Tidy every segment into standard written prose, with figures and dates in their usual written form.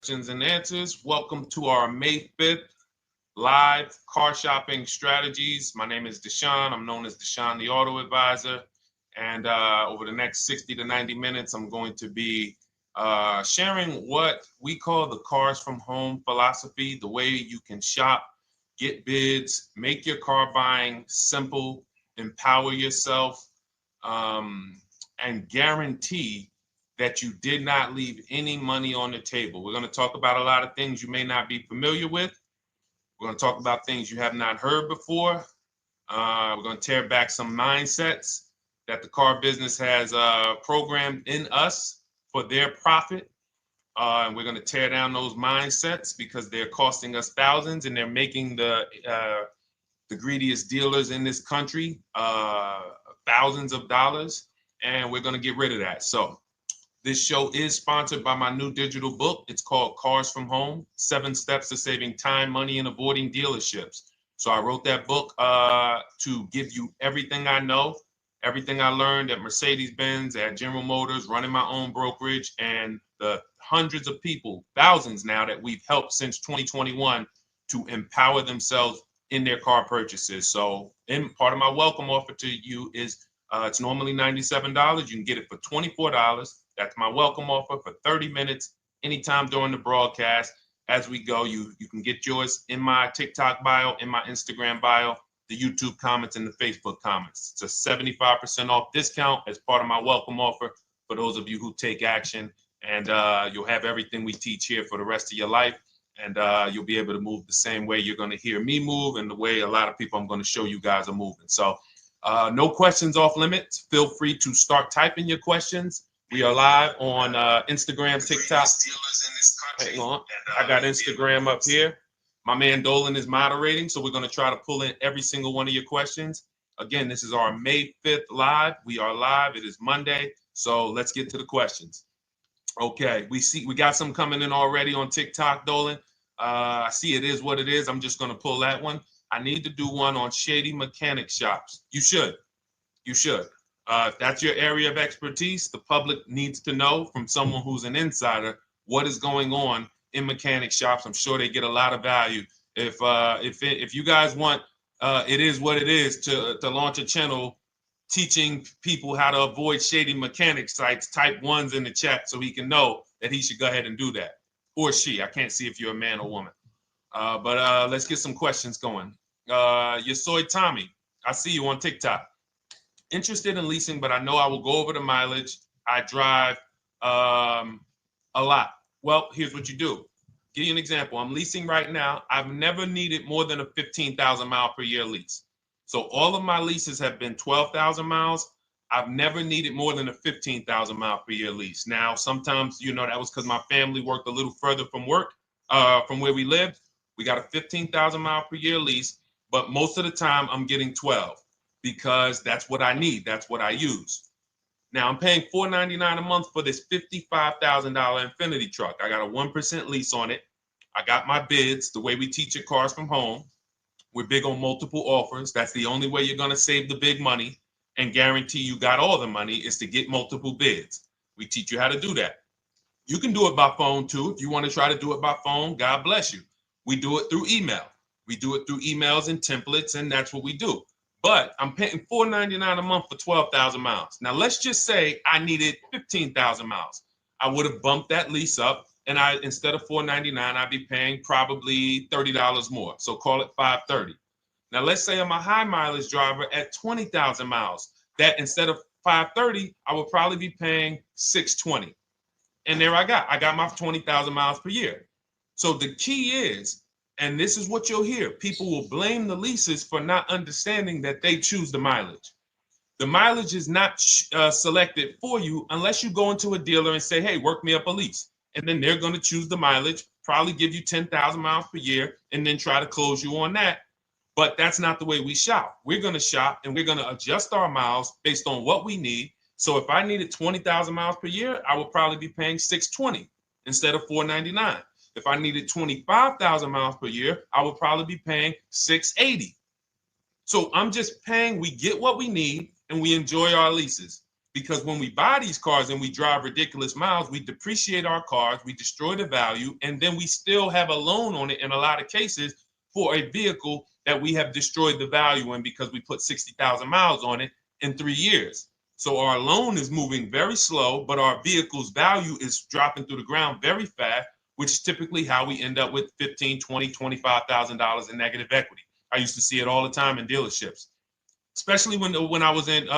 questions and answers. Welcome to our May 5th live car shopping strategies. My name is Deshone. I'm known as Deshone the Auto Advisor. And over the next 60 to 90 minutes, I'm going to be sharing what we call the cars from home philosophy, the way you can shop, get bids, make your car buying simple, empower yourself, and guarantee that you did not leave any money on the table. We're going to talk about a lot of things you may not be familiar with. We're going to talk about things you have not heard before. We're going to tear back some mindsets that the car business has programmed in us for their profit. And we're going to tear down those mindsets because they're costing us thousands and they're making the greediest dealers in this country thousands of dollars. And we're going to get rid of that. So this show is sponsored by my new digital book. It's called Cars from Home, 7 Steps to Saving Time, Money, and Avoiding Dealerships. So I wrote that book to give you everything I know, everything I learned at Mercedes-Benz, at General Motors, running my own brokerage, and the hundreds of people, thousands now, that we've helped since 2021 to empower themselves in their car purchases. So part of my welcome offer to you is it's normally $97. You can get it for $24. That's my welcome offer for 30 minutes, anytime during the broadcast. As we go, you can get yours in my TikTok bio, in my Instagram bio, the YouTube comments, and the Facebook comments. It's a 75% off discount as part of my welcome offer for those of you who take action. And you'll have everything we teach here for the rest of your life. And you'll be able to move the same way you're going to hear me move and the way a lot of people I'm going to show you guys are moving. So no questions off limits. Feel free to start typing your questions. We are live on Instagram, TikTok. Hang on. I got Instagram up here. My man Dolan is moderating, so we're going to try to pull in every single one of your questions. Again, this is our May 5th live. We are live. It is Monday, so let's get to the questions. Okay, we got some coming in already on TikTok, Dolan. I see it is what it is. I'm just going to pull that one. I need to do one on shady mechanic shops. You should. If that's your area of expertise, the public needs to know from someone who's an insider what is going on in mechanic shops. I'm sure they get a lot of value. If you guys want, it is what it is to launch a channel teaching people how to avoid shady mechanic sites, type ones in the chat so he can know that he should go ahead and do that. Or she. I can't see if you're a man or woman. But let's get some questions going. Yasoy Tommy, I see you on TikTok. Interested in leasing, but I know I will go over the mileage. I drive a lot. Well, here's what you do. Give you an example. I'm leasing right now. I've never needed more than a 15,000 mile per year lease. So all of my leases have been 12,000 miles. I've never needed more than a 15,000 mile per year lease. Now, sometimes, that was because my family worked a little further from where we lived. We got a 15,000 mile per year lease, but most of the time I'm getting 12 because that's what I need. That's what I use. Now I'm paying $499 a month for this $55,000 Infinity truck. I got a 1% lease on it. I got my bids, the way we teach at Cars from Home. We're big on multiple offers. That's the only way you're going to save the big money and guarantee you got all the money is to get multiple bids. We teach you how to do that. You can do it by phone too. If you want to try to do it by phone, God bless you. We do it through email. We do it through emails and templates, and that's what we do. But I'm paying $499 a month for 12,000 miles. Now, let's just say I needed 15,000 miles. I would have bumped that lease up, and instead of $499, I'd be paying probably $30 more. So call it $530. Now, let's say I'm a high mileage driver at 20,000 miles. That instead of $530, I would probably be paying $620. And there I got my 20,000 miles per year. So the key is, and this is what you'll hear, people will blame the leases for not understanding that they choose the mileage. The mileage is not selected for you unless you go into a dealer and say, hey, work me up a lease. And then they're going to choose the mileage, probably give you 10,000 miles per year, and then try to close you on that. But that's not the way we shop. We're going to shop and we're going to adjust our miles based on what we need. So if I needed 20,000 miles per year, I would probably be paying $620 instead of $499. If I needed 25,000 miles per year, I would probably be paying $680. So I'm just paying, we get what we need and we enjoy our leases. because when we buy these cars and we drive ridiculous miles, we depreciate our cars, we destroy the value, and then we still have a loan on it in a lot of cases for a vehicle that we have destroyed the value in because we put 60,000 miles on it in 3 years. So our loan is moving very slow, but our vehicle's value is dropping through the ground very fast, which is typically how we end up with $15,000, $20,000, $25,000 in negative equity. I used to see it all the time in dealerships, especially when I was in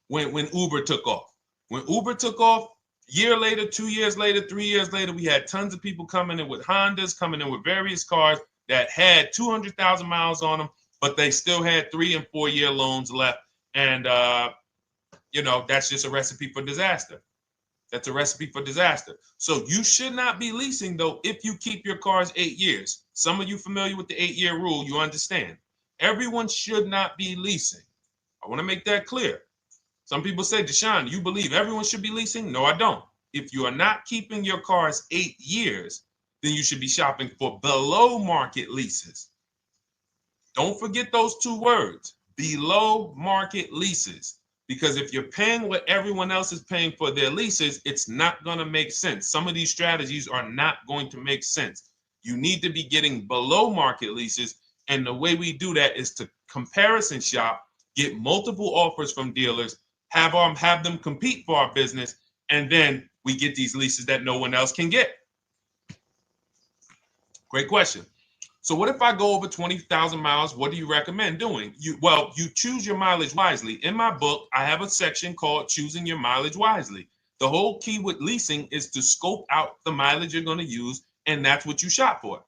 when Uber took off. When Uber took off, year later, 2 years later, 3 years later, we had tons of people coming in with Hondas, coming in with various cars that had 200,000 miles on them, but they still had 3 and 4 year loans left. And, that's just a recipe for disaster. That's a recipe for disaster. So you should not be leasing, though, if you keep your cars 8 years. Some of you familiar with the 8-year rule, you understand. Everyone should not be leasing. I want to make that clear. Some people say, Deshone, you believe everyone should be leasing? No, I don't. If you are not keeping your cars 8 years, then you should be shopping for below market leases. Don't forget those 2 words, below market leases. Because if you're paying what everyone else is paying for their leases, it's not going to make sense. Some of these strategies are not going to make sense. You need to be getting below market leases. And the way we do that is to comparison shop, get multiple offers from dealers, have them compete for our business, and then we get these leases that no one else can get. Great question. So what if I go over 20,000 miles? What do you recommend doing? You choose your mileage wisely. In my book, I have a section called Choosing Your Mileage Wisely. The whole key with leasing is to scope out the mileage you're going to use, and that's what you shop for.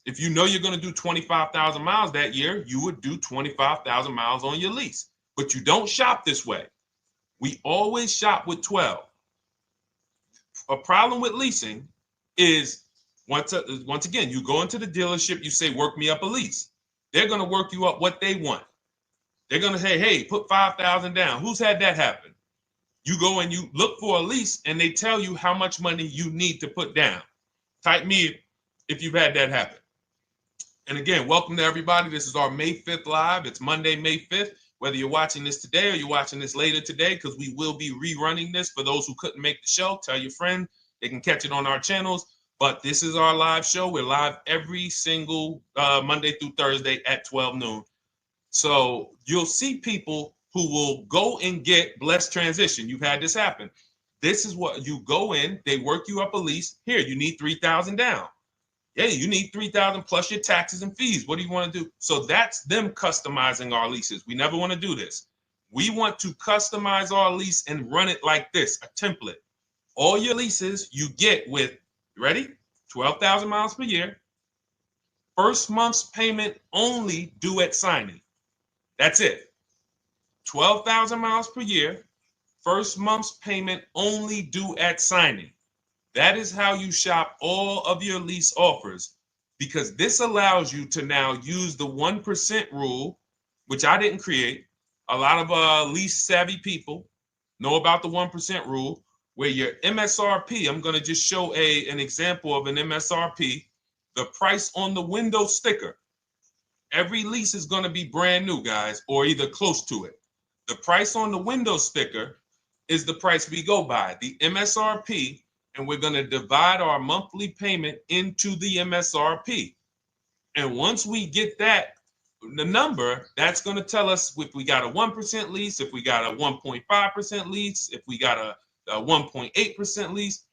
If you know you're going to do 25,000 miles that year, you would do 25,000 miles on your lease. But you don't shop this way. We always shop with 12. A problem with leasing is once again, you go into the dealership, you say, work me up a lease. They're going to work you up what they want. They're going to say, hey, put 5,000 down. Who's had that happen? You go and you look for a lease and they tell you how much money you need to put down. Type me if you've had that happen. And again, welcome to everybody. This is our May 5th live. It's Monday, May 5th. Whether you're watching this today or you're watching this later today, because we will be rerunning this for those who couldn't make the show. Tell your friend they can catch it on our channels. But this is our live show. We're live every single Monday through Thursday at 12 noon. So you'll see people who will go and get blessed transition. You've had this happen. This is what you go in. They work you up a lease. Here, you need 3,000 down. Yeah, you need 3,000 plus your taxes and fees. What do you want to do? So that's them customizing our leases. We never want to do this. We want to customize our lease and run it like this, a template. All your leases you get with, ready? 12,000 miles per year. First month's payment only due at signing. That's it. 12,000 miles per year. First month's payment only due at signing. That is how you shop all of your lease offers, because this allows you to now use the 1% rule, which I didn't create. A lot of lease savvy people know about the 1% rule, where your MSRP, I'm going to just show an example of an MSRP, the price on the window sticker. Every lease is going to be brand new, guys, or either close to it. The price on the window sticker is the price we go by, the MSRP, and we're going to divide our monthly payment into the MSRP. And once we get that, the number, that's going to tell us if we got a 1% lease, if we got a 1.5% lease, if we got a 1.8% lease.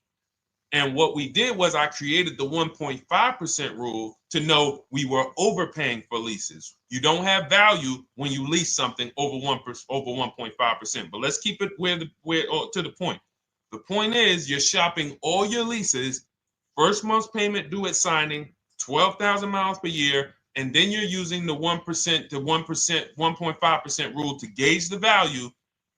And what we did was I created the 1.5% rule to know we were overpaying for leases. You don't have value when you lease something over 1.5%. But let's keep it to the point. The point is you're shopping all your leases, first month's payment due at signing, 12,000 miles per year, and then you're using the 1% to 1.5% rule to gauge the value.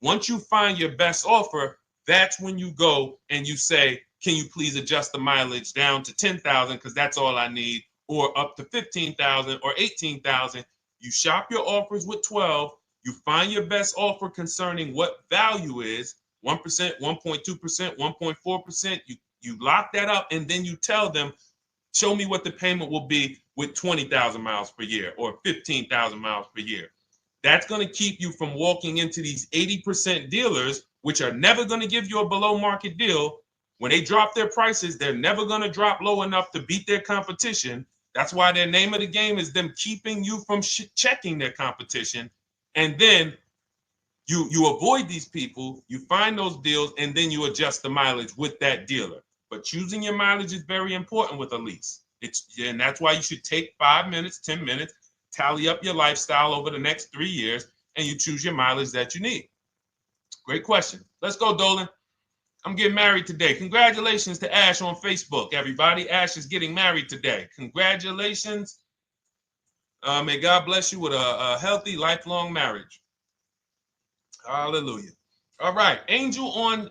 Once you find your best offer, that's when you go and you say, can you please adjust the mileage down to 10,000 because that's all I need, or up to 15,000 or 18,000. You shop your offers with 12. You find your best offer concerning what value is, 1%, 1.2%, 1.4%. You lock that up, and then you tell them, show me what the payment will be with 20,000 miles per year or 15,000 miles per year. That's going to keep you from walking into these 80% dealers which are never going to give you a below market deal. When they drop their prices, they're never going to drop low enough to beat their competition. That's why their name of the game is them keeping you from checking their competition. And then you avoid these people, you find those deals, and then you adjust the mileage with that dealer. But choosing your mileage is very important with a lease. And that's why you should take 5 minutes, 10 minutes, tally up your lifestyle over the next 3 years, and you choose your mileage that you need. Great question. Let's go, Dolan. I'm getting married today. Congratulations to Ash on Facebook, everybody. Ash is getting married today. Congratulations. May God bless you with a healthy, lifelong marriage. Hallelujah. All right. Angel on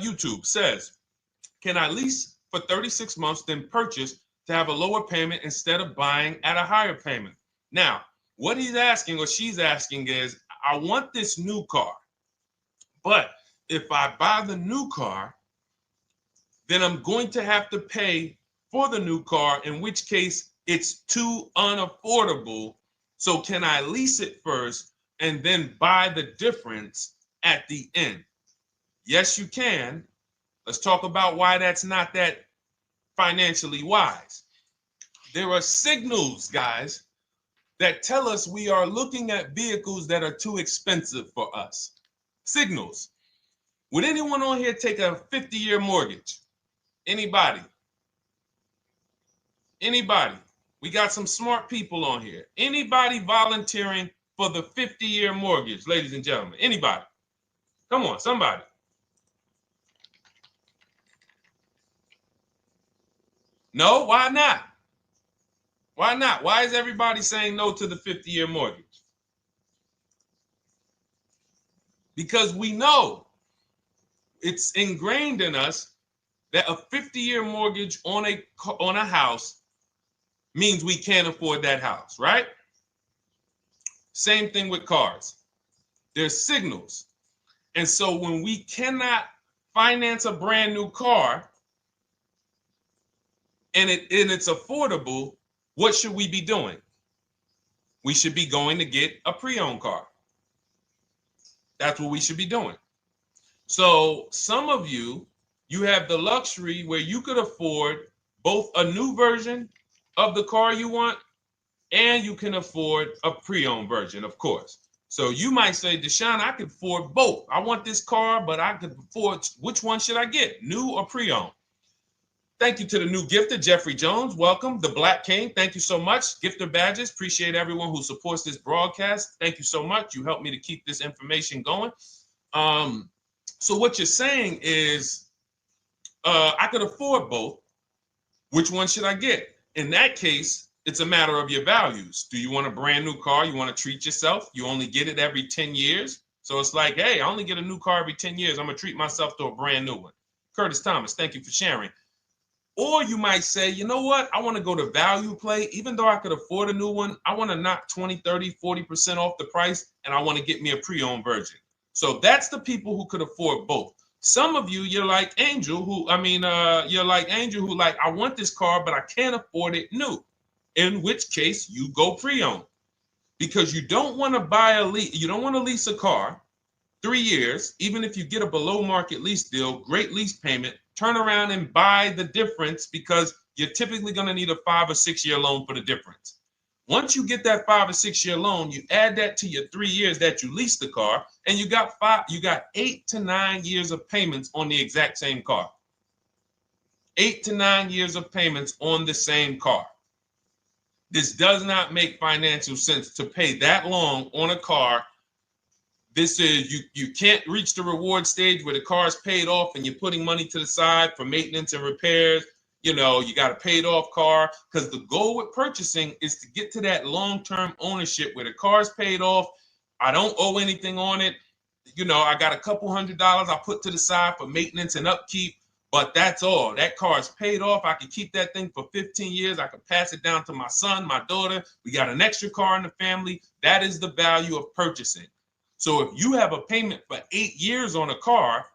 YouTube says, can I lease for 36 months, then purchase to have a lower payment instead of buying at a higher payment? Now, what he's asking or she's asking is, I want this new car, but if I buy the new car, then I'm going to have to pay for the new car, in which case it's too unaffordable. So can I lease it first and then buy the difference at the end? Yes, you can. Let's talk about why that's not that financially wise. There are signals, guys, that tell us we are looking at vehicles that are too expensive for us. Signals. Would anyone on here take a 50-year mortgage? Anybody? Anybody? We got some smart people on here. Anybody volunteering for the 50-year mortgage, ladies and gentlemen? Anybody? Come on, somebody. No, why not? Why not? Why is everybody saying no to the 50-year mortgage? Because we know it's ingrained in us that a 50-year mortgage on a house means we can't afford that house, right? Same thing with cars. There's signals. And so when we cannot finance a brand new car and it's affordable, what should we be doing? We should be going to get a pre-owned car. That's what we should be doing. So some of you have the luxury where you could afford both a new version of the car you want, and you can afford a pre-owned version, of course. So you might say, Deshone, I could afford both. I want this car, but I could afford, which one should I get, new or pre-owned? Thank you to the new gifter, Jeffrey Jones. Welcome. The Black King. Thank you so much. Gifter badges. Appreciate everyone who supports this broadcast. Thank you so much. You helped me to keep this information going. So what you're saying is, I could afford both. Which one should I get? In that case, it's a matter of your values. Do you want a brand new car? You want to treat yourself? You only get it every 10 years. So it's like, hey, I only get a new car every 10 years. I'm going to treat myself to a brand new one. Curtis Thomas, thank you for sharing. Or you might say, you know what? I want to go to value play. Even though I could afford a new one, I want to knock 20, 30, 40% off the price, and I want to get me a pre-owned version. So that's the people who could afford both. Some of you, you're like Angel, who like, I want this car, but I can't afford it new. In which case you go pre-owned, because you don't want to lease a car 3 years, even if you get a below market lease deal, great lease payment, turn around and buy the difference, because you're typically going to need a 5 or 6 year loan for the difference. Once you get that 5 or 6 year loan, you add that to your 3 years that you leased the car, and you got 8 to 9 years of payments on the exact same car. 8 to 9 years of payments on the same car. This does not make financial sense to pay that long on a car. This is, you can't reach the reward stage where the car is paid off and you're putting money to the side for maintenance and repairs. You know, you got a paid off car, because the goal with purchasing is to get to that long-term ownership where the car is paid off. I don't owe anything on it. You know, I got a couple $100 I put to the side for maintenance and upkeep, but that's all. That car is paid off. I can keep that thing for 15 years. I can pass it down to my son, my daughter. We got an extra car in the family. That is the value of purchasing. So if you have a payment for 8 years on a car,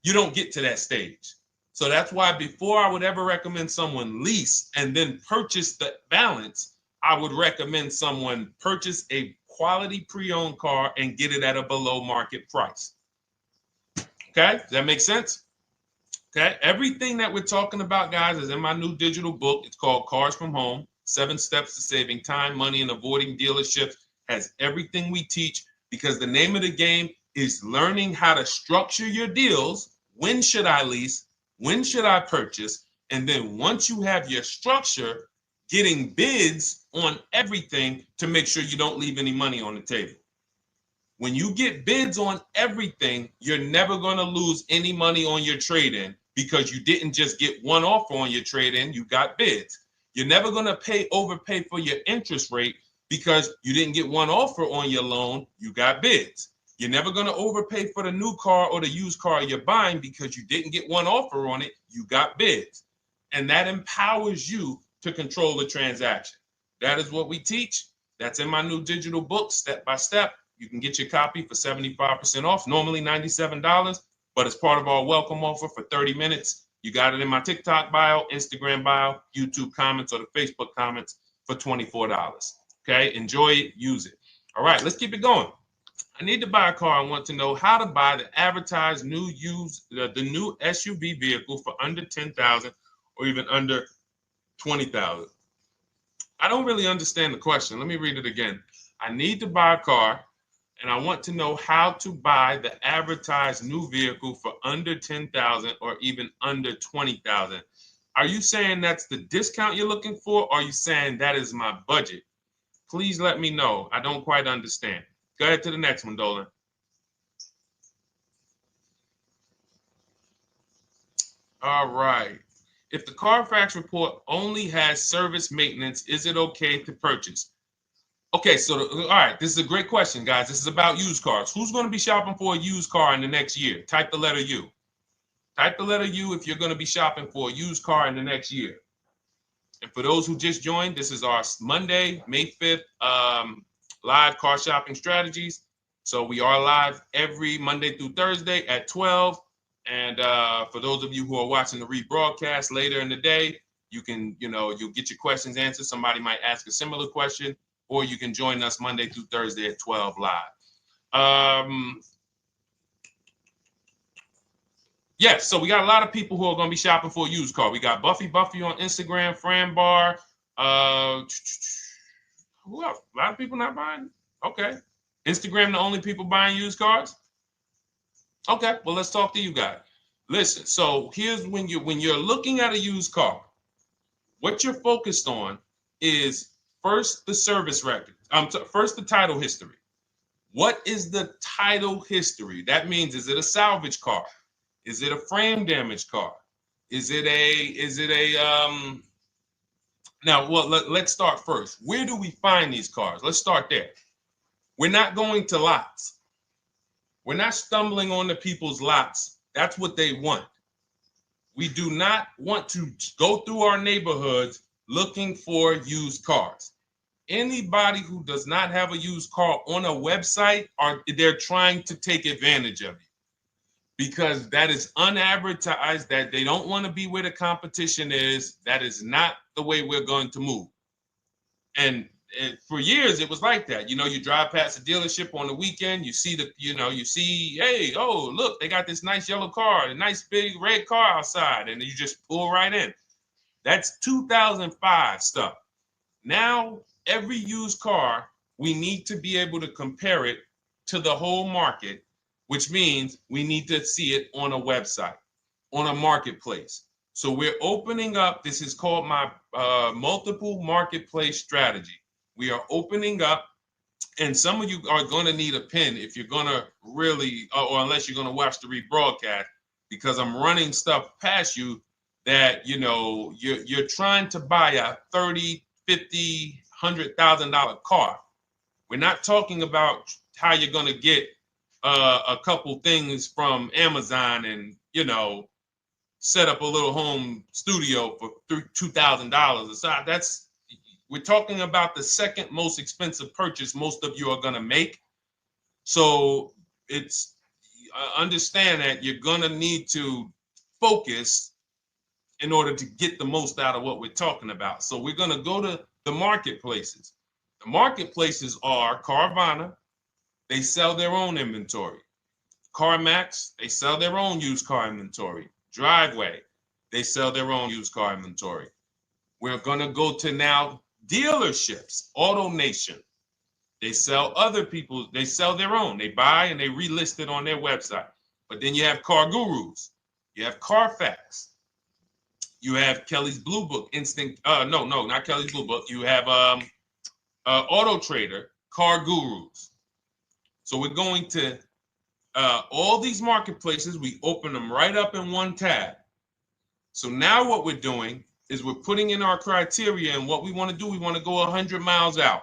you don't get to that stage. So that's why before I would ever recommend someone lease and then purchase the balance, I would recommend someone purchase a quality pre-owned car and get it at a below market price. Okay, does that make sense? Okay, everything that we're talking about, guys, is in my new digital book. It's called Cars from Home, 7 Steps to Saving Time, Money, and Avoiding Dealerships. Has everything we teach, because the name of the game is learning how to structure your deals. When should I lease? When should I purchase? And then once you have your structure, getting bids on everything to make sure you don't leave any money on the table. When you get bids on everything, you're never going to lose any money on your trade-in, because you didn't just get one offer on your trade-in, you got bids. You're never going to overpay for your interest rate, because you didn't get one offer on your loan, you got bids. You're never going to overpay for the new car or the used car you're buying, because you didn't get one offer on it, you got bids. And that empowers you to control the transaction. That is what we teach. That's in my new digital book, step by step. You can get your copy for 75% off, normally $97, but it's part of our welcome offer for 30 minutes. You got it in my TikTok bio, Instagram bio, YouTube comments, or the Facebook comments for $24. Okay, enjoy it, use it. All right, let's keep it going. I need to buy a car. I want to know how to buy the advertised new the new SUV vehicle for under $10,000 or even under $20,000. I don't really understand the question. Let me read it again. I need to buy a car, and I want to know how to buy the advertised new vehicle for under $10,000 or even under $20,000. Are you saying that's the discount you're looking for, or are you saying that is my budget? Please let me know. I don't quite understand. Go ahead to the next one, Dolan. All right. If the Carfax report only has service maintenance, is it okay to purchase? Okay, so all right, this is a great question, guys. This is about used cars. Who's going to be shopping for a used car in the next year? Type the letter U. Type the letter U if you're going to be shopping for a used car in the next year. And for those who just joined, this is our Monday, May 5th, live car shopping strategies. So we are live every Monday through Thursday at 12. And for those of you who are watching the rebroadcast later in the day, you can, you'll get your questions answered. Somebody might ask a similar question, or you can join us Monday through Thursday at 12 live. Yes, so we got a lot of people who are going to be shopping for a used car. We got Buffy on Instagram, Fran Bar. Who else? A lot of people not buying? Okay. Instagram, the only people buying used cars? Okay, well, let's talk to you guys. Listen, so here's when you're looking at a used car, what you're focused on is first the service record. First the title history. What is the title history? That means, is it a salvage car? Is it a frame damage car? Is it a now, well, let's start first. Where do we find these cars? Let's start there. We're not going to lots. We're not stumbling onto people's lots. That's what they want. We do not want to go through our neighborhoods looking for used cars. Anybody who does not have a used car on a website, they're trying to take advantage of you, because that is unadvertised, that they don't want to be where the competition is. That is not the way we're going to move. And for years, it was like that. You drive past a dealership on the weekend, you see hey, oh, look, they got this nice yellow car, a nice big red car outside, and you just pull right in. That's 2005 stuff. Now, every used car, we need to be able to compare it to the whole market, which means we need to see it on a website, on a marketplace. So we're opening up, this is called my multiple marketplace strategy. We are opening up, and some of you are going to need a pen if you're going to really, or unless you're going to watch the rebroadcast, because I'm running stuff past you that, you're trying to buy a $30,000, $50,000, $100,000 car. We're not talking about how you're going to get a couple things from Amazon and, set up a little home studio for $2,000. We're talking about the second most expensive purchase most of you are going to make. So it's understand that you're going to need to focus in order to get the most out of what we're talking about. So we're going to go to the marketplaces. The marketplaces are Carvana. They sell their own inventory. CarMax, they sell their own used car inventory. Driveway, they sell their own used car inventory. We're going to go to now dealerships. AutoNation, they sell other people's, they sell their own. They buy and they relist it on their website. But then you have Car Gurus, you have Carfax, you have Kelly's Blue Book, no, not Kelly's Blue Book. You have Auto Trader, Car Gurus. So we're going to all these marketplaces, we open them right up in one tab. So now what we're doing is we're putting in our criteria, and what we want to do, we want to go 100 miles out.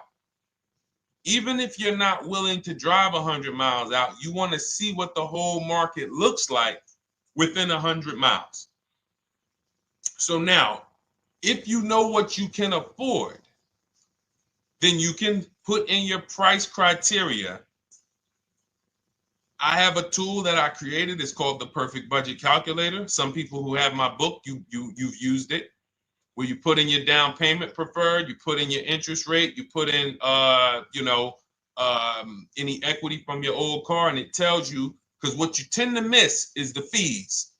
Even if you're not willing to drive 100 miles out, you want to see what the whole market looks like within 100 miles. So now, if you know what you can afford, then you can put in your price criteria. I have a tool that I created. It's called the Perfect Budget Calculator. Some people who have my book, you've used it, where you put in your down payment preferred, you put in your interest rate, you put in any equity from your old car, and it tells you, because what you tend to miss is the fees.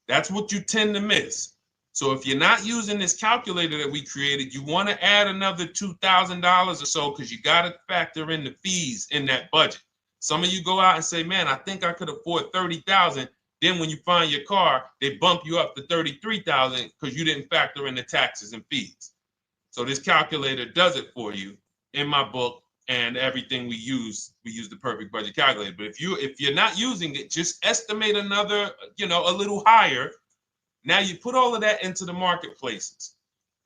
That's what you tend to miss. So if you're not using this calculator that we created, you want to add another $2,000 or so, because you got to factor in the fees in that budget. Some of you go out and say, man, I think I could afford $30,000. Then when you find your car, they bump you up to $33,000 because you didn't factor in the taxes and fees. So this calculator does it for you in my book, and everything we use the Perfect Budget Calculator. But if you're not using it, just estimate another, a little higher. Now you put all of that into the marketplaces.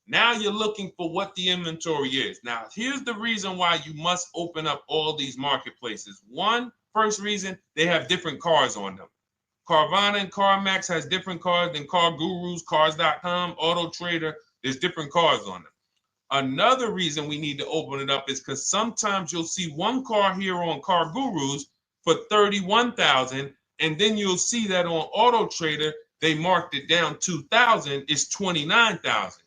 Now you're looking for what the inventory is. Now, here's the reason why you must open up all these marketplaces. First reason, they have different cars on them. Carvana and CarMax has different cars than Car Gurus, Cars.com, Auto Trader. There's different cars on them. Another reason we need to open it up is because sometimes you'll see one car here on Car Gurus for $31,000, and then you'll see that on Auto Trader, they marked it down $2,000, it's $29,000.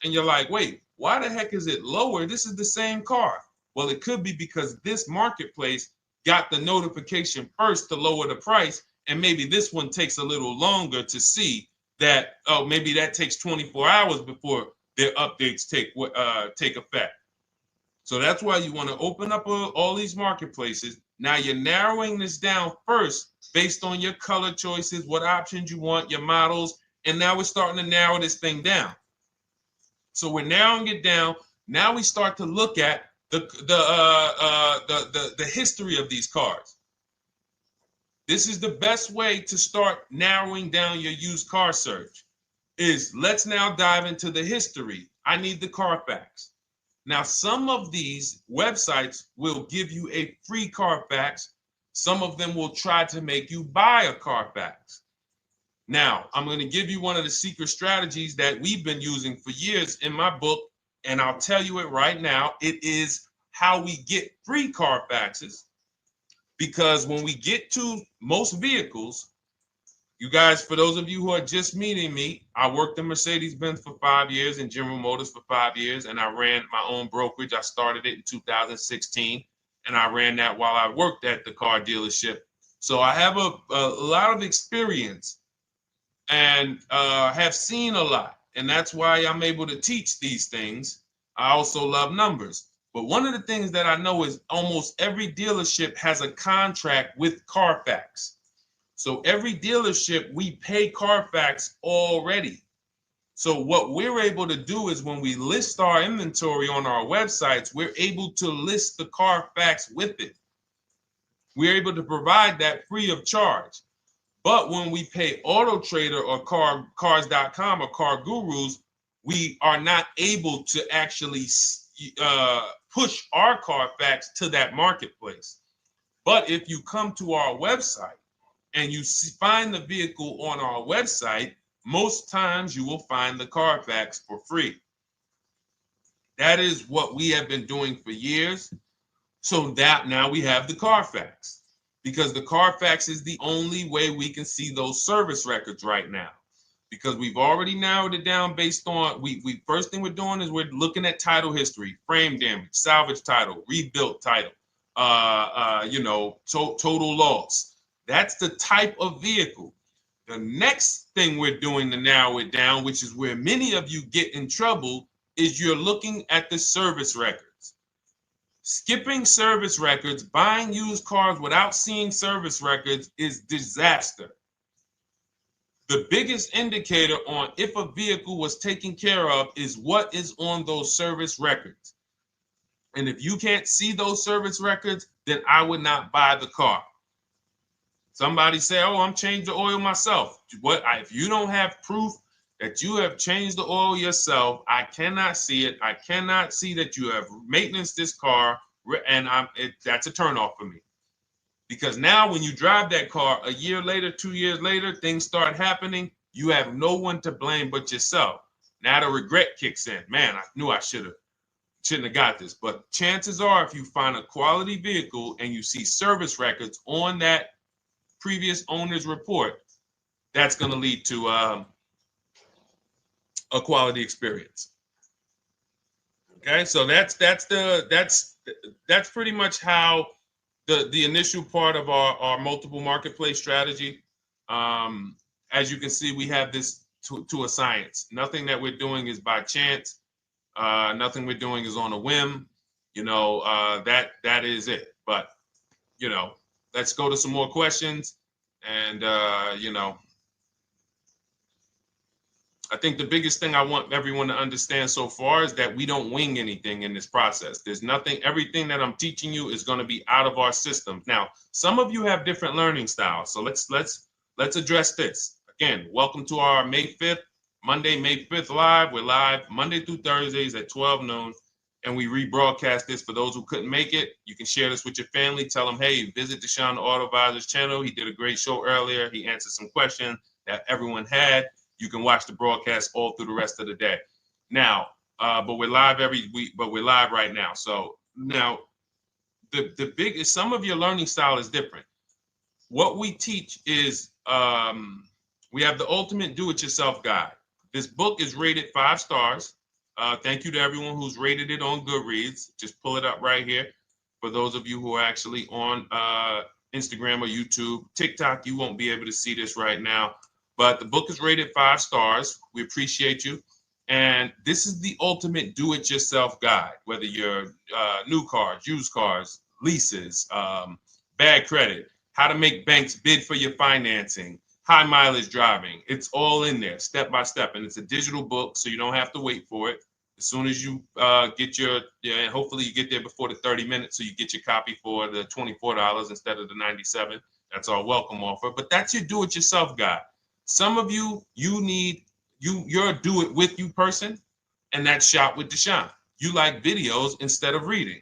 And you're like, wait, why the heck is it lower? This is the same car. Well, it could be because this marketplace got the notification first to lower the price, and maybe this one takes a little longer to see that, oh, maybe that takes 24 hours before their updates take effect. So that's why you want to open up all these marketplaces. Now you're narrowing this down first based on your color choices, what options you want, your models, and now we're starting to narrow this thing down. So we're narrowing it down. Now we start to look at the history of these cars. This is the best way to start narrowing down your used car search. Let's now dive into the history. I need the Carfax. Now, some of these websites will give you a free Carfax. Some of them will try to make you buy a Carfax. Now, I'm going to give you one of the secret strategies that we've been using for years in my book, and I'll tell you it right now. It is how we get free Carfaxes, because when we get to most vehicles, you guys, for those of you who are just meeting me, I worked in Mercedes-Benz for 5 years and General Motors for 5 years, and I ran my own brokerage. I started it in 2016, and I ran that while I worked at the car dealership. So I have a lot of experience and have seen a lot, and that's why I'm able to teach these things. I also love numbers. But one of the things that I know is almost every dealership has a contract with Carfax. So every dealership, we pay Carfax already. So what we're able to do is when we list our inventory on our websites, we're able to list the Carfax with it. We're able to provide that free of charge. But when we pay Auto Trader or Cars.com or Car Gurus, we are not able to actually push our Carfax to that marketplace. But if you come to our website and you find the vehicle on our website, most times you will find the Carfax for free. That is what we have been doing for years. So that now we have the Carfax, because the Carfax is the only way we can see those service records right now, because we've already narrowed it down based on, first thing we're doing is we're looking at title history, frame damage, salvage title, rebuilt title, total loss. That's the type of vehicle. The next thing we're doing to narrow it down, which is where many of you get in trouble, is you're looking at the service records. Skipping service records, buying used cars without seeing service records is disaster. The biggest indicator on if a vehicle was taken care of is what is on those service records. And if you can't see those service records, then I would not buy the car. Somebody say, oh, I'm changing the oil myself. If you don't have proof that you have changed the oil yourself, I cannot see it. I cannot see that you have maintenance this car, and that's a turnoff for me. Because now when you drive that car a year later, 2 years later, things start happening. You have no one to blame but yourself. Now the regret kicks in. Man, I knew I shouldn't have got this. But chances are, if you find a quality vehicle and you see service records on that previous owner's report, that's going to lead to a quality experience. Okay, so that's pretty much how the initial part of our multiple marketplace strategy. As you can see, we have this to a science. Nothing that we're doing is by chance. Nothing we're doing is on a whim. That is it. But let's go to some more questions. And I think the biggest thing I want everyone to understand so far is that we don't wing anything in this process. There's nothing, everything that I'm teaching you is going to be out of our systems. Now, some of you have different learning styles. So let's address this. Again, welcome to our May 5th, Monday, May 5th live. We're live Monday through Thursdays at 12 noon. And we rebroadcast this for those who couldn't make it. You can share this with your family. Tell them, hey, visit Deshone the Auto Advisor's channel. He did a great show earlier. He answered some questions that everyone had. You can watch the broadcast all through the rest of the day. Now, but we're live every week, but we're live right now. So now the biggest, some of your learning style is different. What we teach is we have the ultimate do-it-yourself guide. This book is rated 5 stars. Thank you to everyone who's rated it on Goodreads. Just pull it up right here. For those of you who are actually on Instagram or YouTube, TikTok, you won't be able to see this right now. But the book is rated 5 stars. We appreciate you. And this is the ultimate do-it-yourself guide, whether you're new cars, used cars, leases, bad credit, how to make banks bid for your financing, high mileage driving. It's all in there, step by step. And it's a digital book, so you don't have to wait for it. As soon as you get and hopefully you get there before the 30 minutes, so you get your copy for the $24 instead of the $97. That's our welcome offer. But that's your do-it-yourself guide. Some of you, you're a do-it-with-you person, and that's Shop with Deshone. You like videos instead of reading.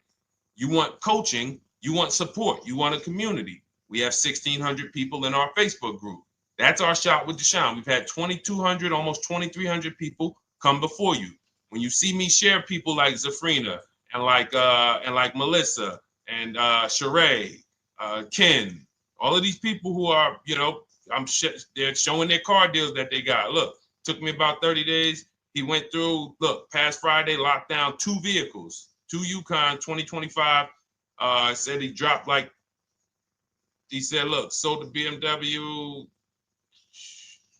You want coaching. You want support. You want a community. We have 1,600 people in our Facebook group. That's our Shop with Deshone. We've had 2,200, almost 2,300 people come before you. When you see me share people like Zafrina and like Melissa and Sheree, Ken, all of these people who are, they're showing their car deals that they got. Look, took me about 30 days. He went through, past Friday, locked down 2 vehicles, 2 Yukon 2025. Said he dropped sold the BMW.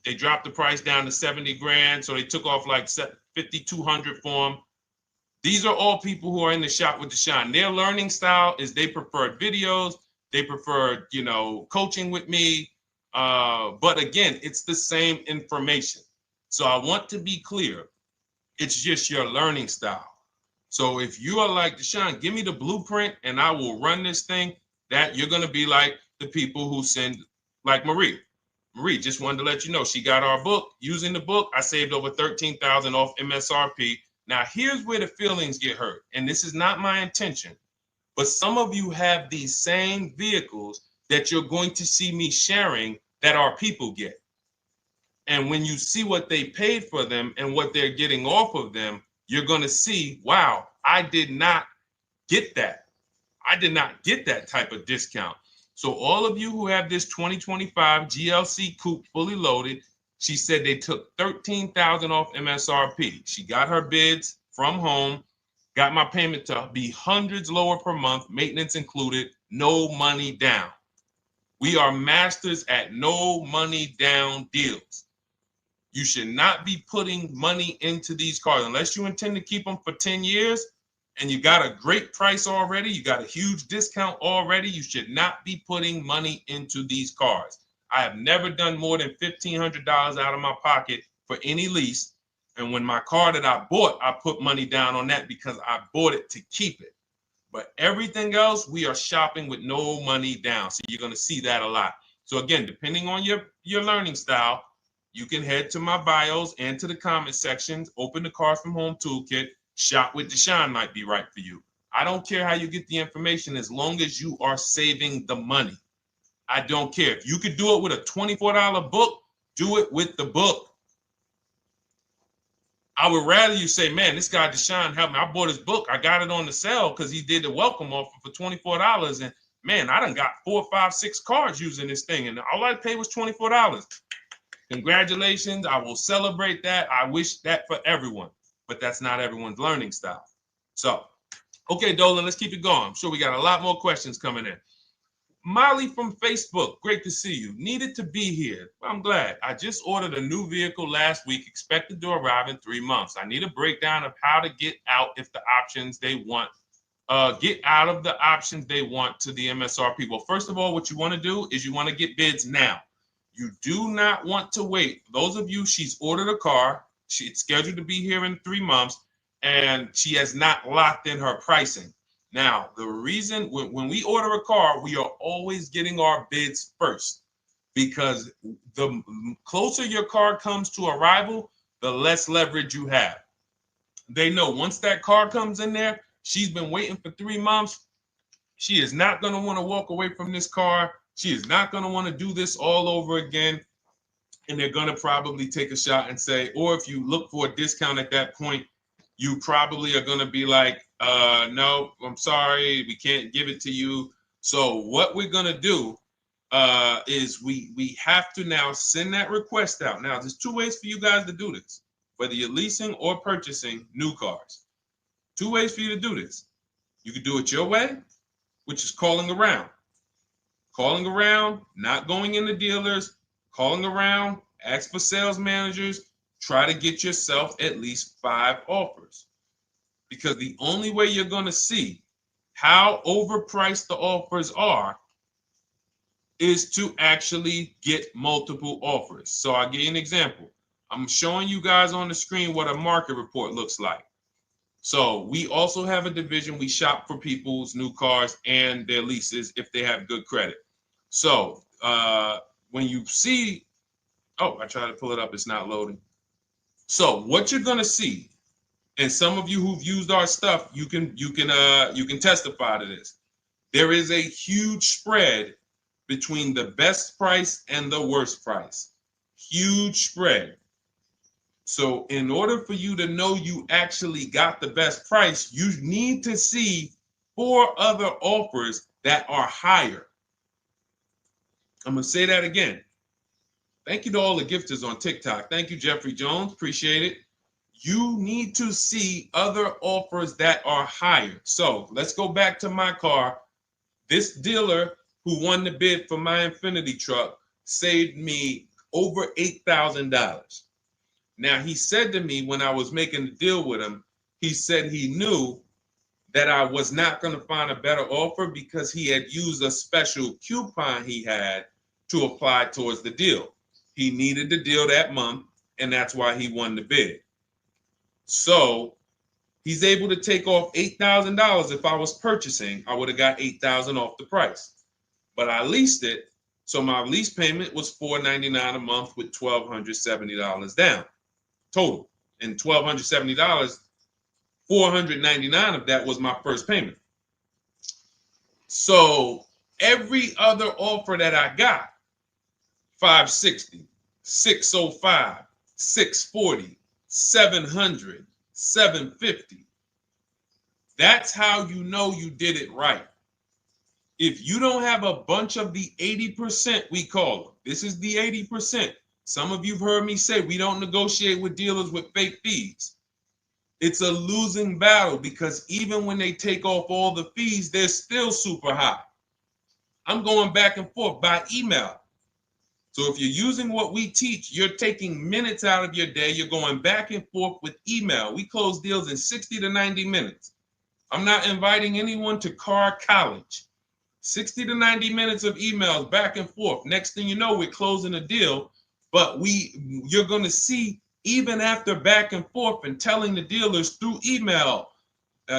They dropped the price down to 70 grand. So they took off like 5,200 for him. These are all people who are in the Shop with Deshone. Their learning style is they prefer videos. They prefer, coaching with me. But again, it's the same information. So I want to be clear. It's just your learning style. So if you are like Deshone, give me the blueprint and I will run this thing. That you're going to be like the people who send, like Marie. Marie just wanted to let you know she got our book. Using the book, I saved over $13,000 off MSRP. Now, here's where the feelings get hurt. And this is not my intention. But some of you have these same vehicles that you're going to see me sharing that our people get. And when you see what they paid for them and what they're getting off of them, you're going to see, wow, I did not get that. I did not get that type of discount. So all of you who have this 2025 GLC coupe fully loaded, she said they took $13,000 off MSRP. She got her bids from home, got my payment to be hundreds lower per month, maintenance included, no money down. We are masters at no money down deals. You should not be putting money into these cars unless you intend to keep them for 10 years and you got a great price already. You got a huge discount already. You should not be putting money into these cars. I have never done more than $1,500 out of my pocket for any lease. And when my car that I bought, I put money down on that because I bought it to keep it. But everything else, we are shopping with no money down. So you're going to see that a lot. So again, depending on your learning style, you can head to my bios and to the comment sections, open the Cars from Home Toolkit, Shop with Deshone might be right for you. I don't care how you get the information as long as you are saving the money. I don't care. If you could do it with a $24 book, do it with the book. I would rather you say, man, this guy Deshone helped me. I bought his book. I got it on the sale because he did the welcome offer for $24. And man, I done got 4, 5, 6 cars using this thing. And all I paid was $24. Congratulations. I will celebrate that. I wish that for everyone, but that's not everyone's learning style. So, okay, Dolan, let's keep it going. I'm sure we got a lot more questions coming in. Molly from Facebook, great to see you. Needed to be here. Well, I'm glad. I just ordered a new vehicle last week, expected to arrive in 3 months. I need a breakdown of how to get out if the options they want, get out of the options they want to the MSRP. Well, first of all, what you want to do is you want to get bids now. You do not want to wait. Those of you, she's ordered a car. She's scheduled to be here in 3 months, and she has not locked in her pricing. Now, the reason when we order a car, we are always getting our bids first because the closer your car comes to arrival, the less leverage you have. They know once that car comes in there, she's been waiting for 3 months. She is not going to want to walk away from this car. She is not going to want to do this all over again. And they're going to probably take a shot and say, or if you look for a discount at that point, you probably are going to be like, no, I'm sorry, we can't give it to you. So what we're going to do is we have to now send that request out. Now, there's 2 ways for you guys to do this, whether you're leasing or purchasing new cars. 2 ways for you to do this. You can do it your way, which is calling around. Calling around, not going into dealers, calling around, ask for sales managers, try to get yourself at least 5 offers. Because the only way you're going to see how overpriced the offers are is to actually get multiple offers. So I'll give you an example. I'm showing you guys on the screen what a market report looks like. So we also have a division. We shop for people's new cars and their leases if they have good credit. So when you see, oh, I tried to pull it up. It's not loading. So what you're going to see, and some of you who've used our stuff, you can testify to this. There is a huge spread between the best price and the worst price. Huge spread. So in order for you to know you actually got the best price, you need to see 4 other offers that are higher. I'm going to say that again. Thank you to all the gifters on TikTok. Thank you, Jeffrey Jones. Appreciate it. You need to see other offers that are higher. So let's go back to my car. This dealer who won the bid for my Infinity truck saved me over $8,000. Now, he said to me when I was making the deal with him, he said he knew that I was not going to find a better offer because he had used a special coupon he had to apply towards the deal. He needed the deal that month, and that's why he won the bid. So he's able to take off $8,000. If I was purchasing, I would have got $8,000 off the price. But I leased it, so my lease payment was $499 a month with $1,270 down total. And $1,270, $499 of that was my first payment. So every other offer that I got, $560, $605, $640, $700, $750. That's how you know you did it right. If you don't have a bunch of the 80%, we call them. This is the 80%. Some of you have heard me say we don't negotiate with dealers with fake fees. It's a losing battle because even when they take off all the fees, they're still super high. I'm going back and forth by email. So if you're using what we teach, you're taking minutes out of your day. You're going back and forth with email. We close deals in 60 to 90 minutes. I'm not inviting anyone to car college. 60 to 90 minutes of emails back and forth. Next thing you know, we're closing a deal. But you're going to see, even after back and forth and telling the dealers through email,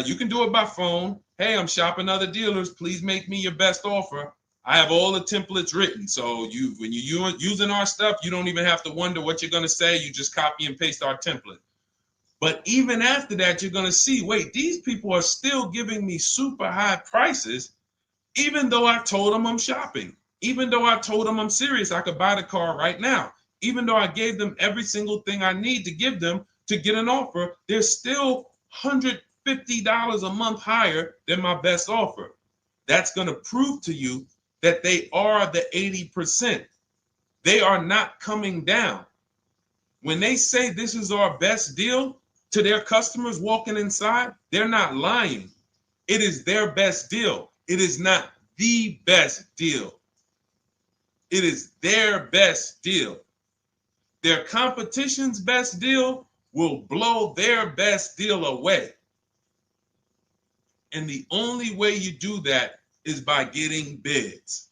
you can do it by phone. Hey, I'm shopping other dealers. Please make me your best offer. I have all the templates written. So when you're using our stuff, you don't even have to wonder what you're going to say. You just copy and paste our template. But even after that, you're going to see, wait, these people are still giving me super high prices, even though I told them I'm shopping, even though I told them I'm serious, I could buy the car right now, even though I gave them every single thing I need to give them to get an offer, they're still $150 a month higher than my best offer. That's going to prove to you that they are the 80%. They are not coming down. When they say this is our best deal to their customers walking inside, they're not lying. It is their best deal. It is not the best deal. It is their best deal. Their competition's best deal will blow their best deal away. And the only way you do that is by getting bids.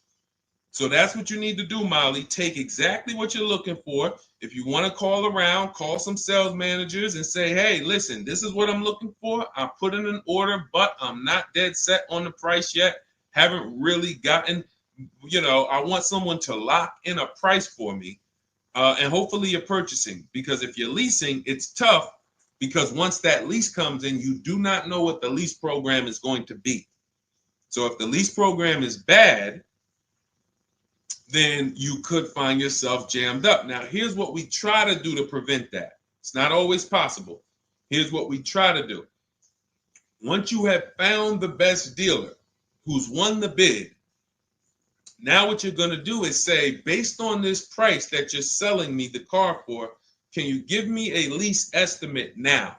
So that's what you need to do, Molly. Take exactly what you're looking for. If you want to call around, call some sales managers and say, hey, listen, this is what I'm looking for. I put in an order, but I'm not dead set on the price yet. Haven't really gotten, I want someone to lock in a price for me. And hopefully you're purchasing, because if you're leasing, it's tough, because once that lease comes in, you do not know what the lease program is going to be. So if the lease program is bad, then you could find yourself jammed up. Now, here's what we try to do to prevent that. It's not always possible. Here's what we try to do. Once you have found the best dealer who's won the bid, now what you're going to do is say, based on this price that you're selling me the car for, can you give me a lease estimate now?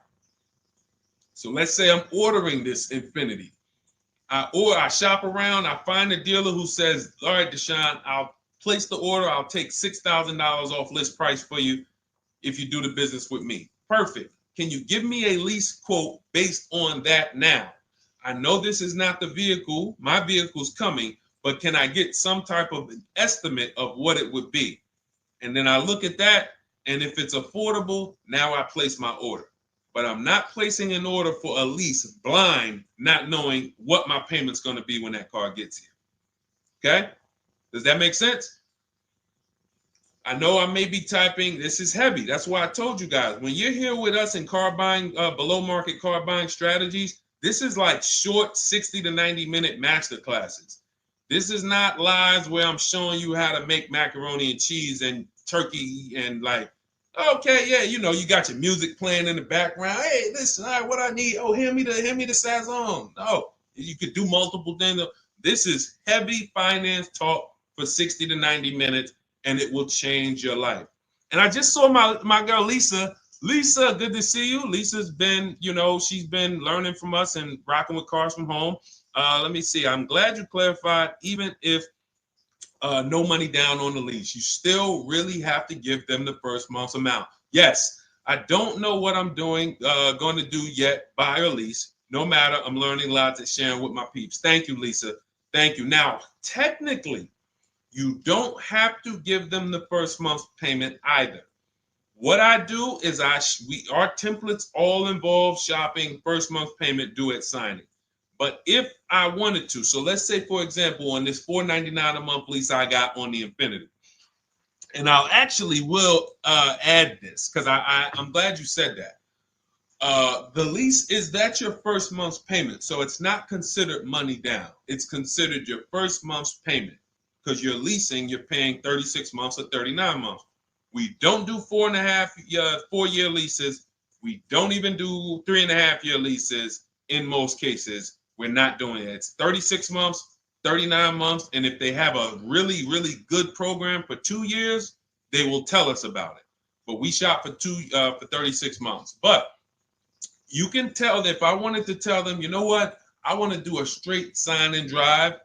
So let's say I'm ordering this Infiniti. I shop around, I find a dealer who says, all right, Deshone, I'll place the order. I'll take $6,000 off list price for you if you do the business with me. Perfect. Can you give me a lease quote based on that now? I know this is not the vehicle. My vehicle's coming, but can I get some type of an estimate of what it would be? And then I look at that, and if it's affordable, now I place my order. But I'm not placing an order for a lease blind, not knowing what my payment's going to be when that car gets here. Okay? Does that make sense? I know I may be typing, this is heavy. That's why I told you guys, when you're here with us in car buying, below market car buying strategies, this is like short 60 to 90 minute master classes. This is not lives where I'm showing you how to make macaroni and cheese and turkey and like, okay, yeah, you got your music playing in the background. Hey, listen, all right, what I need? Oh, hand me the Sazon. No, you could do multiple things. This is heavy finance talk for 60 to 90 minutes, and it will change your life. And I just saw my girl, Lisa. Lisa, good to see you. Lisa's been, she's been learning from us and rocking with Cars from Home. Let me see. I'm glad you clarified, even if no money down on the lease, you still really have to give them the first month's amount. Yes, I don't know what I'm going to do yet, buy or lease. No matter, I'm learning lots and sharing with my peeps. Thank you, Lisa. Thank you. Now, technically, you don't have to give them the first month's payment either. What I do is our templates all involve shopping, first month payment due at signing. But if I wanted to, so let's say, for example, on this $499 a month lease I got on the Infiniti, and I'll actually will add this because I'm glad you said that. The lease that's your first month's payment, so it's not considered money down. It's considered your first month's payment because you're leasing, you're paying 36 months or 39 months. We don't do 4-year leases. We don't even do 3.5-year leases in most cases. We're not doing it. It's 36 months, 39 months, and if they have a really, really good program for 2 years, they will tell us about it. But we shop for 36 months. But you can tell that if I wanted to tell them, you know what, I want to do a straight sign and drive,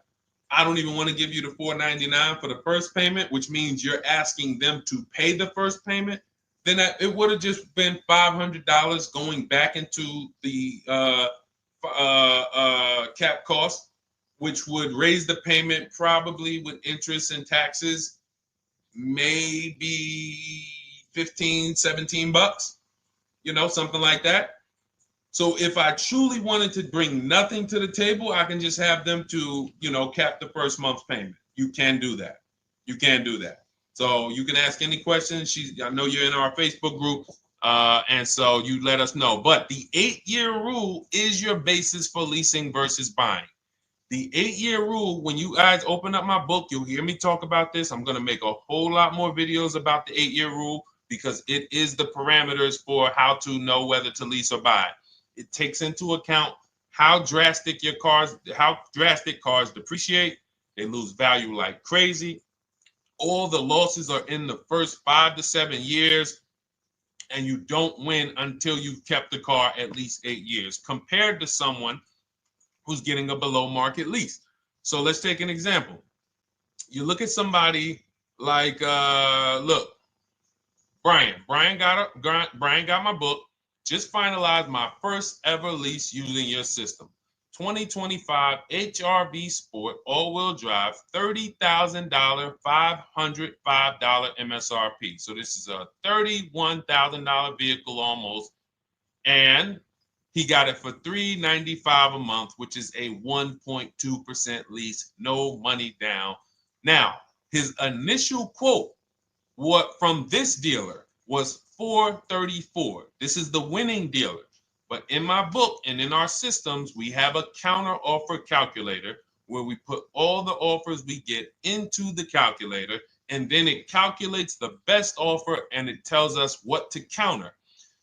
I don't even want to give you the $499 for the first payment, which means you're asking them to pay the first payment, then it would have just been $500 going back into the cap cost, which would raise the payment probably with interest and taxes, maybe 15, 17 bucks, something like that. So if I truly wanted to bring nothing to the table, I can just have them to, cap the first month's payment. You can do that. You can do that. So you can ask any questions. I know you're in our Facebook group, and so you let us know. But the 8-year rule is your basis for leasing versus buying. The 8-year rule, when you guys open up my book, you'll hear me talk about this. I'm going to make a whole lot more videos about the 8-year rule because it is the parameters for how to know whether to lease or buy. It takes into account how drastic cars depreciate. They lose value like crazy. All the losses are in the first 5 to 7 years, and you don't win until you've kept the car at least 8 years, compared to someone who's getting a below market lease. So let's take an example. You look at somebody like, look, Brian. Brian got my book. Just finalized my first ever lease using your system. 2025 HRV Sport all-wheel drive, $30,000, $505 MSRP. So this is a $31,000 vehicle almost, and he got it for $395 a month, which is a 1.2% lease, no money down. Now, his initial quote from this dealer was $434. This is the winning dealer. But in my book and in our systems, we have a counter offer calculator where we put all the offers we get into the calculator, and then it calculates the best offer and it tells us what to counter.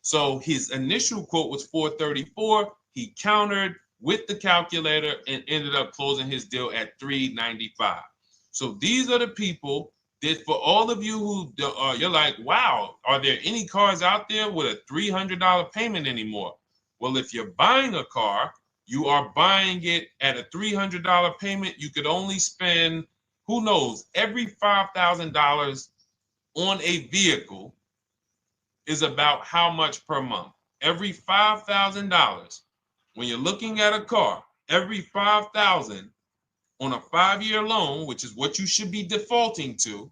So his initial quote was $434. He countered with the calculator and ended up closing his deal at $395. So these are the people that, for all of you who you're like, wow, are there any cars out there with a $300 payment anymore? Well, if you're buying a car, you are buying it at a $300 payment. You could only spend, who knows, every $5,000 on a vehicle is about how much per month? Every $5,000. When you're looking at a car, every $5,000 on a 5-year loan, which is what you should be defaulting to,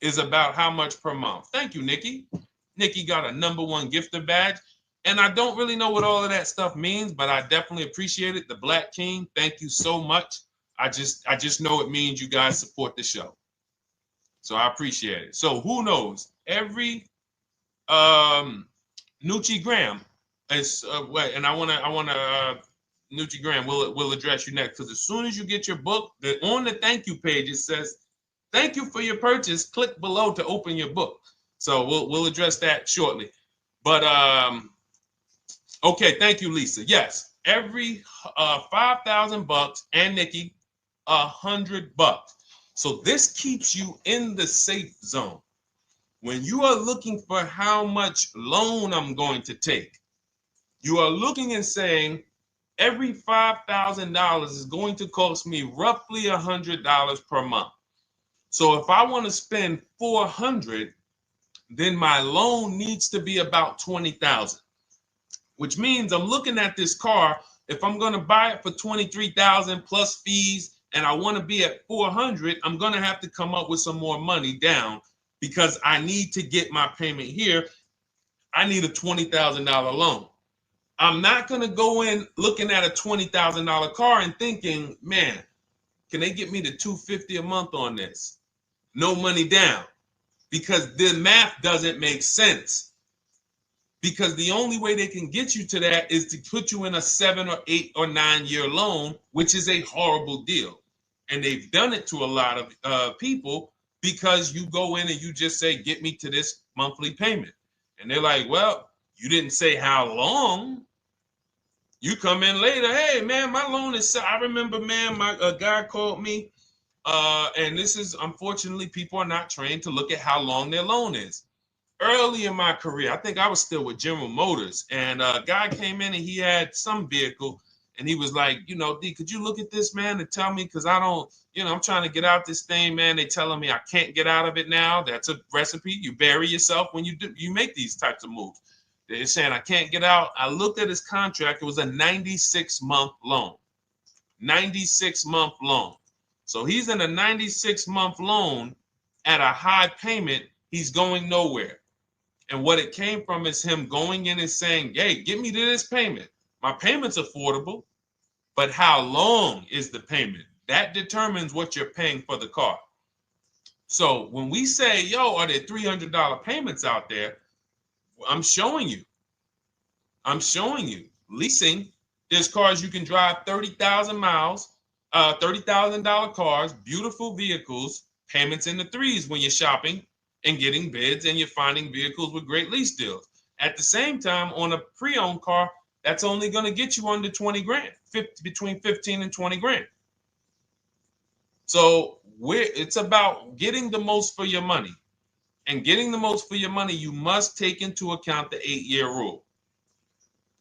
is about how much per month. Thank you, Nikki. Nikki got a #1 gifter badge. And I don't really know what all of that stuff means, but I definitely appreciate it. The Black King, thank you so much. I just know it means you guys support the show. So I appreciate it. So who knows? Every Nucci Graham is and I wanna Nucci Graham will address you next, because as soon as you get your book, on the thank you page it says, "Thank you for your purchase. Click below to open your book." So we'll address that shortly. But okay, thank you, Lisa. Yes, every $5,000, and Nikki, $100. So this keeps you in the safe zone. When you are looking for how much loan I'm going to take, you are looking and saying, every $5,000 is going to cost me roughly $100 per month. So if I want to spend $400, then my loan needs to be about $20,000, which means I'm looking at this car. If I'm going to buy it for $23,000 plus fees, and I want to be at $400, I'm going to have to come up with some more money down, because I need to get my payment here. I need a $20,000 loan. I'm not going to go in looking at a $20,000 car and thinking, man, can they get me to $250 a month on this? No money down, because the math doesn't make sense. Because the only way they can get you to that is to put you in a 7 or 8 or 9 year loan, which is a horrible deal. And they've done it to a lot of people, because you go in and you just say, get me to this monthly payment. And they're like, well, you didn't say how long. You come in later, hey, man, my loan is, I remember, man, a guy called me, and this is, unfortunately, people are not trained to look at how long their loan is. Early in my career, I think I was still with General Motors, and a guy came in and he had some vehicle, And he was like, you know, D, could you look at this, man, and tell me, because I don't, you know, I'm trying to get out this thing, man. They telling me I can't get out of it now. That's a recipe. You bury yourself when you make these types of moves. They're saying I can't get out. I looked at his contract. It was a 96-month loan. 96-month loan. So he's in a 96-month loan at a high payment. He's going nowhere. And what it came from is him going in and saying, hey, get me to this payment. My payment's affordable, but how long is the payment? That determines what you're paying for the car. So when we say, yo, are there $300 payments out there? I'm showing you. Leasing, there's cars you can drive 30,000 miles, $30,000 cars, beautiful vehicles, payments in the threes when you're shopping and getting bids, and you're finding vehicles with great lease deals. At the same time, on a pre-owned car, that's only going to get you under 20 grand, between 15 and 20 grand. So it's about getting the most for your money. And getting the most for your money, you must take into account the 8-year rule.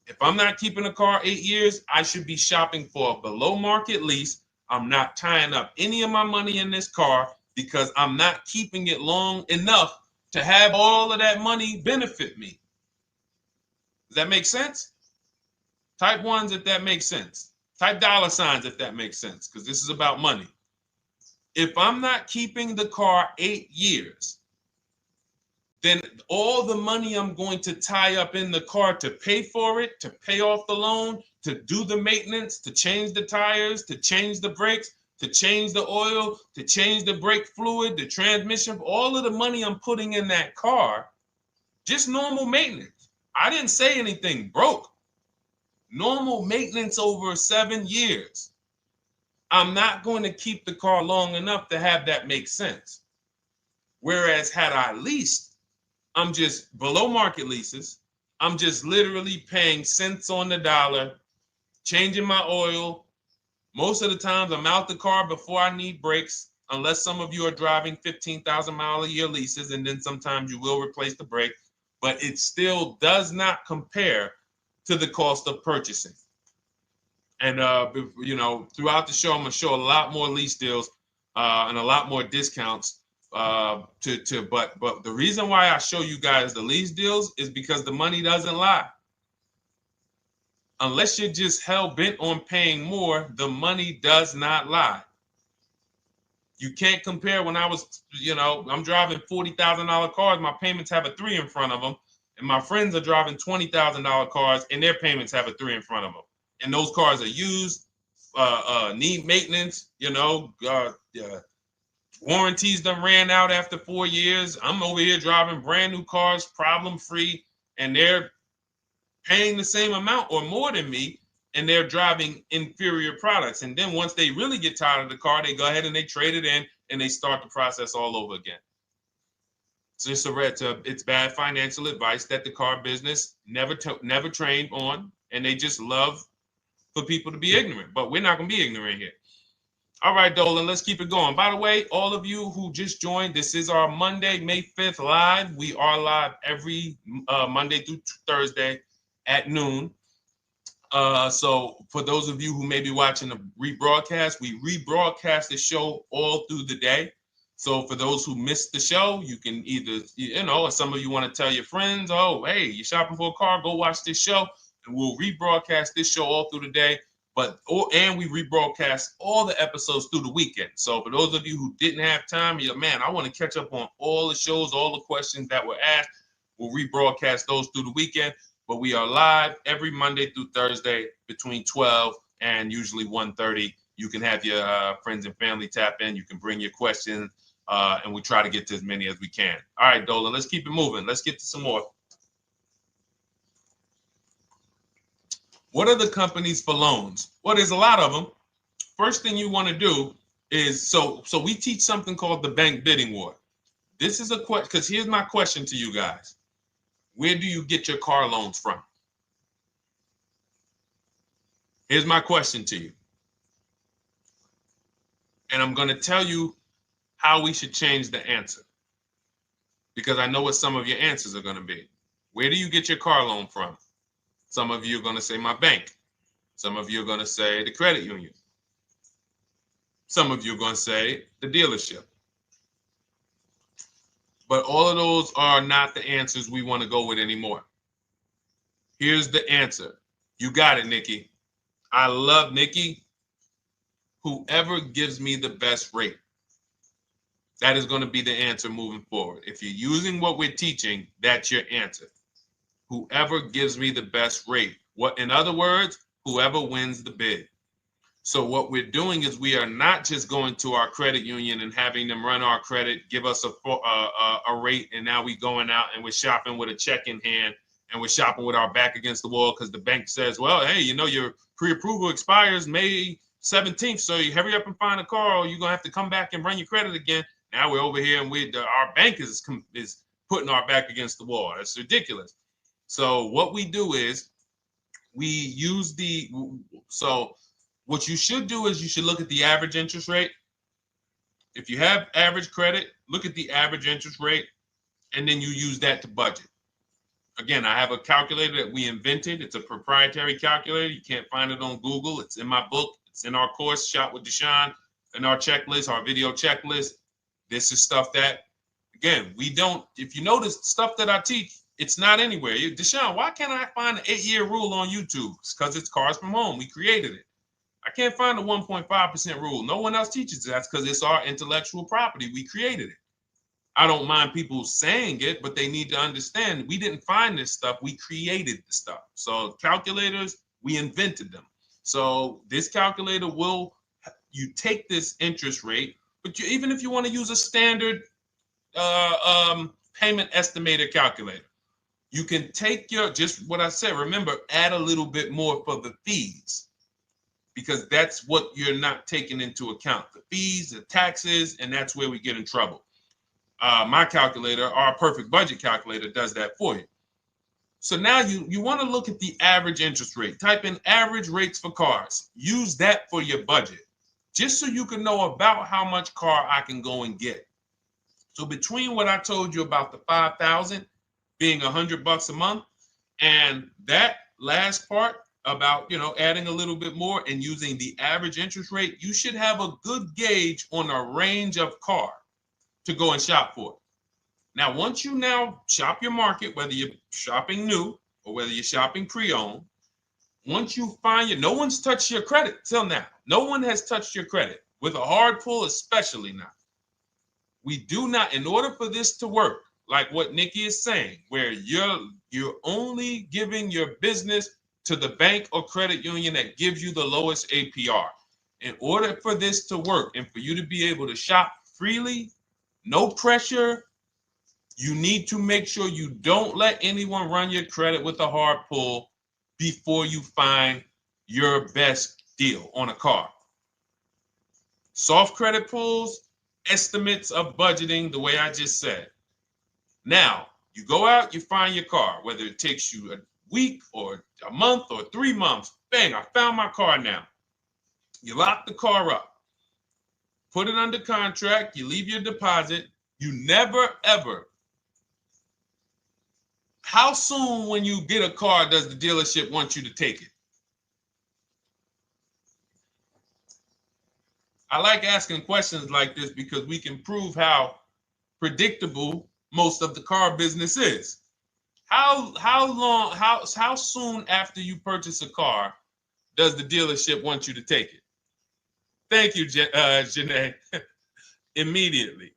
If I'm not keeping a car 8 years, I should be shopping for a below market lease. I'm not tying up any of my money in this car because I'm not keeping it long enough to have all of that money benefit me. Does that make sense? Type ones if that makes sense. Type dollar signs if that makes sense, because this is about money. If I'm not keeping the car 8 years, then all the money I'm going to tie up in the car to pay for it, to pay off the loan, to do the maintenance, to change the tires, to change the brakes, to change the oil, to change the brake fluid, the transmission, all of the money I'm putting in that car, just normal maintenance. I didn't say anything broke. Normal maintenance over 7 years. I'm not going to keep the car long enough to have that make sense. Whereas had I leased, I'm just below market leases. I'm just literally paying cents on the dollar, changing my oil. Most of the times I'm out the car before I need brakes, unless some of you are driving 15,000 mile a year leases, and then sometimes you will replace the brake, but it still does not compare to the cost of purchasing. And, you know, throughout the show, I'm going to show a lot more lease deals and a lot more discounts. But the reason why I show you guys the lease deals is because the money doesn't lie. Unless you're just hell bent on paying more, the money does not lie. You can't compare when I was, you know, I'm driving $40,000 cars. My payments have a 3 in front of them. And my friends are driving $20,000 cars and their payments have a 3 in front of them. And those cars are used, need maintenance, you know, warranties done ran out after 4 years. I'm over here driving brand new cars, problem free, and they're paying the same amount or more than me, and they're driving inferior products. And then once they really get tired of the car, they go ahead and they trade it in and they start the process all over again. So it's bad financial advice that the car business never trained on, and they just love for people to be ignorant. But we're not going to be ignorant here. All right, Dolan, let's keep it going. By the way, all of you who just joined, this is our Monday, May 5th live. We are live every Monday through Thursday at noon. So for those of you who may be watching the rebroadcast, we rebroadcast the show all through the day. So for those who missed the show, you can either, you know, or some of you want to tell your friends, oh, hey, you're shopping for a car, go watch this show. And we'll rebroadcast this show all through the day. And we rebroadcast all the episodes through the weekend. So for those of you who didn't have time, you're like, man, I want to catch up on all the shows, all the questions that were asked. We'll rebroadcast those through the weekend. But we are live every Monday through Thursday between 12 and usually 1:30. You can have your friends and family tap in. You can bring your questions, and we try to get to as many as we can. All right, Dolan, let's keep it moving. Let's get to some more. What are the companies for loans? Well, there's a lot of them. First thing you want to do is, so we teach something called the bank bidding war. This is a question, because here's my question to you guys. Where do you get your car loans from? Here's my question to you. And I'm going to tell you how we should change the answer, because I know what some of your answers are going to be. Where do you get your car loan from? Some of you are going to say my bank. Some of you are going to say the credit union. Some of you are going to say the dealership. But all of those are not the answers we want to go with anymore. Here's the answer. You got it, Nikki. I love Nikki. Whoever gives me the best rate. That is going to be the answer moving forward. If you're using what we're teaching, that's your answer. Whoever gives me the best rate. What, in other words, whoever wins the bid. So what we're doing is we are not just going to our credit union and having them run our credit, give us a rate, and now we going out and we're shopping with a check in hand and we're shopping with our back against the wall because the bank says, well, hey, you know, your pre-approval expires May 17th, so you hurry up and find a car or you're going to have to come back and run your credit again. Now we're over here and our bank is putting our back against the wall. That's ridiculous. So what we do is we use what you should do is you should look at the average interest rate. If you have average credit, look at the average interest rate, and then you use that to budget. Again, I have a calculator that we invented. It's a proprietary calculator. You can't find it on Google. It's in my book. It's in our course, Shop with Deshone, in our checklist, our video checklist. This is stuff that, again, we don't, if you notice stuff that I teach, it's not anywhere. Deshone, why can't I find an 8-year rule on YouTube? It's because it's Cars from Home. We created it. I can't find the 1.5% rule. No one else teaches that because it's our intellectual property. We created it. I don't mind people saying it, but they need to understand we didn't find this stuff. We created the stuff. So calculators, we invented them. So this calculator you take this interest rate, but even if you want to use a standard payment estimator calculator, you can take just what I said. Remember, add a little bit more for the fees, because that's what you're not taking into account. The fees, the taxes, and that's where we get in trouble. My calculator, our perfect budget calculator, does that for you. So now you want to look at the average interest rate. Type in average rates for cars. Use that for your budget, just so you can know about how much car I can go and get. So between what I told you about the 5,000 being $100 a month, and that last part about, adding a little bit more and using the average interest rate, you should have a good gauge on a range of car to go and shop for. Now, once you now shop your market, whether you're shopping new or whether you're shopping pre-owned, once you find no one's touched your credit till now. No one has touched your credit with a hard pull, especially not. We do not, in order for this to work, like what Nikki is saying, where you're only giving your business to the bank or credit union that gives you the lowest APR. In order for this to work and for you to be able to shop freely, no pressure, you need to make sure you don't let anyone run your credit with a hard pull before you find your best deal on a car. Soft credit pulls, estimates of budgeting, the way I just said. Now, you go out, you find your car, whether it takes you a week or a month or 3 months. Bang, I found my car now. You lock the car up, put it under contract, you leave your deposit. You never, ever. How soon when you get a car does the dealership want you to take it? I like asking questions like this because we can prove how predictable most of the car business is. How soon after you purchase a car does the dealership want you to take it? Thank you, Janae. Immediately.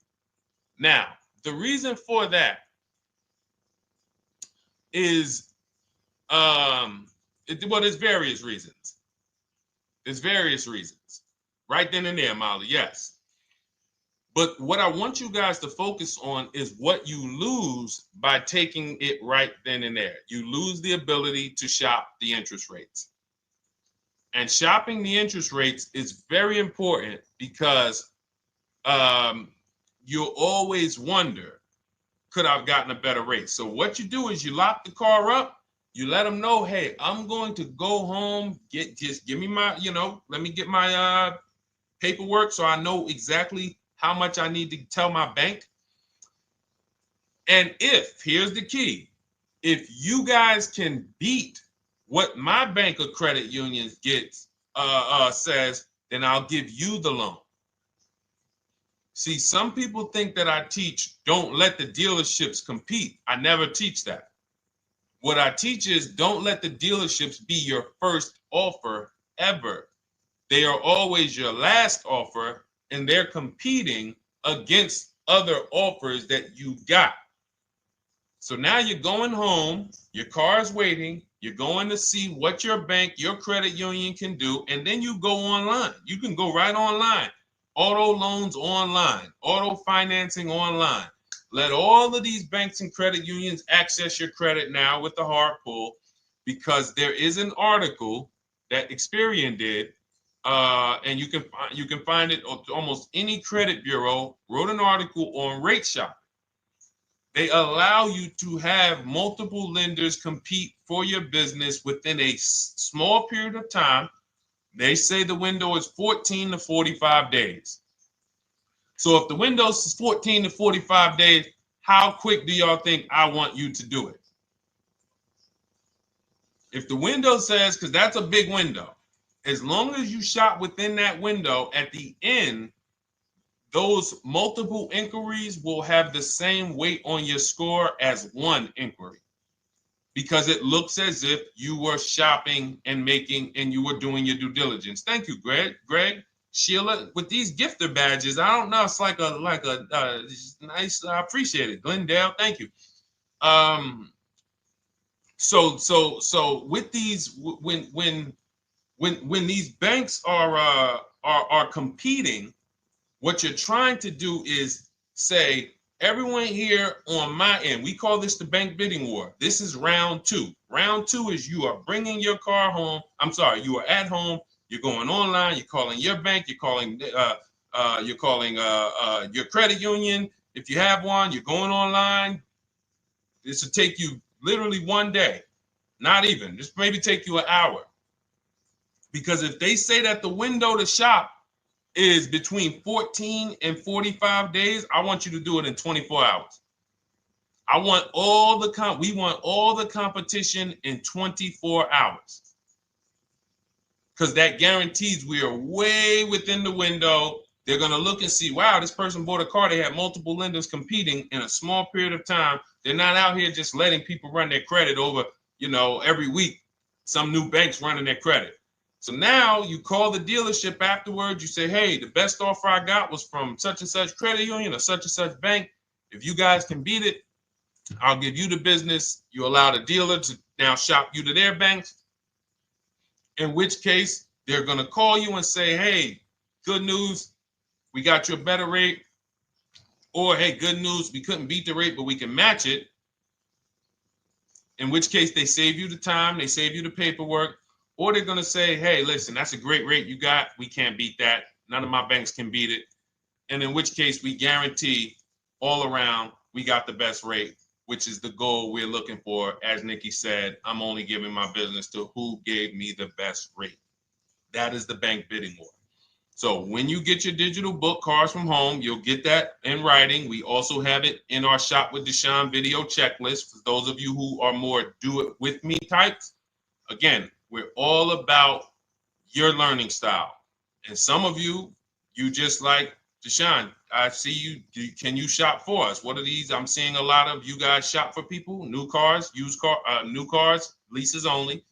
Now, the reason for that is, there's various reasons. There's various reasons. Right then and there, Molly, yes. But what I want you guys to focus on is what you lose by taking it right then and there. You lose the ability to shop the interest rates. And shopping the interest rates is very important because you'll always wonder, could I have gotten a better rate? So what you do is you lock the car up, you let them know, hey, I'm going to go home, just give me my, let me get my paperwork so I know exactly how much I need to tell my bank. And here's the key, if you guys can beat what my bank or credit union gets says, then I'll give you the loan. See, some people think that I teach don't let the dealerships compete. I never teach that. What I teach is don't let the dealerships be your first offer ever. They are always your last offer, and they're competing against other offers that you got. So now you're going home, your car is waiting, you're going to see what your bank, your credit union can do, and then you go online. You can go right online. Auto loans online, auto financing online. Let all of these banks and credit unions access your credit now with the hard pull, because there is an article that Experian did, and you can find it on almost any credit bureau, wrote an article on rate shopping. They allow you to have multiple lenders compete for your business within a small period of time. They say the window is 14 to 45 days. So if the window is 14 to 45 days, how quick do y'all think I want you to do it? If the window says, because that's a big window, as long as you shop within that window, at the end, those multiple inquiries will have the same weight on your score as one inquiry, because it looks as if you were shopping and you were doing your due diligence. Thank you, Greg, Sheila, with these gifter badges. I don't know. It's like a nice. I appreciate it, Glendale. Thank you. So with these, when these banks are competing, what you're trying to do is say, everyone here on my end, we call this the bank bidding war. This is round two. Round two is you are bringing your car home. I'm sorry, you are at home. You're going online. You're calling your bank. You're calling your credit union. If you have one, you're going online. This will take you literally one day, not even. This maybe take you an hour. Because if they say that the window to shop is between 14 and 45 days, I want you to do it in 24 hours. We want all the competition in 24 hours. Because that guarantees we are way within the window. They're going to look and see, wow, this person bought a car. They had multiple lenders competing in a small period of time. They're not out here just letting people run their credit over, every week. Some new banks running their credit. So now you call the dealership afterwards. You say, hey, the best offer I got was from such and such credit union or such and such bank. If you guys can beat it, I'll give you the business. You allow the dealer to now shop you to their banks. In which case, they're going to call you and say, hey, good news, we got you a better rate. Or, hey, good news, we couldn't beat the rate, but we can match it. In which case, they save you the time, they save you the paperwork. Or they're going to say, hey, listen, that's a great rate you got. We can't beat that. None of my banks can beat it. And in which case, we guarantee all around we got the best rate, which is the goal we're looking for. As Nikki said, I'm only giving my business to who gave me the best rate. That is the bank bidding war. So when you get your digital book, Cars from Home, you'll get that in writing. We also have it in our Shop with Deshone video checklist for those of you who are more do-it-with-me types. Again, we're all about your learning style. And some of you just like, Deshone, I see you. Can you shop for us? What are these? I'm seeing a lot of you guys shop for people, new cars, new cars, leases only.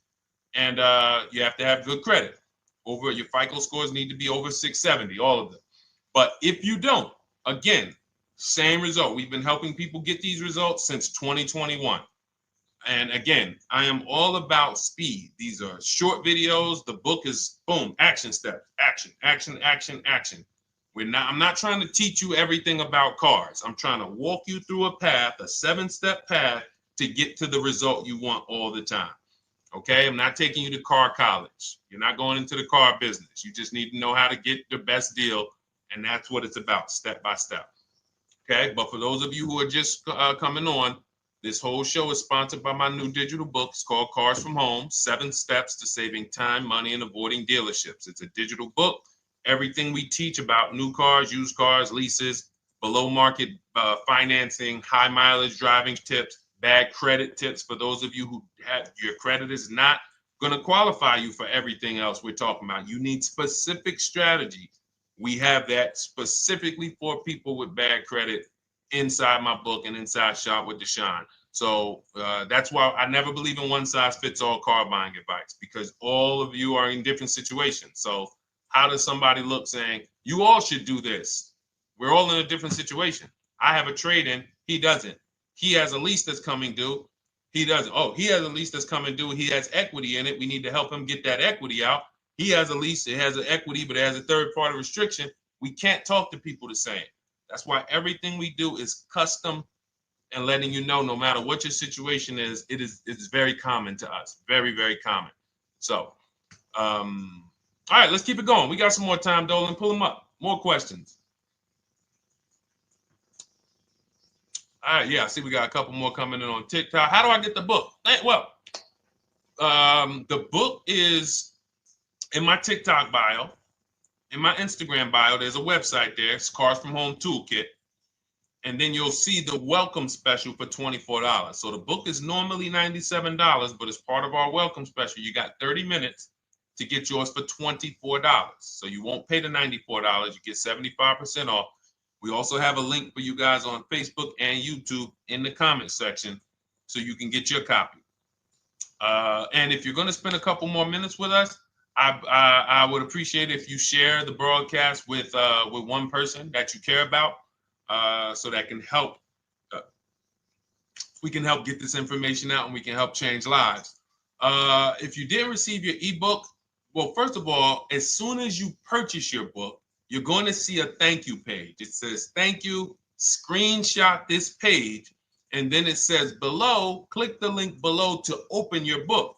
And you have to have good credit. Your FICO scores need to be over 670, all of them. But if you don't, again, same result. We've been helping people get these results since 2021. And again, I am all about speed. These are short videos. The book is boom, action steps, action, action, action, action. I'm not trying to teach you everything about cars. I'm trying to walk you through a path, a 7-step path to get to the result you want all the time. Okay, I'm not taking you to car college. You're not going into the car business. You just need to know how to get the best deal. And that's what it's about, step by step. Okay, but for those of you who are just coming on, this whole show is sponsored by my new digital book. It's called Cars from Home, 7 Steps to Saving Time, Money, and Avoiding Dealerships. It's a digital book. Everything we teach about new cars, used cars, leases, below market financing, high mileage driving tips, bad credit tips for those of you who have your credit is not going to qualify you for everything else we're talking about. You need specific strategy. We have that specifically for people with bad credit inside my book and inside Shop with Deshone. So that's why I never believe in one size fits all car buying advice, because all of you are in different situations. So how does somebody look saying, you all should do this? We're all in a different situation. I have a trade-in, he doesn't. He has a lease that's coming due, he doesn't. Oh, he has a lease that's coming due, he has equity in it, we need to help him get that equity out. He has a lease, it has an equity, but it has a third-party restriction. We can't talk to people the same. That's why everything we do is custom and letting you know, no matter what your situation is, it's very common to us. Very, very common. So, all right, let's keep it going. We got some more time, Dolan. Pull them up. More questions. All right, yeah, I see we got a couple more coming in on TikTok. How do I get the book? Well, the book is in my TikTok bio. In my Instagram bio, there's a website there. It's Cars from Home Toolkit. And then you'll see the welcome special for $24. So the book is normally $97, but as part of our welcome special, you got 30 minutes to get yours for $24. So you won't pay the $94. You get 75% off. We also have a link for you guys on Facebook and YouTube in the comment section so you can get your copy. And if you're going to spend a couple more minutes with us, I would appreciate if you share the broadcast with one person that you care about. So that can help. We can help get this information out, and we can help change lives. If you didn't receive your ebook, well, first of all, as soon as you purchase your book, you're going to see a thank you page. It says thank you. Screenshot this page, and then it says below. Click the link below to open your book.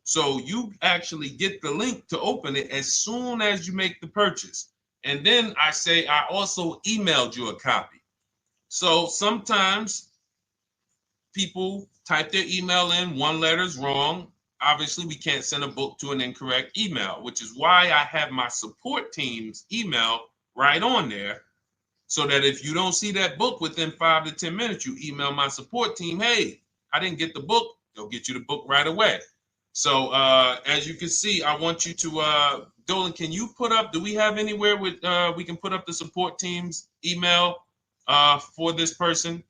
So you actually get the link to open it as soon as you make the purchase. And then I say I also emailed you a copy. So sometimes people type their email in, one letter's wrong. Obviously, we can't send a book to an incorrect email, which is why I have my support team's email right on there, so that if you don't see that book within 5 to 10 minutes, you email my support team, hey, I didn't get the book. They'll get you the book right away. So as you can see, I want you to, Dolan, can you put up, do we have anywhere with, we can put up the support team's email for this person,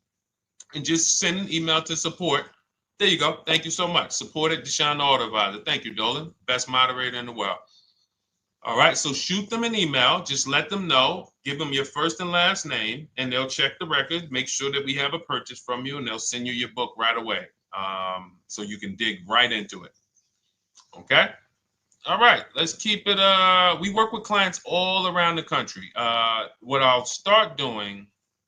and just send an email to support. There you go. Thank you so much. Support at Deshone the Auto Advisor. Thank you, Dolan. Best moderator in the world. All right, so shoot them an email. Just let them know. Give them your first and last name, and they'll check the record, make sure that we have a purchase from you, and they'll send you your book right away, so you can dig right into it. Okay? All right, let's keep it. We work with clients all around the country. What I'll start doing,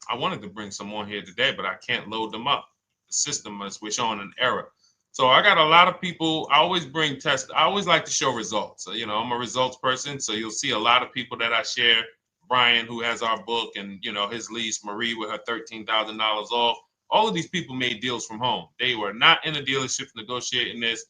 I wanted to bring some on here today, but I can't load them up. The system is showing an error. So I got a lot of people. I always bring tests. I always like to show results. So, you know, I'm a results person. So you'll see a lot of people that I share. Brian, who has our book, and, you know, his lease, Marie with her $13,000 off. All of these people made deals from home. They were not in a dealership negotiating this.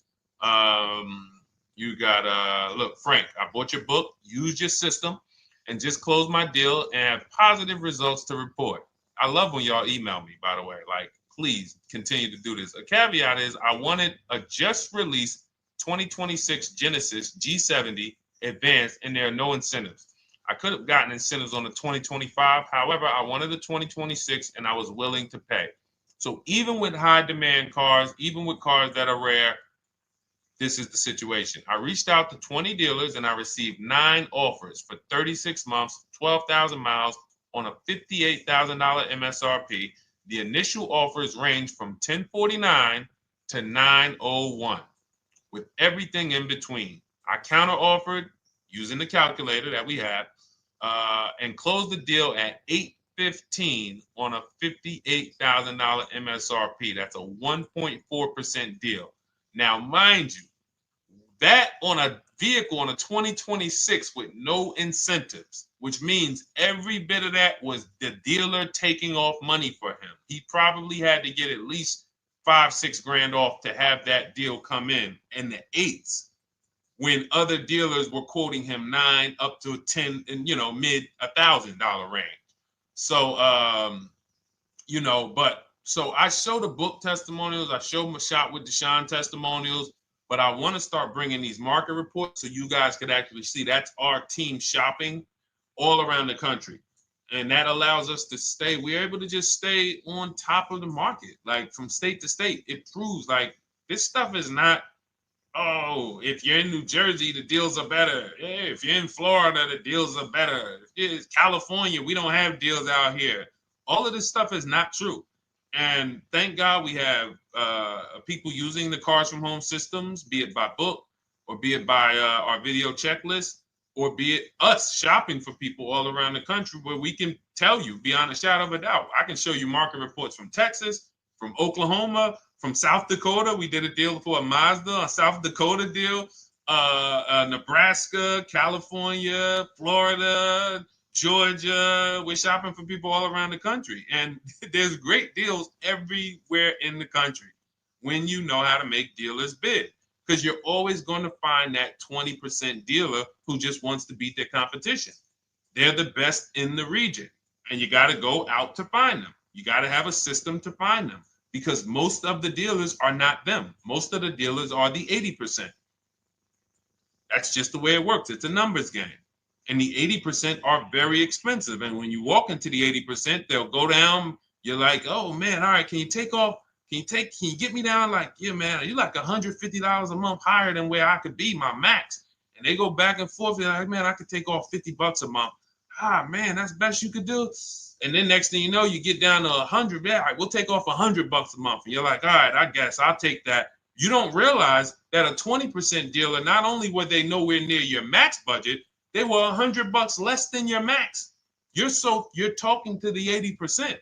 You got, look, Frank, I bought your book, used your system, and just closed my deal and have positive results to report. I love when y'all email me, by the way. Like, please continue to do this. A caveat is I wanted a just released 2026 Genesis G70 Advanced, and there are no incentives. I could have gotten incentives on the 2025. However, I wanted the 2026, and I was willing to pay. So even with high demand cars, even with cars that are rare, this is the situation. I reached out to 20 dealers, and I received 9 offers for 36 months, 12,000 miles on a $58,000 MSRP. The initial offers range from $1049 to $901, with everything in between. I counter offered using the calculator that we have, and closed the deal at $815 on a $58,000 MSRP. That's a 1.4% deal. Now, mind you, that on a vehicle on a 2026 with no incentives, which means every bit of that was the dealer taking off money for him. He probably had to get at least $5-6 grand off to have that deal come in the 8s, when other dealers were quoting him 9 up to 10 and, you know, mid $1,000 range. So, you know, but so I show the book testimonials. I show my Shop with Deshone testimonials. But I want to start bringing these market reports so you guys could actually see that's our team shopping all around the country. And that allows us to stay, we're able to just stay on top of the market, like from state to state. It proves like this stuff is not, oh, if you're in New Jersey, the deals are better. Hey, if you're in Florida, the deals are better. If it's California, we don't have deals out here. All of this stuff is not true. And thank God we have people using the Cars from Home systems, be it by book or be it by our video checklist, or be it us shopping for people all around the country where we can tell you beyond a shadow of a doubt. I can show you market reports from Texas, from Oklahoma, from South Dakota. We did a deal for a Mazda, a South Dakota deal, Nebraska, California, Florida, Georgia. We're shopping for people all around the country. And there's great deals everywhere in the country when you know how to make dealers bid. Because you're always going to find that 20% dealer who just wants to beat their competition. They're the best in the region. And you got to go out to find them. You got to have a system to find them. Because most of the dealers are not them. Most of the dealers are the 80%. That's just the way it works. It's a numbers game. And the 80% are very expensive. And when you walk into the 80%, they'll go down. You're like, oh man, all right, can you take off? Can you get me down? Like, yeah, man, you're like $150 a month higher than where I could be, my max. And they go back and forth. You're like, man, I could take off $50 a month. Ah, man, that's the best you could do. And then next thing you know, you get down to 100. Yeah, all right, we'll take off $100 a month. And you're like, all right, I guess I'll take that. You don't realize that a 20% dealer, not only were they nowhere near your max budget, they were $100 less than your max. You're talking to the 80%.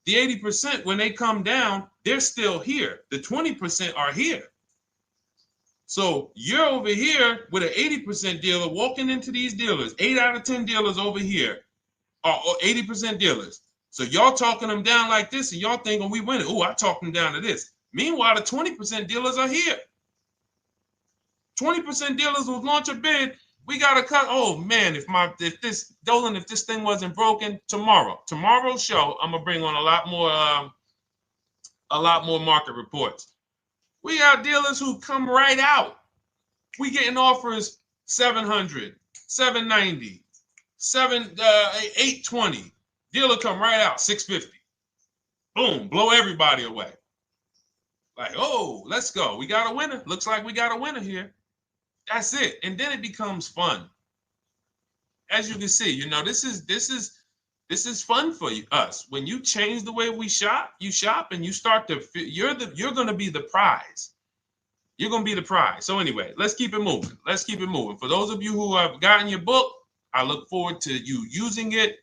The 80%, when they come down, they're still here. The 20% are here. So you're over here with an 80% dealer walking into these dealers. 8 out of 10 dealers over here are 80% dealers. So y'all talking them down like this, and y'all thinking we winning. Oh, I talked them down to this. Meanwhile, the 20% dealers are here. 20% dealers will launch a bid. We gotta cut. Oh man, if this thing wasn't broken, tomorrow's show, I'm gonna bring on a lot more market reports. We got dealers who come right out. We getting offers 700, 790, 820. Dealer come right out 650. Boom, blow everybody away. Like, oh, let's go. We got a winner. Looks like we got a winner here. That's it. And then it becomes fun. As you can see, this is fun for us. When you change the way we shop, you shop and you start to you're going to be the prize. You're going to be the prize. So anyway, let's keep it moving. For those of you who have gotten your book, I look forward to you using it,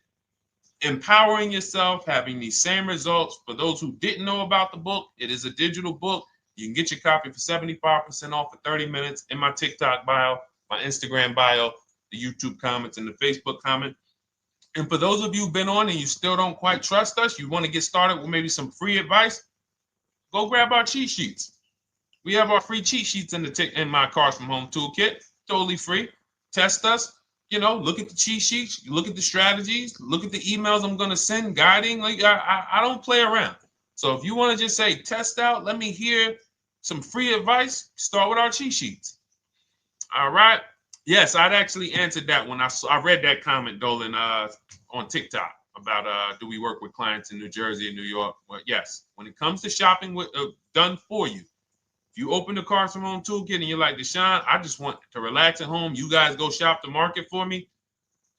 empowering yourself, having these same results. For those who didn't know about the book, it is a digital book. You can get your copy for 75% off for 30 minutes in my TikTok bio, my Instagram bio, the YouTube comments, and the Facebook comment. And for those of you who've been on and you still don't quite trust us, you want to get started with maybe some free advice, go grab our cheat sheets. We have our free cheat sheets in my Cars from Home toolkit, totally free. Test us. Look at the cheat sheets, look at the strategies, look at the emails I'm going to send, guiding. Like I don't play around. So if you want to just say, test out, let me hear some free advice, start with our cheat sheets. All right. Yes, I'd actually answered that when I read that comment, Dolan, on TikTok about do we work with clients in New Jersey and New York? Well, yes. When it comes to shopping done for you, if you open the Cars from Home toolkit and you're like, Deshone, I just want to relax at home. You guys go shop the market for me.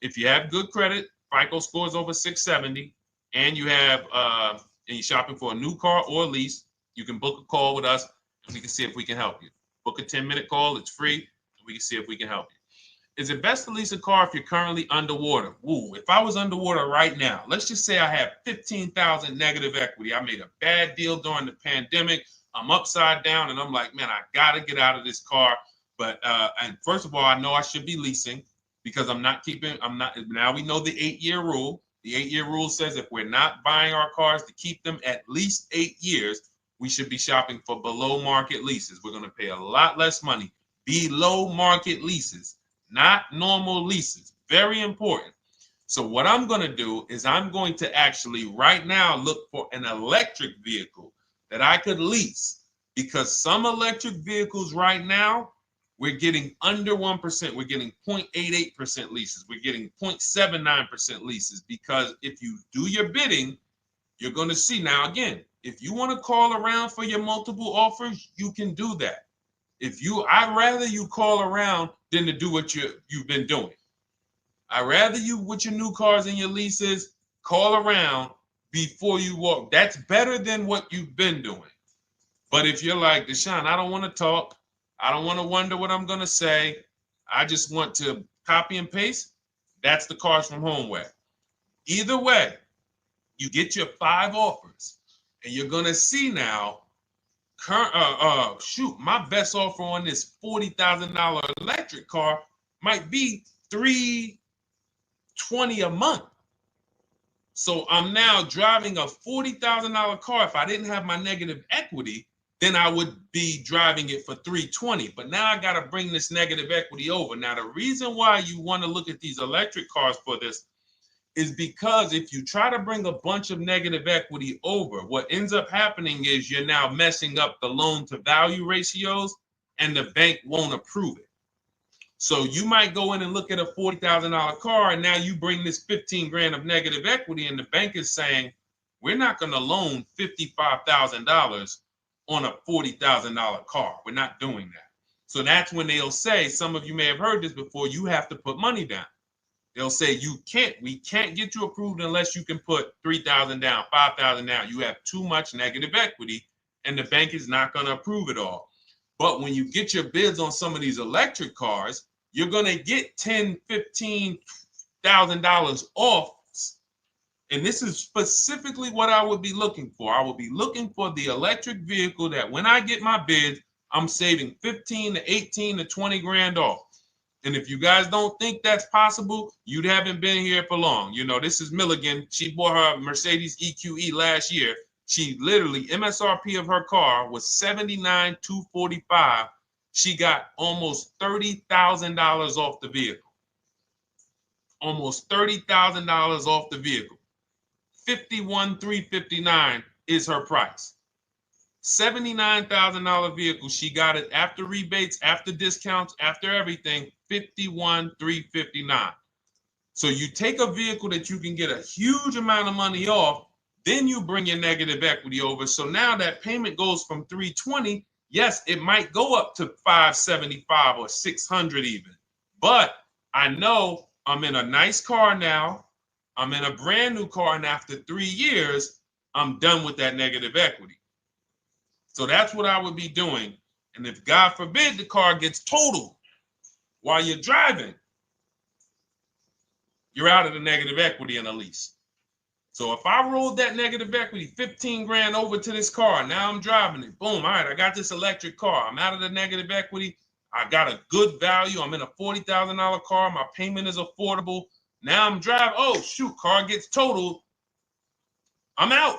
If you have good credit, FICO scores over 670, and you have and you're shopping for a new car or a lease, you can book a call with us and we can see if we can help you. Book a 10-minute call. It's free. And we can see if we can help you. Is it best to lease a car if you're currently underwater? Ooh, if I was underwater right now, let's just say I have 15,000 negative equity. I made a bad deal during the pandemic. I'm upside down and I'm like, man, I got to get out of this car. But and first of all, I know I should be leasing because now we know the 8-year rule. The 8-year rule says if we're not buying our cars to keep them at least 8 years, we should be shopping for below market leases. We're going to pay a lot less money. Below market leases, not normal leases. Very important. So what I'm going to do is I'm going to actually right now look for an electric vehicle that I could lease because some electric vehicles right now, we're getting under 1%. We're getting 0.88% leases. We're getting 0.79% leases, because if you do your bidding, you're going to see. Now, again, if you want to call around for your multiple offers, you can do that. I'd rather you call around than to do what you've been doing. I'd rather you, with your new cars and your leases, call around before you walk. That's better than what you've been doing. But if you're like, Deshone, I don't want to talk. I don't want to wonder what I'm going to say. I just want to copy and paste. That's the Cars from Home way. Either way, you get your 5 offers, and you're going to see now, my best offer on this $40,000 electric car might be $320 a month. So I'm now driving a $40,000 car. If I didn't have my negative equity, then I would be driving it for $320. But now I got to bring this negative equity over. Now, the reason why you want to look at these electric cars for this is because if you try to bring a bunch of negative equity over, what ends up happening is you're now messing up the loan to value ratios, and the bank won't approve it. So you might go in and look at a $40,000 car, and now you bring this 15 grand of negative equity, and the bank is saying, we're not going to loan $55,000 on a $40,000 car. We're not doing that. So that's when they'll say, some of you may have heard this before, you have to put money down. They'll say, we can't get you approved unless you can put $3,000 down, $5,000 down. You have too much negative equity, and the bank is not going to approve it all. But when you get your bids on some of these electric cars, you're going to get $10,000, $15,000 off. And this is specifically what I would be looking for. I would be looking for the electric vehicle that when I get my bids, I'm saving 15 to 18 to 20 grand off. And if you guys don't think that's possible, you haven't been here for long. You know, this is Milligan. She bought her Mercedes EQE last year. She literally, MSRP of her car was $79,245. She got almost $30,000 off the vehicle. Almost $30,000 off the vehicle. $51,359 is her price. $79,000 vehicle. She got it after rebates, after discounts, after everything. $51,359. So you take a vehicle that you can get a huge amount of money off, then you bring your negative equity over. So now that payment goes from $320. Yes, it might go up to $575 or $600 even. But I know I'm in a nice car now. I'm in a brand new car, and after 3 years, I'm done with that negative equity. So that's what I would be doing. And if God forbid the car gets totaled while you're driving, you're out of the negative equity in a lease. So if I rolled that negative equity, 15 grand over to this car, now I'm driving it. Boom. All right, I got this electric car. I'm out of the negative equity. I got a good value. I'm in a $40,000 car. My payment is affordable. Now I'm driving. Oh, shoot, car gets totaled. I'm out.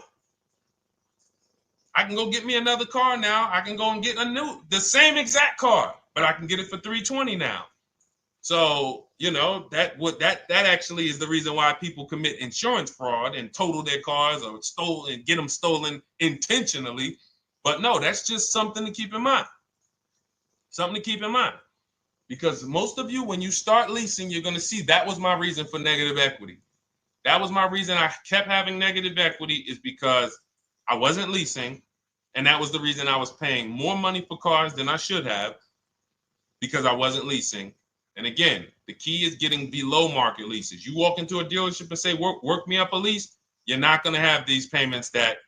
I can go get me another car now. I can go and get the same exact car, but I can get it for $320 now. So, you know, that actually is the reason why people commit insurance fraud and total their cars or get them stolen intentionally. But no, that's just something to keep in mind. Something to keep in mind. Because most of you, when you start leasing, you're going to see that was my reason for negative equity. That was my reason I kept having negative equity, is because I wasn't leasing. And that was the reason I was paying more money for cars than I should have, because I wasn't leasing. And again, the key is getting below market leases. You walk into a dealership and say, work me up a lease, you're not going to have these payments that,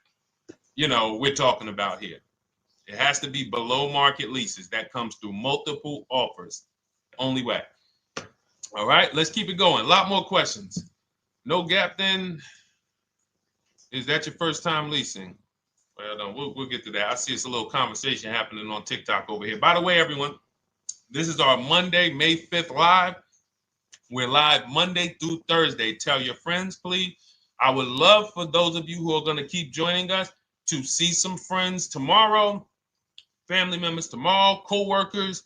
you know, we're talking about here. It has to be below market leases. That comes through multiple offers. Only way. All right, let's keep it going. A lot more questions. No gap then. Is that your first time leasing? Well, no, we'll get to that. I see it's a little conversation happening on TikTok over here. By the way, everyone, this is our Monday, May 5th live. We're live Monday through Thursday. Tell your friends, please. I would love for those of you who are going to keep joining us to see some friends tomorrow, family members tomorrow, co-workers.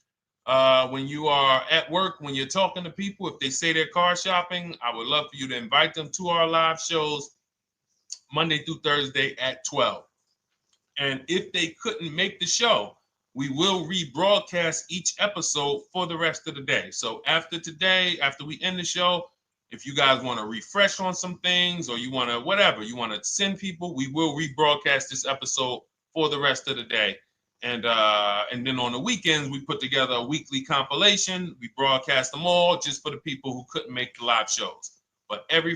When you are at work, when you're talking to people, if they say they're car shopping, I would love for you to invite them to our live shows Monday through Thursday at 12. And if they couldn't make the show, we will rebroadcast each episode for the rest of the day. So after today, after we end the show, if you guys want to refresh on some things or you want to whatever, you want to send people, we will rebroadcast this episode for the rest of the day. And then on the weekends, we put together a weekly compilation. We broadcast them all just for the people who couldn't make the live shows. But every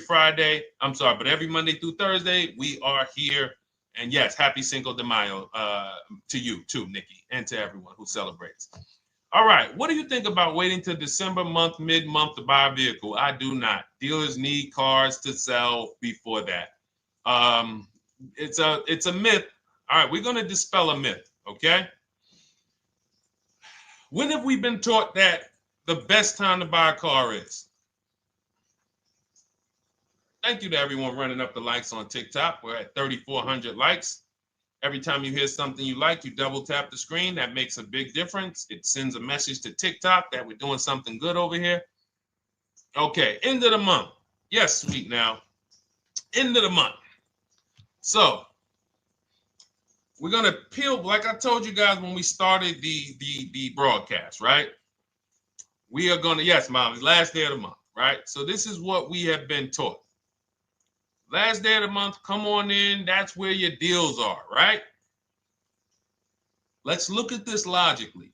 Monday through Thursday, we are here. And yes, happy Cinco de Mayo to you too, Nikki, and to everyone who celebrates. All right, what do you think about waiting till December month, mid-month to buy a vehicle? I do not. Dealers need cars to sell before that. It's a myth. All right, we're going to dispel a myth, okay? When have we been taught that the best time to buy a car is? Thank you to everyone running up the likes on TikTok. We're at 3,400 likes. Every time you hear something you like, you double tap the screen. That makes a big difference. It sends a message to TikTok that we're doing something good over here. Okay, end of the month. Yes, sweet now. End of the month. So we're gonna peel, like I told you guys when we started the broadcast, right? We are gonna, yes, Molly, last day of the month, right? So this is what we have been taught. Last day of the month, come on in. That's where your deals are, right? Let's look at this logically.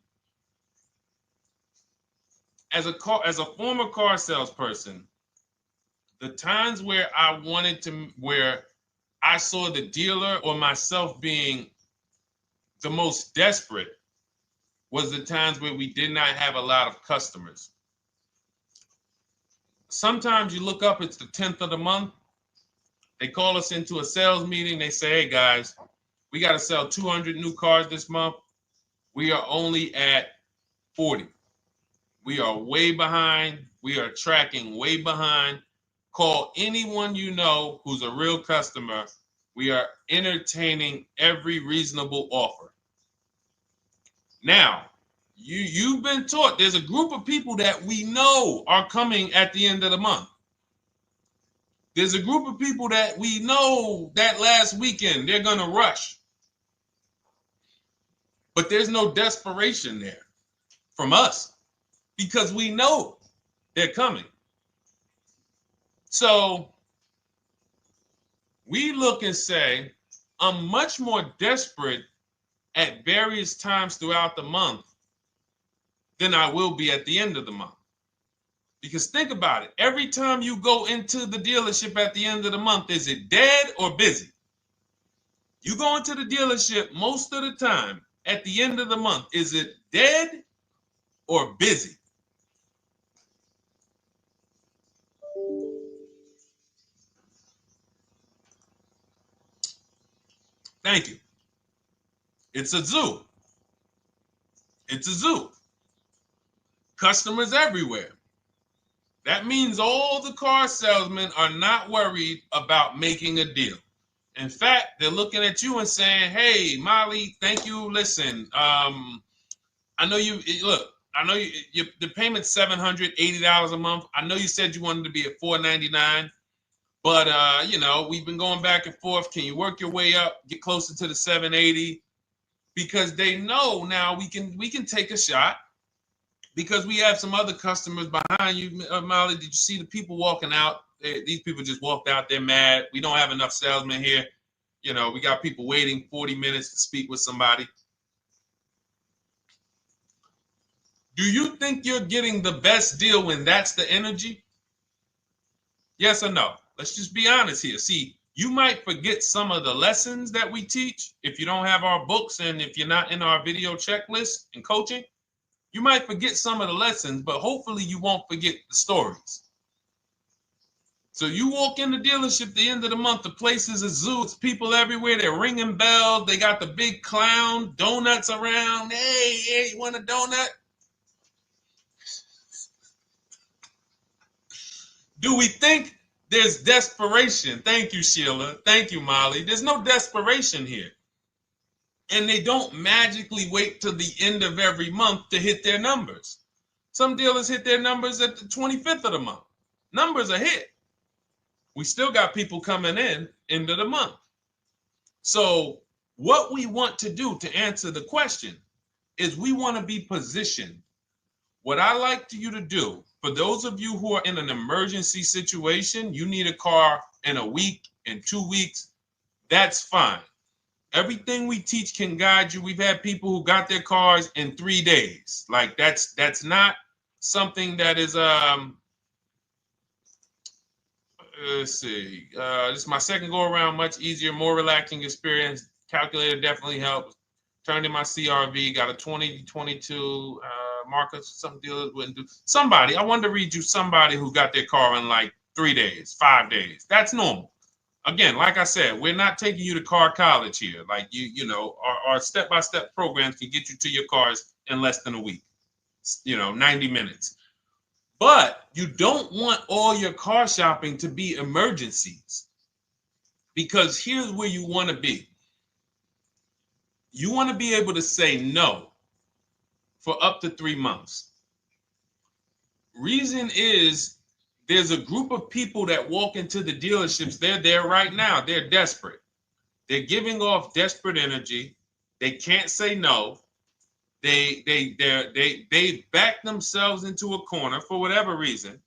As a former car salesperson, the times where where I saw the dealer or myself being the most desperate was the times where we did not have a lot of customers. Sometimes you look up, it's the 10th of the month. They call us into a sales meeting. They say, hey, guys, we got to sell 200 new cars this month. We are only at 40. We are way behind. We are tracking way behind. Call anyone you know who's a real customer. We are entertaining every reasonable offer. Now, you've been taught there's a group of people that we know are coming at the end of the month. There's a group of people that we know that last weekend they're going to rush. But there's no desperation there from us because we know they're coming. So we look and say, I'm much more desperate at various times throughout the month than I will be at the end of the month. Because think about it. Every time you go into the dealership at the end of the month, is it dead or busy? You go into the dealership most of the time at the end of the month, is it dead or busy? Thank you. It's a zoo. It's a zoo. Customers everywhere. That means all the car salesmen are not worried about making a deal. In fact, they're looking at you and saying, hey, Molly, thank you. Listen, I know you, look, I know the payment's $780 a month. I know you said you wanted to be at $499, but, we've been going back and forth. Can you work your way up, get closer to the $780? Because they know now we can take a shot. Because we have some other customers behind you, Molly. Did you see the people walking out? These people just walked out. They're mad. We don't have enough salesmen here. We got people waiting 40 minutes to speak with somebody. Do you think you're getting the best deal when that's the energy? Yes or no? Let's just be honest here. See, you might forget some of the lessons that we teach if you don't have our books and if you're not in our video checklist and coaching. You might forget some of the lessons, but hopefully you won't forget the stories. So you walk in the dealership at the end of the month, the place is a zoo. It's people everywhere. They're ringing bells. They got the big clown, donuts around. Hey, you want a donut? Do we think there's desperation? Thank you, Sheila. Thank you, Molly. There's no desperation here. And they don't magically wait till the end of every month to hit their numbers. Some dealers hit their numbers at the 25th of the month. Numbers are hit. We still got people coming in end of the month. So What we want to do to answer the question is we want to be positioned. What I like you to do, for those of you who are in an emergency situation, you need a car in a week, in 2 weeks, that's fine. Everything we teach can guide you. We've had people who got their cars in 3 days. Like that's not something that is let's see. This is my second go around, much easier, more relaxing experience. Calculator definitely helps. Turned in my CRV, got a 2022 Marcus, some dealers wouldn't do. Somebody, I wanted to read you somebody who got their car in like 3 days, 5 days. That's normal. Again, like I said, we're not taking you to car college here. Like you know, our step-by-step programs can get you to your cars in less than a week, 90 minutes. But you don't want all your car shopping to be emergencies, because here's where you want to be. You want to be able to say no for up to 3 months. Reason is, there's a group of people that walk into the dealerships. They're there right now. They're desperate. They're giving off desperate energy. They can't say no. They back themselves into a corner for whatever reason.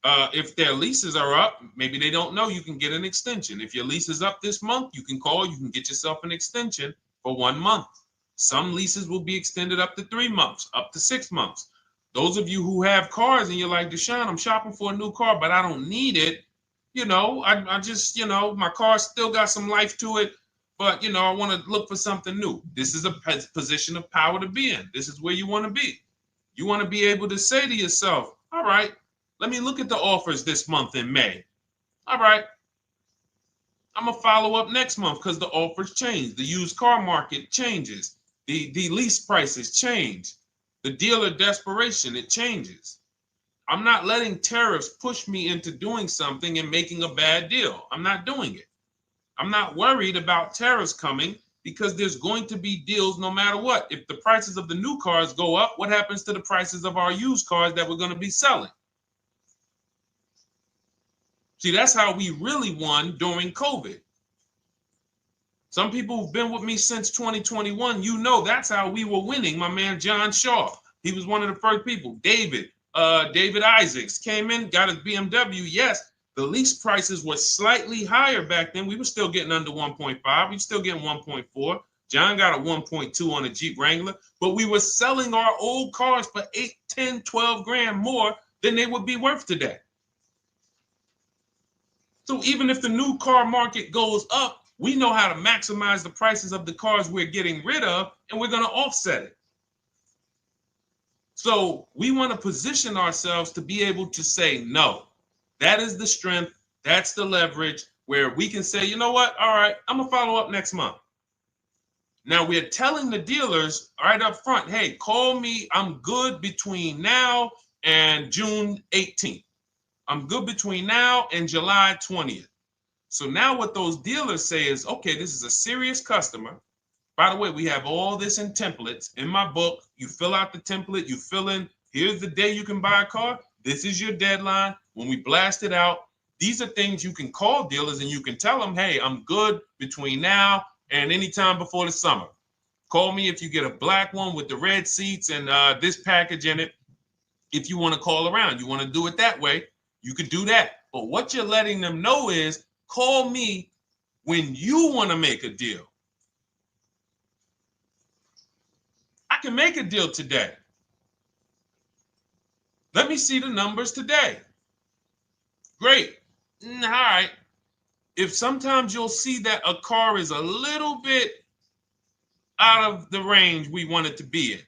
If their leases are up, maybe they don't know you can get an extension. If your lease is up this month, you can call. You can get yourself an extension for 1 month. Some leases will be extended up to 3 months, up to 6 months. Those of you who have cars and you're like, Deshone, I'm shopping for a new car, but I don't need it. I just, my car still got some life to it, but, I want to look for something new. This is a position of power to be in. This is where you want to be. You want to be able to say to yourself, all right, let me look at the offers this month in May. All right, I'm going to follow up next month because the offers change. The used car market changes. The lease prices change. The dealer desperation, it changes. I'm not letting tariffs push me into doing something and making a bad deal. I'm not doing it. I'm not worried about tariffs coming, because there's going to be deals no matter what. If the prices of the new cars go up, what happens to the prices of our used cars that we're going to be selling? See, that's how we really won during COVID. Some people who've been with me since 2021, that's how we were winning. My man John Shaw, he was one of the first people. David Isaacs came in, got his BMW. Yes, the lease prices were slightly higher back then. We were still getting under 1.5. We were still getting 1.4. John got a 1.2 on a Jeep Wrangler, but we were selling our old cars for 8, 10, 12 grand more than they would be worth today. So even if the new car market goes up, we know how to maximize the prices of the cars we're getting rid of, and we're going to offset it. So we want to position ourselves to be able to say no. That is the strength. That's the leverage where we can say, you know what? All right, I'm going to follow up next month. Now we're telling the dealers right up front, hey, call me. I'm good between now and June 18th. I'm good between now and July 20th. So now what those dealers say is, okay, this is a serious customer. By the way, we have all this in templates. In my book, you fill out the template, you fill in, here's the day you can buy a car. This is your deadline. When we blast it out, these are things you can call dealers and you can tell them, hey, I'm good between now and anytime before the summer. Call me if you get a black one with the red seats and this package in it. If you want to call around, you want to do it that way, you could do that. But what you're letting them know is, call me when you want to make a deal. I can make a deal today. Let me see the numbers today. Great. All right. If sometimes you'll see that a car is a little bit out of the range we want it to be in,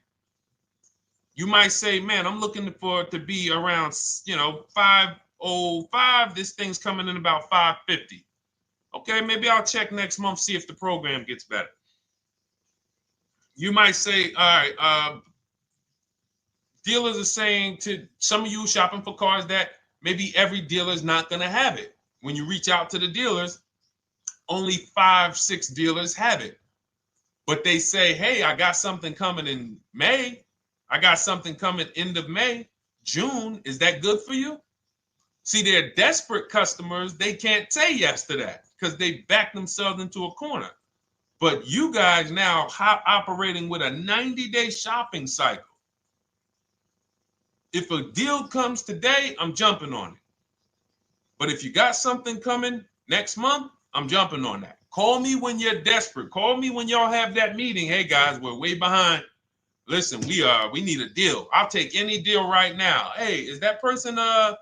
you might say, man, I'm looking for it to be around, 505. This thing's coming in about 550. Okay, maybe I'll check next month, see if the program gets better. You might say, all right, dealers are saying to some of you shopping for cars that maybe every dealer is not going to have it. When you reach out to the dealers, only 5, 6 dealers have it. But they say, hey, I got something coming in May. I got something coming end of May, June. Is that good for you? See, they're desperate customers. They can't say yes to that because they back themselves into a corner. But you guys now operating with a 90-day shopping cycle. If a deal comes today, I'm jumping on it. But if you got something coming next month, I'm jumping on that. Call me when you're desperate. Call me when y'all have that meeting. Hey guys, we're way behind. Listen, we need a deal. I'll take any deal right now. Hey, is that person that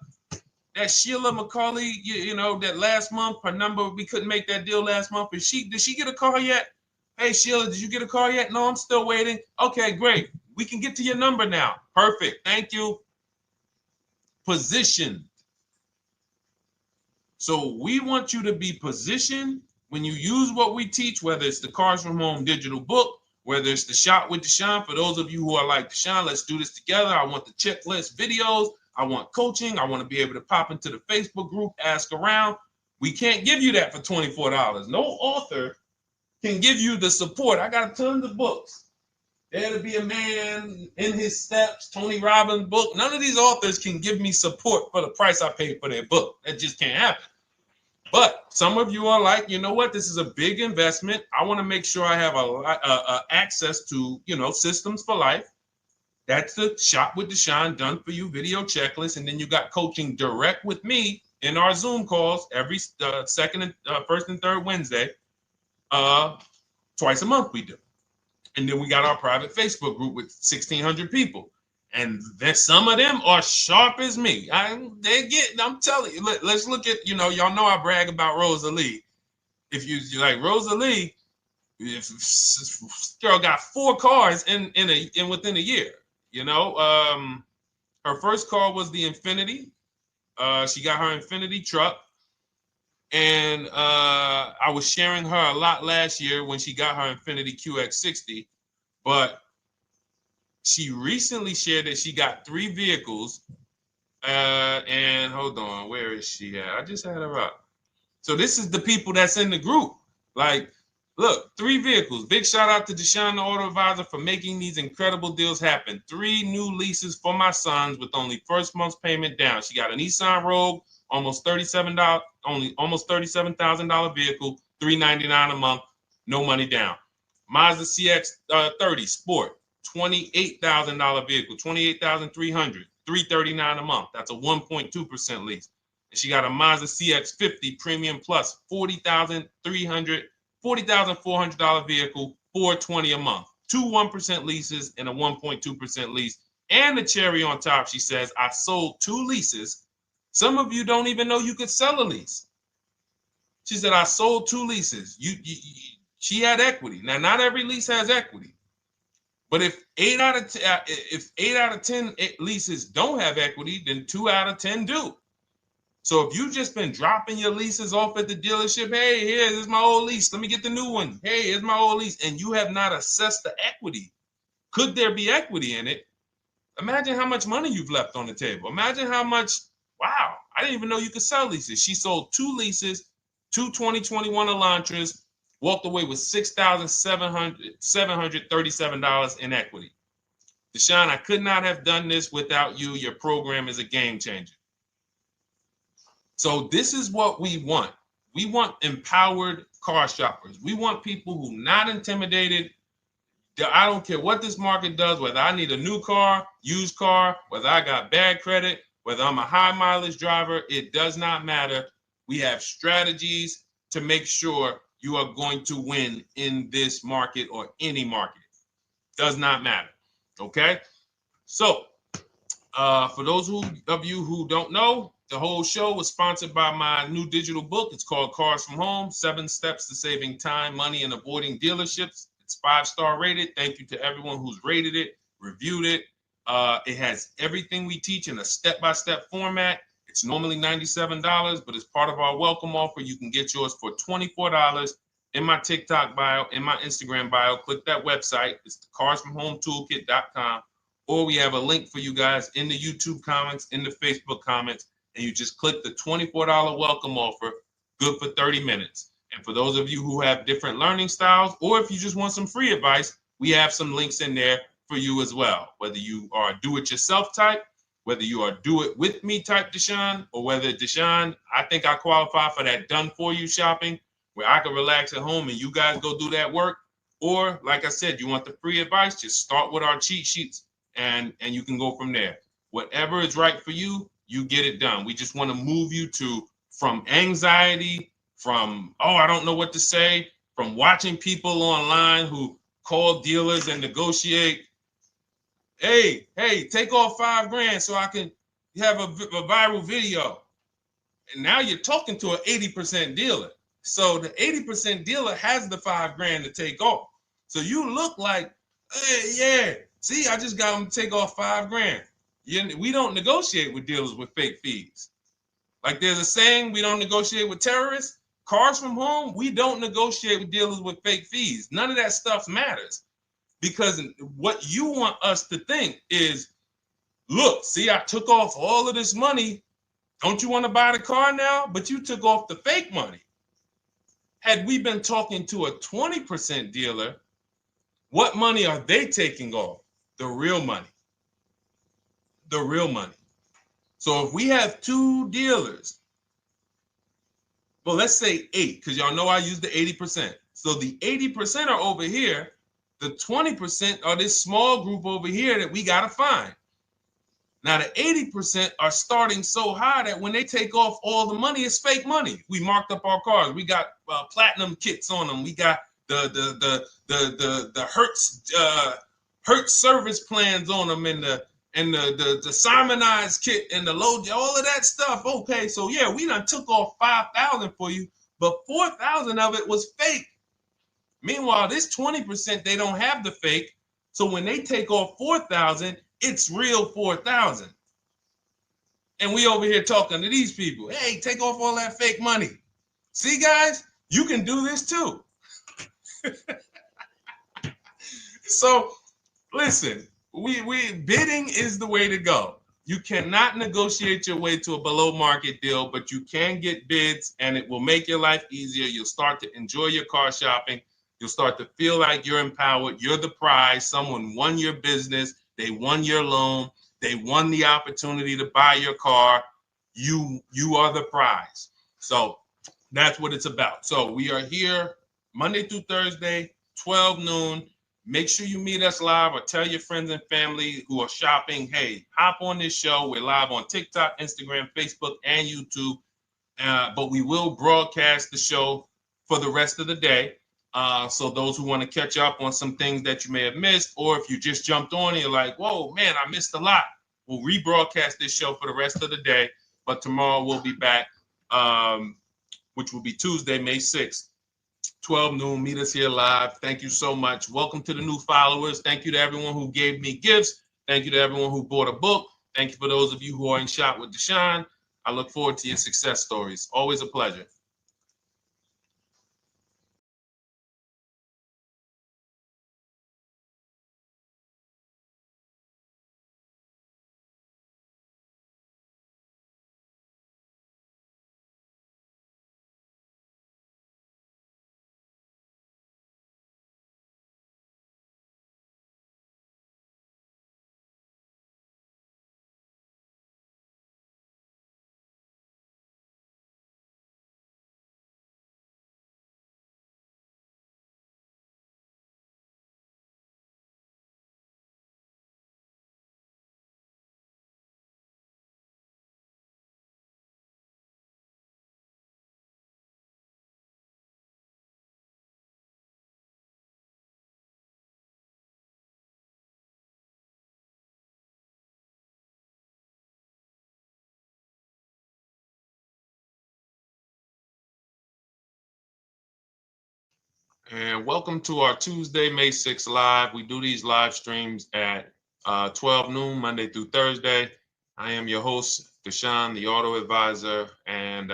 Sheila McCauley, you know, that last month, her number, we couldn't make that deal last month. Did she get a call yet? Hey Sheila, did you get a call yet? No, I'm still waiting. Okay, great. We can get to your number now. Perfect. Thank you. Positioned. So we want you to be positioned when you use what we teach, whether it's the Cars from Home digital book, whether it's the Shop with Deshone. For those of you who are like, Deshone, let's do this together. I want the checklist videos. I want coaching. I want to be able to pop into the Facebook group, ask around. We can't give you that for $24. No author can give you the support. I got tons of books. Dare to Be a Man, In His Steps, Tony Robbins' book. None of these authors can give me support for the price I paid for their book. That just can't happen. But some of you are like, you know what? This is a big investment. I want to make sure I have access to, you know, systems for life. That's the Shop with Deshone done for you video checklist. And then you got coaching direct with me in our Zoom calls every first and third Wednesday. Twice a month we do. And then we got our private Facebook group with 1,600 people. And then some of them are sharp as me. I'm telling you, let's look at, you know, y'all know I brag about Rosalie. If you like Rosalie, if girl got 4 cars in within a year, you know. Her first car was the Infinity. She got her Infinity truck. And I was sharing her a lot last year when she got her Infinity QX60, but she recently shared that she got 3 vehicles. And hold on, where is she at? I just had her up. So this is the people that's in the group. Like, look, 3 vehicles. Big shout out to Deshone the Auto Advisor for making these incredible deals happen. 3 new leases for my sons with only first month's payment down. She got a Nissan Rogue, almost $37,000 vehicle, $399 a month, no money down. Mazda CX-30 Sport, $28,000 vehicle, $28,300, $339 a month. That's a 1.2% lease. And she got a Mazda CX-50 Premium Plus, $40,400 vehicle, $420 a month. 2 1% leases and a 1.2% lease. And the cherry on top, she says, I sold 2 leases. Some of you don't even know you could sell a lease. She said, I sold 2 leases. She had equity. Now, not every lease has equity. But if 8 out of 10 leases don't have equity, then 2 out of 10 do. So if you've just been dropping your leases off at the dealership, hey, here's my old lease. Let me get the new one. Hey, here's my old lease. And you have not assessed the equity. Could there be equity in it? Imagine how much money you've left on the table. Imagine how much, wow, I didn't even know you could sell leases. She sold 2 leases, 2 2021 Elantras, walked away with $6,737 in equity. Deshone, I could not have done this without you. Your program is a game changer. So this is what we want. We want empowered car shoppers. We want people who are not intimidated. I don't care what this market does, whether I need a new car, used car, whether I got bad credit, whether I'm a high mileage driver, it does not matter. We have strategies to make sure you are going to win in this market or any market. Does not matter. Okay? So, for those of you who don't know, the whole show was sponsored by my new digital book. It's called Cars from Home, 7 Steps to Saving Time, Money, and Avoiding Dealerships. It's 5-star rated. Thank you to everyone who's rated it, reviewed it. It has everything we teach in a step-by-step format. It's normally $97, but as part of our welcome offer, you can get yours for $24 in my TikTok bio, in my Instagram bio. Click that website. It's the carsfromhometoolkit.com. Or we have a link for you guys in the YouTube comments, in the Facebook comments, and you just click the $24 welcome offer, good for 30 minutes. And for those of you who have different learning styles, or if you just want some free advice, we have some links in there for you as well. Whether you are a do-it-yourself type, whether you are do-it-with-me type Deshone, or whether Deshone, I think I qualify for that done-for-you shopping, where I can relax at home and you guys go do that work. Or like I said, you want the free advice, just start with our cheat sheets and you can go from there. Whatever is right for you, you get it done. We just want to move you from anxiety, from, oh, I don't know what to say, from watching people online who call dealers and negotiate. Hey, take off $5,000 so I can have a viral video. And now you're talking to an 80% dealer. So the 80% dealer has the $5,000 to take off. So you look like, hey, yeah, see, I just got them to take off $5,000. We don't negotiate with dealers with fake fees. Like there's a saying, we don't negotiate with terrorists. Cars from home, we don't negotiate with dealers with fake fees. None of that stuff matters. Because what you want us to think is, look, see, I took off all of this money. Don't you want to buy the car now? But you took off the fake money. Had we been talking to a 20% dealer, what money are they taking off? The real money. The real money. So if we have 2 dealers, well, let's say 8, because y'all know I use the 80%. So the 80% are over here. The 20% are this small group over here that we got to find. Now, the 80% are starting so high that when they take off all the money, it's fake money. We marked up our cars. We got platinum kits on them. We got the Hertz service plans on them, and the Simonized kit and the low, all of that stuff. Okay, so yeah, we done took off 5,000 for you, but 4,000 of it was fake. Meanwhile, this 20%, they don't have the fake. So when they take off 4,000, it's real 4,000. And we over here talking to these people. Hey, take off all that fake money. See, guys, you can do this too. So listen, we bidding is the way to go. You cannot negotiate your way to a below market deal, but you can get bids and it will make your life easier. You'll start to enjoy your car shopping. You'll start to feel like you're empowered. You're the prize. Someone won your business. They won your loan. They won the opportunity to buy your car. You are the prize. So that's what it's about. So we are here Monday through Thursday, 12 noon. Make sure you meet us live or tell your friends and family who are shopping, hey, hop on this show. We're live on TikTok, Instagram, Facebook, and YouTube. But we will broadcast the show for the rest of the day. So those who want to catch up on some things that you may have missed, or if you just jumped on and you're like, whoa, man, I missed a lot. We'll rebroadcast this show for the rest of the day. But tomorrow we'll be back, which will be Tuesday, May 6th, 12 noon. Meet us here live. Thank you so much. Welcome to the new followers. Thank you to everyone who gave me gifts. Thank you to everyone who bought a book. Thank you for those of you who are in Shop with Deshone. I look forward to your success stories. Always a pleasure. And welcome to our Tuesday, May 6th live. We do these live streams at 12 noon, Monday through Thursday. I am your host, Deshone the Auto Advisor. And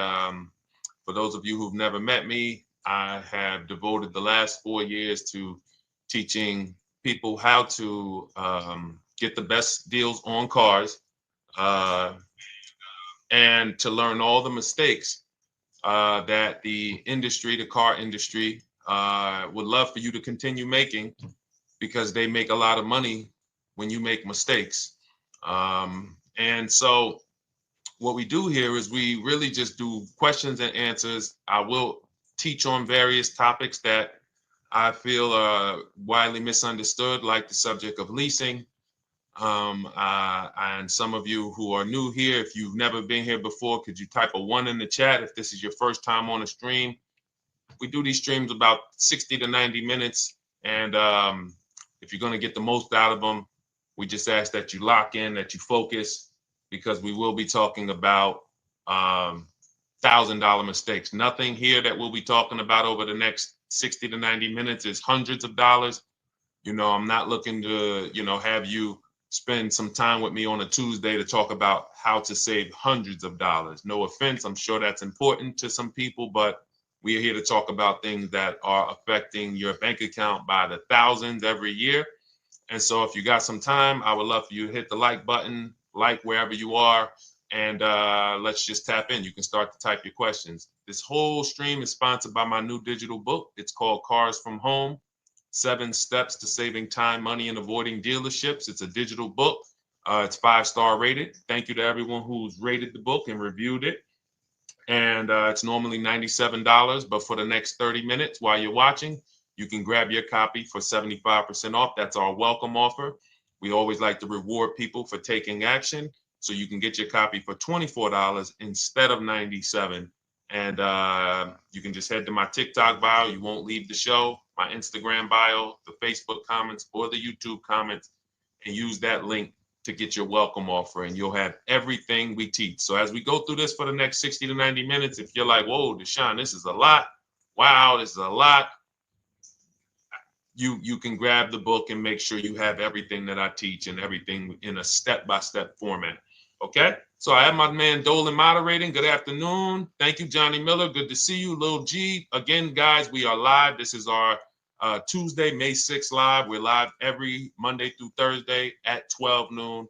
for those of you who've never met me, I have devoted the last 4 years to teaching people how to get the best deals on cars and to learn all the mistakes that the industry, the car industry, would love for you to continue making, because they make a lot of money when you make mistakes. And so what we do here is we really just do questions and answers. I will teach on various topics that I feel are widely misunderstood, like the subject of leasing. And some of you who are new here, if you've never been here before, could you type a 1 in the chat if this is your first time on a stream? We do these streams about 60 to 90 minutes. And if you're going to get the most out of them, we just ask that you lock in, that you focus, because we will be talking about $1,000 mistakes. Nothing here that we'll be talking about over the next 60 to 90 minutes is hundreds of dollars. You know, I'm not looking to, have you spend some time with me on a Tuesday to talk about how to save hundreds of dollars. No offense, I'm sure that's important to some people, but we are here to talk about things that are affecting your bank account by the thousands every year. And so if you got some time, I would love for you to hit the like button, like wherever you are, and let's just tap in. You can start to type your questions. This whole stream is sponsored by my new digital book. It's called Cars from Home, 7 Steps to Saving Time, Money, and Avoiding Dealerships. It's a digital book. It's 5-star rated. Thank you to everyone who's rated the book and reviewed it. And it's normally $97, but for the next 30 minutes while you're watching, you can grab your copy for 75% off. That's our welcome offer. We always like to reward people for taking action. So you can get your copy for $24 instead of $97. And you can just head to my TikTok bio. You won't leave the show, my Instagram bio, the Facebook comments, or the YouTube comments, and use that link to get your welcome offer, and you'll have everything we teach. So as we go through this for the next 60 to 90 minutes, if you're like, whoa, Deshone, this is a lot. Wow, this is a lot. You can grab the book and make sure you have everything that I teach and everything in a step-by-step format. Okay? So I have my man Dolan moderating. Good afternoon. Thank you, Johnny Miller. Good to see you, Lil G. Again, guys, we are live. This is our Tuesday, May 6th live. We're live every Monday through Thursday at 12 noon.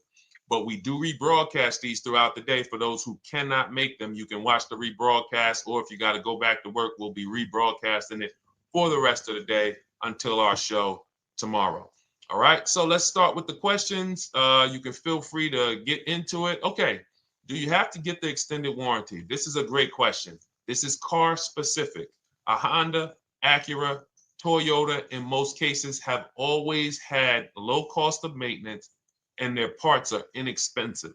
But we do rebroadcast these throughout the day. For those who cannot make them, you can watch the rebroadcast, or if you got to go back to work, we'll be rebroadcasting it for the rest of the day until our show tomorrow. All right, so let's start with the questions. You can feel free to get into it. Okay, do you have to get the extended warranty? This is a great question. This is car specific. A Honda, Acura, Toyota, in most cases, have always had low cost of maintenance and their parts are inexpensive.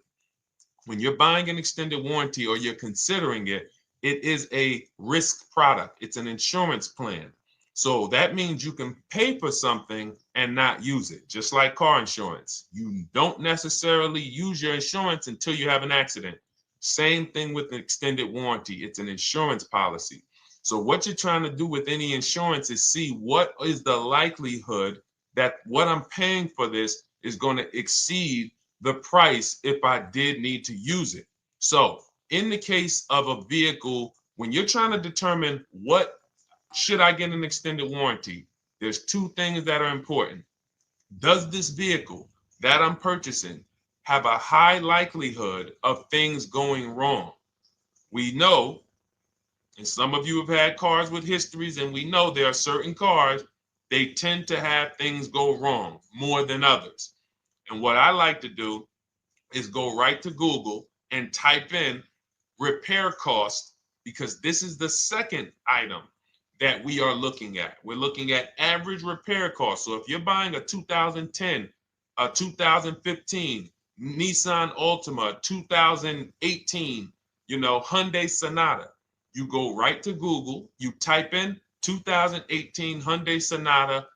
When you're buying an extended warranty or you're considering it, it is a risk product. It's an insurance plan. So that means you can pay for something and not use it, just like car insurance. You don't necessarily use your insurance until you have an accident. Same thing with an extended warranty. It's an insurance policy. So what you're trying to do with any insurance is see what is the likelihood that what I'm paying for this is going to exceed the price if I did need to use it. So in the case of a vehicle, when you're trying to determine what should I get an extended warranty, there's 2 things that are important. Does this vehicle that I'm purchasing have a high likelihood of things going wrong? We know, and some of you have had cars with histories, and we know there are certain cars, they tend to have things go wrong more than others. And what I like to do is go right to Google and type in repair cost, because this is the second item that we are looking at. We're looking at average repair cost. So if you're buying a 2010, a 2015 Nissan Altima, 2018, Hyundai Sonata, you go right to Google, you type in 2018 Hyundai Sonata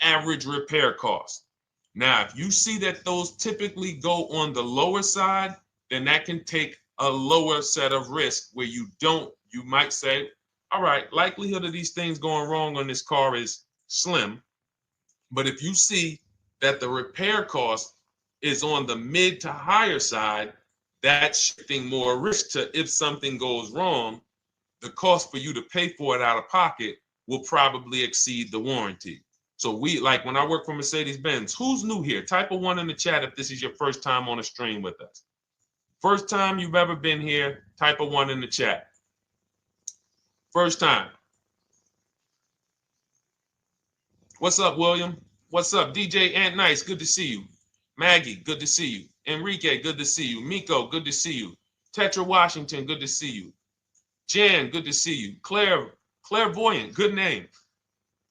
average repair cost. Now, if you see that those typically go on the lower side, then that can take a lower set of risk where you might say, all right, likelihood of these things going wrong on this car is slim. But if you see that the repair cost is on the mid to higher side, that's shifting more risk to if something goes wrong, the cost for you to pay for it out of pocket will probably exceed the warranty. So when I work for Mercedes-Benz, who's new here? Type a 1 in the chat if this is your first time on a stream with us. First time you've ever been here, type a 1 in the chat. First time. What's up, William? What's up, DJ Ant Nice? Good to see you. Maggie, good to see you. Enrique, good to see you. Miko, good to see you. Tetra Washington, good to see you. Jan, good to see you. Claire Clairvoyant, good name.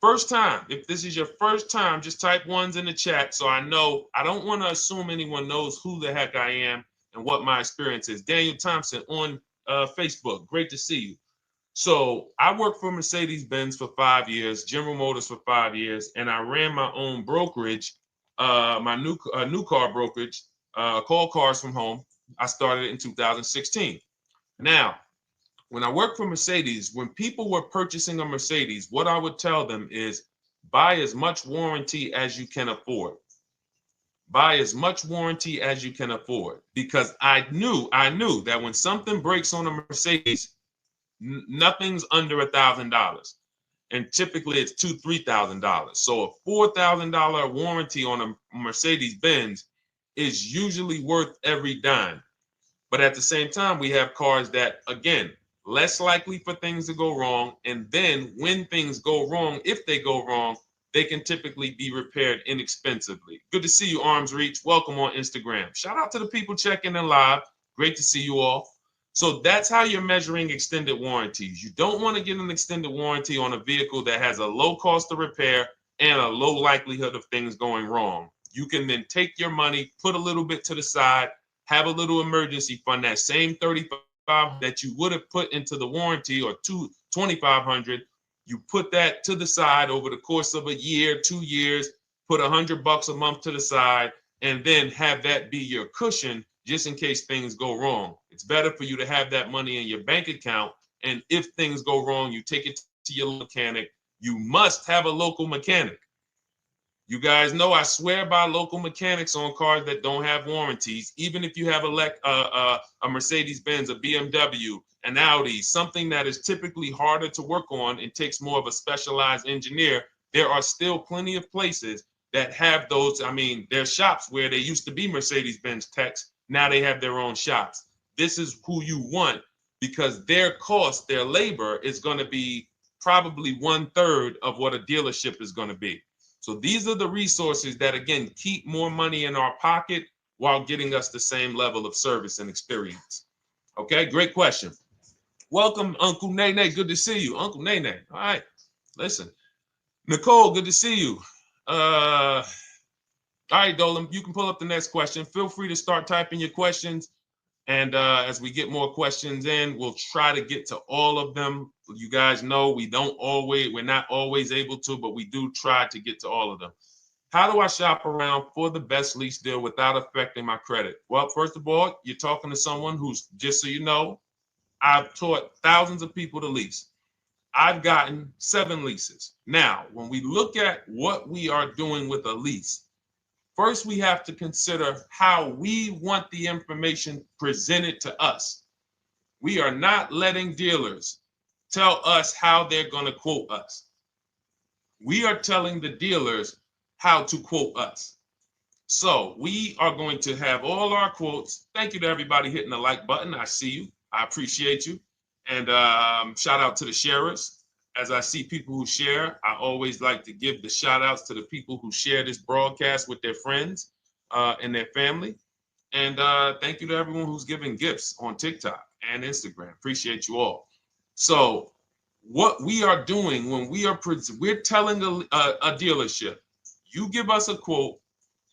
First time, if this is your first time, just type ones in the chat so I know. I don't want to assume anyone knows who the heck I am and what my experience is. Daniel Thompson on Facebook, great to see you. So I worked for Mercedes-Benz for 5 years, General Motors for 5 years, and I ran my own brokerage, my new car brokerage, called Cars from Home. I started it in 2016. Now, when I worked for Mercedes, when people were purchasing a Mercedes, what I would tell them is buy as much warranty as you can afford. Buy as much warranty as you can afford, because I knew that when something breaks on a Mercedes, nothing's under $1,000, and typically it's $2,000-$3,000. So a $4,000 warranty on a Mercedes Benz is usually worth every dime. But at the same time, we have cars that, again, less likely for things to go wrong. And then when things go wrong, if they go wrong, they can typically be repaired inexpensively. Good to see you, Arms Reach. Welcome on Instagram. Shout out to the people checking in live. Great to see you all. So that's how you're measuring extended warranties. You don't want to get an extended warranty on a vehicle that has a low cost of repair and a low likelihood of things going wrong. You can then take your money, put a little bit to the side, have a little emergency fund, that same $3,500 that you would have put into the warranty, or $2,500, you put that to the side over the course of a year, 2 years, put $100 a month to the side, and then have that be your cushion just in case things go wrong. It's better for you to have that money in your bank account, and if things go wrong, you take it to your mechanic. You must have a local mechanic. You guys know I swear by local mechanics on cars that don't have warranties. Even if you have a Mercedes-Benz, a BMW, an Audi, something that is typically harder to work on and takes more of a specialized engineer, there are still plenty of places that have those. I mean, there's shops where they used to be Mercedes-Benz techs. Now they have their own shops. This is who you want, because their cost, their labor is going to be probably 1/3 of what a dealership is going to be. So these are the resources that, again, keep more money in our pocket while getting us the same level of service and experience. Okay, great question. Welcome, Uncle Nene. Good to see you. Uncle Nene. All right, listen. Nicole, good to see you. All right, Dolan, you can pull up the next question. Feel free to start typing your questions. And as we get more questions in, we'll try to get to all of them. You guys know we're not always able to, but we do try to get to all of them. How do I shop around for the best lease deal without affecting my credit? Well, first of all, you're talking to someone who's, just so you know, I've taught thousands of people to lease. I've gotten 7 leases. Now, when we look at what we are doing with a lease, first, we have to consider how we want the information presented to us. We are not letting dealers tell us how they're going to quote us. We are telling the dealers how to quote us. So we are going to have all our quotes. Thank you to everybody hitting the like button. I see you. I appreciate you. And shout out to the sharers. As I see people who share, I always like to give the shout outs to the people who share this broadcast with their friends and their family. And thank you to everyone who's giving gifts on TikTok and Instagram. Appreciate you all. So what we are doing when we're telling a dealership, you give us a quote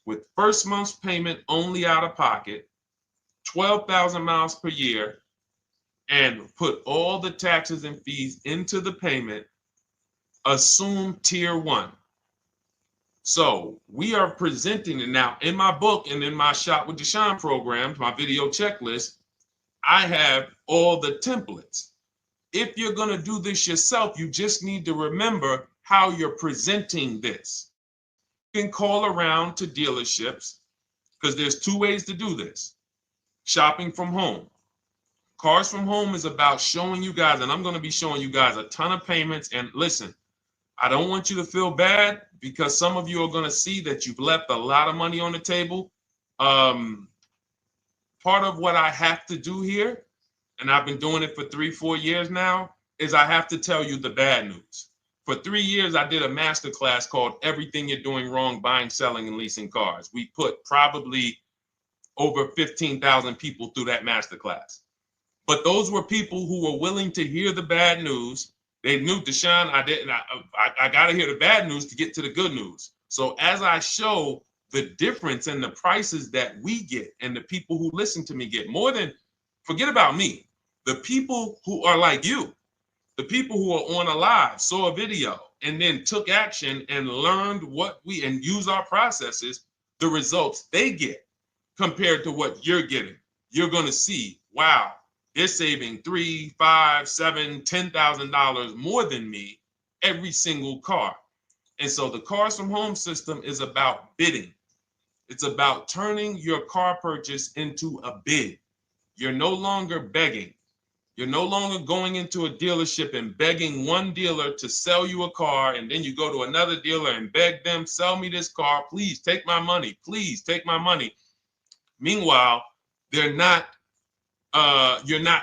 with first month's payment only out of pocket, 12,000 miles per year, and put all the taxes and fees into the payment, assume tier 1. So we are presenting it now in my book and in my Shop with Deshone programs, my video checklist. I have all the templates. If you're going to do this yourself, you just need to remember how you're presenting this. You can call around to dealerships, because there's 2 ways to do this. Shopping from home. Cars from Home is about showing you guys, and I'm going to be showing you guys a ton of payments. And listen, I don't want you to feel bad, because some of you are going to see that you've left a lot of money on the table. Part of what I have to do here, and I've been doing it for 3-4 years now, is I have to tell you the bad news. For 3 years, I did a masterclass called Everything You're Doing Wrong Buying, Selling, and Leasing Cars. We put probably over 15,000 people through that masterclass. But those were people who were willing to hear the bad news They knew, Deshone, I got to hear the bad news to get to the good news. So as I show the difference in the prices that we get and the people who listen to me get, more than, forget about me, the people who are like you, the people who are on a live, saw a video, and then took action and learned and use our processes, the results they get compared to what you're getting. You're going to see, wow, they're saving $3, $5, $7, $10,000 more than me every single car. And so the Cars from Home system is about bidding. It's about turning your car purchase into a bid. You're no longer begging. You're no longer going into a dealership and begging one dealer to sell you a car, and then you go to another dealer and beg them, sell me this car, please take my money, please take my money. Meanwhile, you're not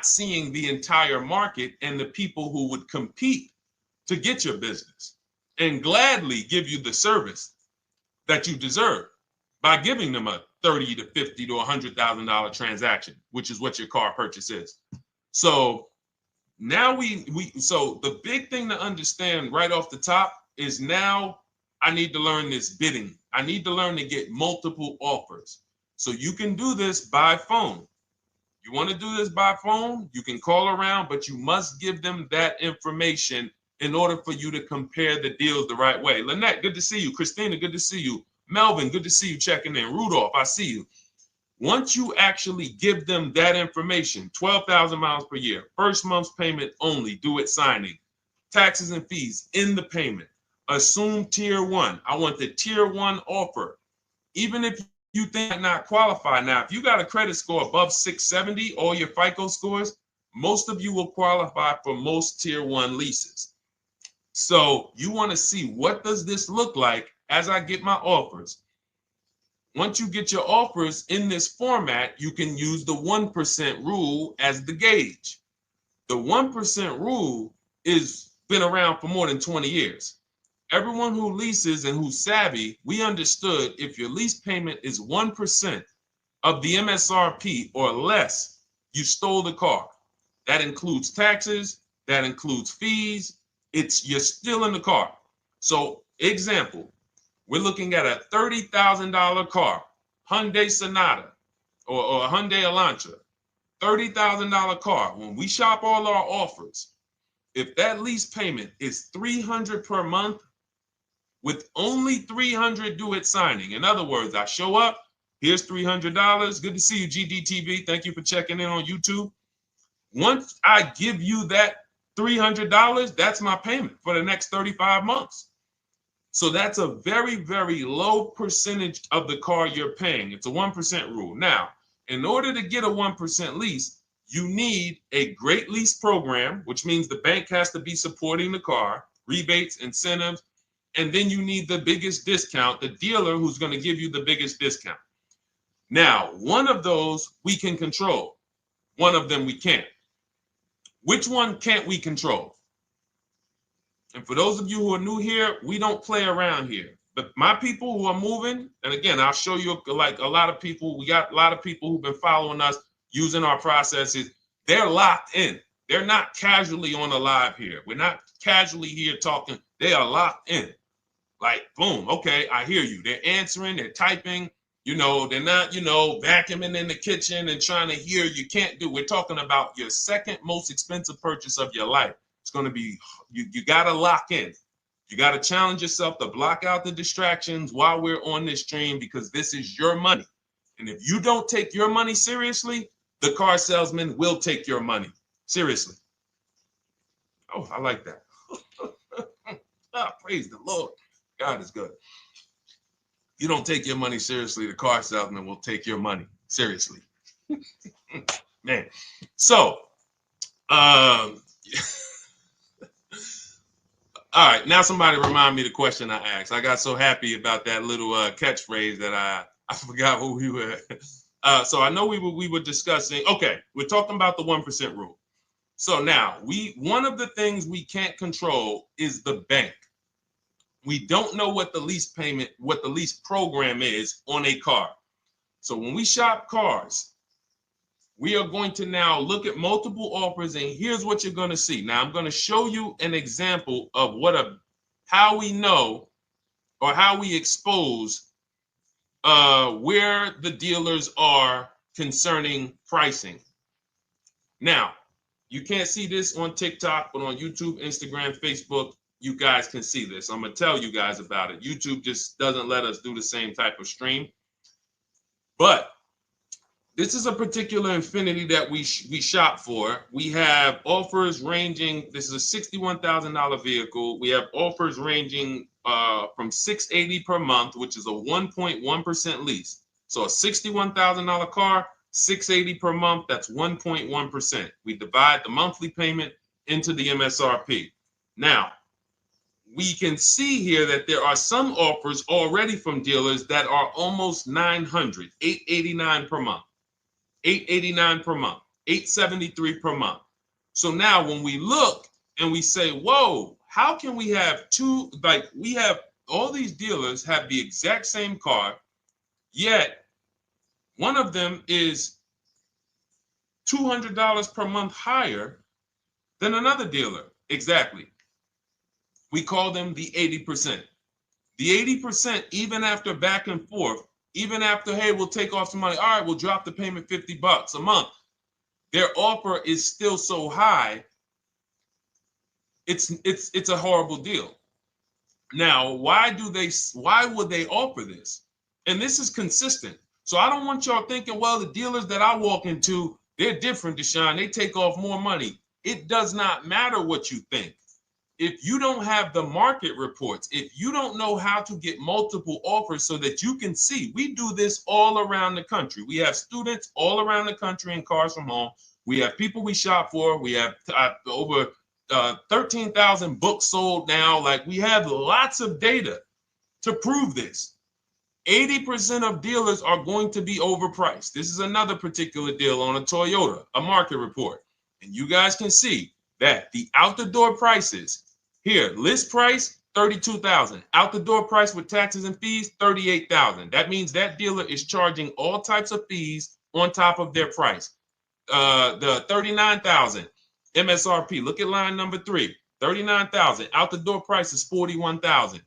seeing the entire market and the people who would compete to get your business and gladly give you the service that you deserve by giving them a $30 to $50 to $100,000 transaction, which is what your car purchase is. So now so the big thing to understand right off the top is, now I need to learn this bidding. I need to learn to get multiple offers. So you can do this by phone. You want to do this by phone, you can call around, but you must give them that information in order for you to compare the deals the right way. Lynette, good to see you. Christina, good to see you. Melvin, good to see you checking in. Rudolph, I see you. Once you actually give them that information, 12,000 miles per year, first month's payment only, due at signing, taxes and fees in the payment, assume tier one. I want the tier one offer. Even if you think I not qualify. Now, if you got a credit score above 670, all your FICO scores, most of you will qualify for most tier one leases. So you want to see, what does this look like as I get my offers? Once you get your offers in this format, you can use the 1% rule as the gauge. The 1% rule is been around for more than 20 years. Everyone who leases and who's savvy, we understood if your lease payment is 1% of the MSRP or less, you stole the car. That includes taxes, that includes fees. You're still in the car. So example, we're looking at a $30,000 car, Hyundai Sonata or a Hyundai Elantra, $30,000 car. When we shop all our offers, if that lease payment is $300 per month, with only $300 due at signing. In other words, I show up, here's $300. Good to see you, GDTV. Thank you for checking in on YouTube. Once I give you that $300, that's my payment for the next 35 months. So that's a very, very low percentage of the car you're paying. It's a 1% rule. Now, in order to get a 1% lease, you need a great lease program, which means the bank has to be supporting the car, rebates, incentives, and then you need the biggest discount, the dealer who's going to give you the biggest discount. Now, one of those we can control. One of them we can't. Which one can't we control? And for those of you who are new here, we don't play around here. But my people who are moving, and again, I'll show you, like a lot of people, we got a lot of people who've been following us, using our processes. They're locked in. They're not casually on a live here. We're not casually here talking. They are locked in. Like, boom, okay, I hear you. They're answering, they're typing, they're not, vacuuming in the kitchen and trying to hear. You can't do. We're talking about your second most expensive purchase of your life. It's going to be, you got to lock in. You got to challenge yourself to block out the distractions while we're on this stream, because this is your money. And if you don't take your money seriously, the car salesman will take your money seriously. Oh, I like that. Praise the Lord. God is good. You don't take your money seriously, the car salesman will take your money seriously. Man. So, all right, now somebody remind me the question I asked. I got so happy about that little catchphrase that I forgot who we were. So I know we were discussing. Okay, we're talking about the 1% rule. So now one of the things we can't control is the bank. We don't know what the lease payment, what the lease program is on a car. So when we shop cars, we are going to now look at multiple offers, and here's what you're going to see. Now, I'm going to show you an example of how we know or how we expose where the dealers are concerning pricing. Now, you can't see this on TikTok, but on YouTube, Instagram, Facebook, you guys can see this. I'm going to tell you guys about it. YouTube just doesn't let us do the same type of stream. But this is a particular Infiniti that we shop for. We have offers ranging, this is a $61,000 vehicle. We have offers ranging from $680 per month, which is a 1.1% lease. So a $61,000 car, $680 per month, that's 1.1%. We divide the monthly payment into the MSRP. Now, we can see here that there are some offers already from dealers that are almost $900, $889 per month. $889 per month, $873 per month. So now when we look and we say, whoa, how can we have we have all these dealers have the exact same car, yet one of them is $200 per month higher than another dealer. Exactly. We call them the 80%. The 80%, even after back and forth, even after, hey, we'll take off some money. All right, we'll drop the payment $50 a month. Their offer is still so high. It's a horrible deal. Now, why would they offer this? And this is consistent. So I don't want y'all thinking, well, the dealers that I walk into, they're different, Deshone. They take off more money. It does not matter what you think. If you don't have the market reports, if you don't know how to get multiple offers so that you can see, we do this all around the country. We have students all around the country in Cars from Home. We have people we shop for. We have over 13,000 books sold now. Like, we have lots of data to prove this. 80% of dealers are going to be overpriced. This is another particular deal on a Toyota, a market report. And you guys can see that the out-the-door prices here, list price, $32,000. Out the door price with taxes and fees, $38,000. That means that dealer is charging all types of fees on top of their price. The $39,000 MSRP. Look at line number 3. $39,000. Out the door price is $41,000.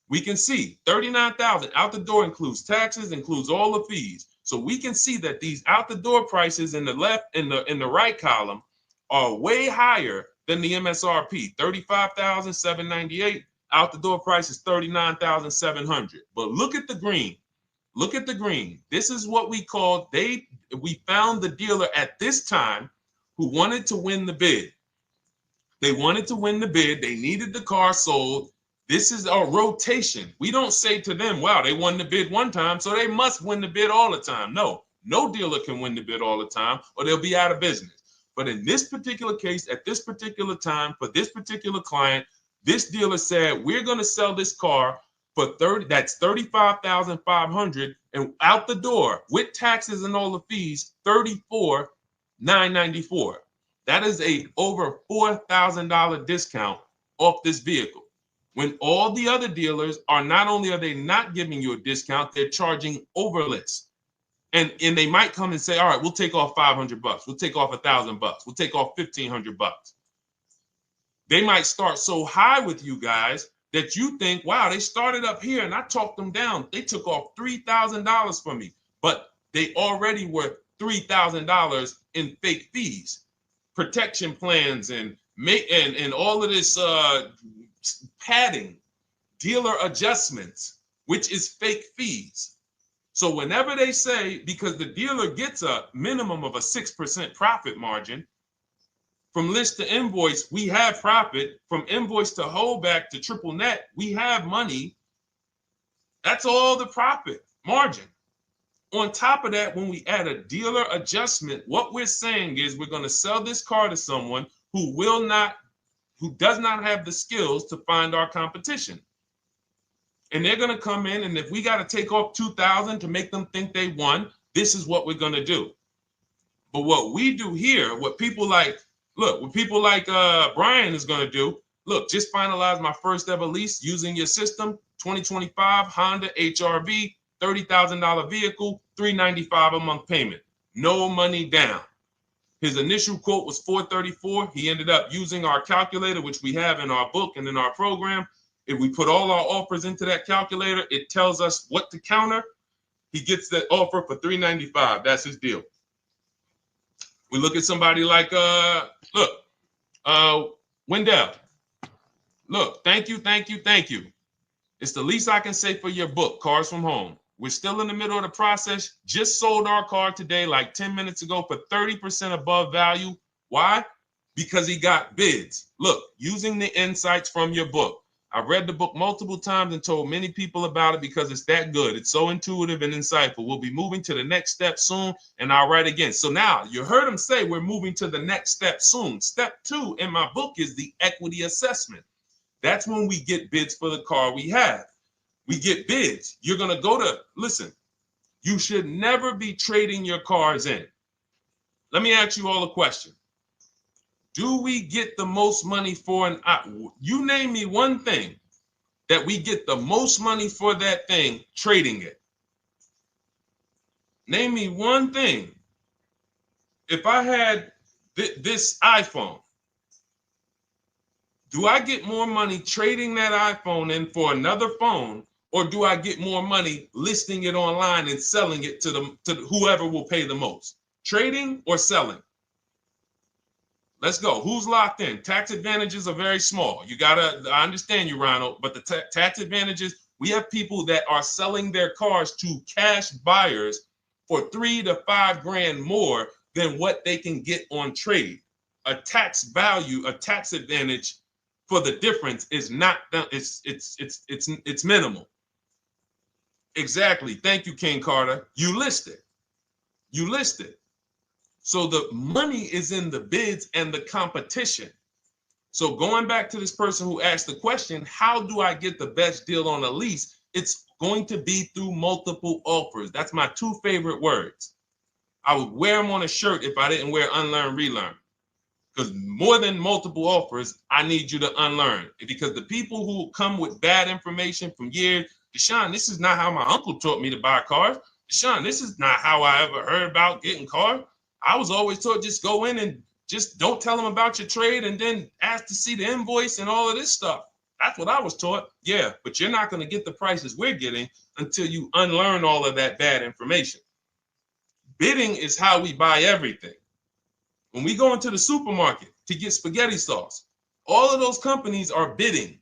We can see $39,000 out the door includes taxes, includes all the fees. So we can see that these out the door prices in the left, in the right column, are way higher than the MSRP, $35,798. Out the door price is $39,700. But look at the green. Look at the green. This is what we call, we found the dealer at this time who wanted to win the bid. They wanted to win the bid. They needed the car sold. This is a rotation. We don't say to them, wow, they won the bid one time, so they must win the bid all the time. No dealer can win the bid all the time, or they'll be out of business. But in this particular case, at this particular time, for this particular client, this dealer said, we're going to sell this car for that's $35,500, and out the door with taxes and all the fees, $34,994. That is a over $4,000 discount off this vehicle. When all the other dealers are, not only are they not giving you a discount, they're charging over list. And they might come and say, all right, we'll take off $500. We'll take off $1,000. We'll take off $1,500. They might start so high with you guys that you think, wow, they started up here and I talked them down. They took off $3,000 from me, but they already were $3,000 in fake fees, protection plans, and all of this padding, dealer adjustments, which is fake fees. So whenever they say, because the dealer gets a minimum of a 6% profit margin, from list to invoice, we have profit. From invoice to holdback to triple net, we have money. That's all the profit margin. On top of that, when we add a dealer adjustment, what we're saying is we're going to sell this car to someone who does not have the skills to find our competition. And they're going to come in, and if we got to take off $2,000 to make them think they won, this is what we're going to do. But what we do here, what people like Brian is going to do, look, just finalize my first ever lease using your system, 2025 Honda HRV, $30,000 vehicle, $395 a month payment. no money down. His initial quote was $434. He ended up using our calculator, which we have in our book and in our program. If we put all our offers into that calculator, it tells us what to counter. He gets that offer for $395. That's his deal. We look at somebody like Wendell. Look, thank you. It's the least I can say for your book, Cars from Home. We're still in the middle of the process. Just sold our car today, like 10 minutes ago, for 30% above value. Why? Because he got bids. Look, using the insights from your book. I've read the book multiple times and told many people about it because it's that good. It's so intuitive and insightful. We'll be moving to the next step soon, and I'll write again. So now you heard him say we're moving to the next step soon. Step 2 in my book is the equity assessment. That's when we get bids for the car we have. We get bids. You're going to go to, listen, you should never be trading your cars in. Let me ask you all a question. Do we get the most money for you name me one thing that we get the most money for that thing trading it. Name me one thing. If I had this iPhone, do I get more money trading that iPhone in for another phone, or do I get more money listing it online and selling it to whoever will pay the most? Trading or selling? Let's go. Who's locked in? Tax advantages are very small. I understand you, Ronald, but the tax advantages, we have people that are selling their cars to cash buyers for $3 to $5 grand more than what they can get on trade. A tax value, a tax advantage for the difference is not, it's minimal. Exactly. Thank you, King Carter. You listed. So the money is in the bids and the competition. So going back to this person who asked the question, how do I get the best deal on a lease? It's going to be through multiple offers. That's my 2 favorite words. I would wear them on a shirt if I didn't wear unlearn, relearn. Because more than multiple offers, I need you to unlearn. Because the people who come with bad information from years, Deshone, this is not how my uncle taught me to buy cars. Deshone, this is not how I ever heard about getting cars. I was always taught just go in and just don't tell them about your trade and then ask to see the invoice and all of this stuff. That's what I was taught. Yeah, but you're not going to get the prices we're getting until you unlearn all of that bad information. Bidding is how we buy everything. When we go into the supermarket to get spaghetti sauce, all of those companies are bidding.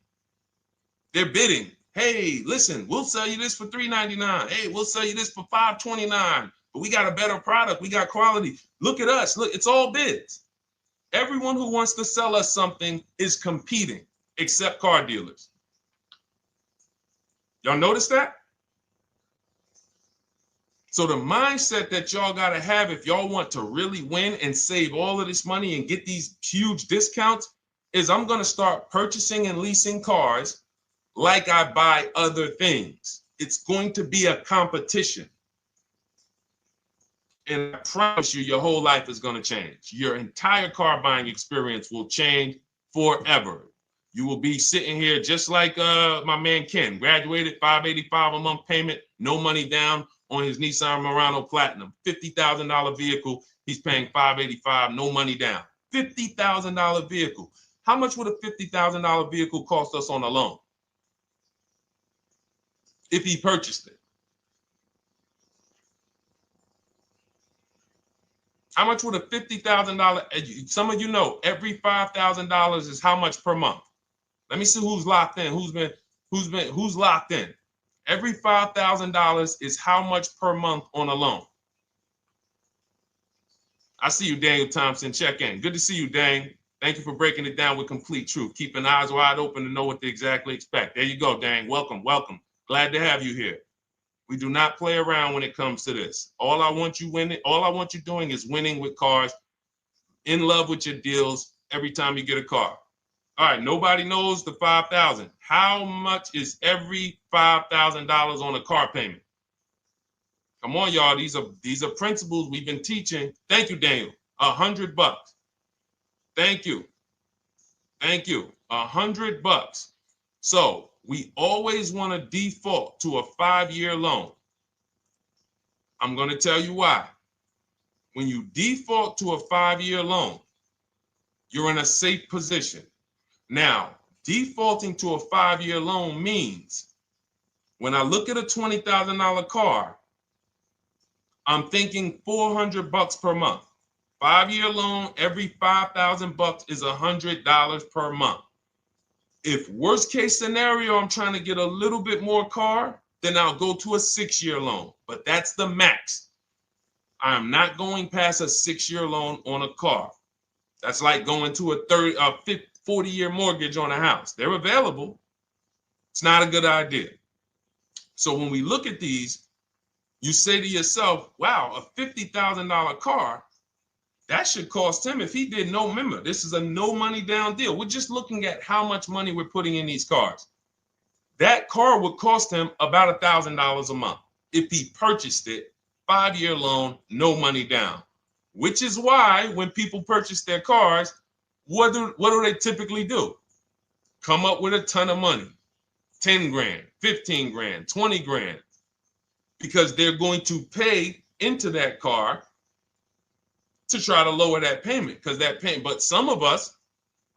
They're bidding. Hey, listen, we'll sell you this for $3.99. Hey, we'll sell you this for $5.29. But we got a better product. We got quality. Look at us. Look, it's all bids. Everyone who wants to sell us something is competing, except car dealers. Y'all notice that? So the mindset that y'all got to have if y'all want to really win and save all of this money and get these huge discounts is I'm going to start purchasing and leasing cars like I buy other things. It's going to be a competition. And I promise you, your whole life is going to change. Your entire car buying experience will change forever. You will be sitting here just like my man Ken, graduated, $585 a month payment, no money down on his Nissan Murano Platinum, $50,000 vehicle. He's paying $585, no money down. $50,000 vehicle. How much would a $50,000 vehicle cost us on a loan if he purchased it? How much would a $50,000? Some of you know every $5,000 is how much per month. Let me see who's locked in. Who's locked in? Every $5,000 is how much per month on a loan. I see you, Daniel Thompson. Check in. Good to see you, Dane. Thank you for breaking it down with complete truth. Keeping eyes wide open to know what to exactly expect. There you go, Dane. Welcome. Glad to have you here. We do not play around when it comes to this. All I want you doing is winning with cars, in love with your deals every time you get a car. All right, nobody knows the 5,000. How much is every $5,000 on a car payment? Come on, y'all. These are principles we've been teaching. Thank you, Daniel. $100. Thank you. $100. So we always want to default to a 5-year loan. I'm going to tell you why. when you default to a 5-year loan, you're in a safe position. Now, defaulting to a 5-year loan means when I look at a $20,000 car, I'm thinking $400 per month. 5-year loan, every $5,000 is $100 per month. If worst case scenario, I'm trying to get a little bit more car, then I'll go to a 6-year loan, but that's the max. I'm not going past a 6-year loan on a car. That's like going to a 40-year mortgage on a house. They're available. It's not a good idea. So when we look at these, you say to yourself, wow, a $50,000 car, that should cost him, if he did no, remember, this is a no money down deal. We're just looking at how much money we're putting in these cars. That car would cost him about $1,000 a month if he purchased it, 5-year loan, no money down. Which is why when people purchase their cars, what do they typically do? Come up with a ton of money, 10 grand, 15 grand, 20 grand, because they're going to pay into that car to try to lower that payment, because that payment. But some of us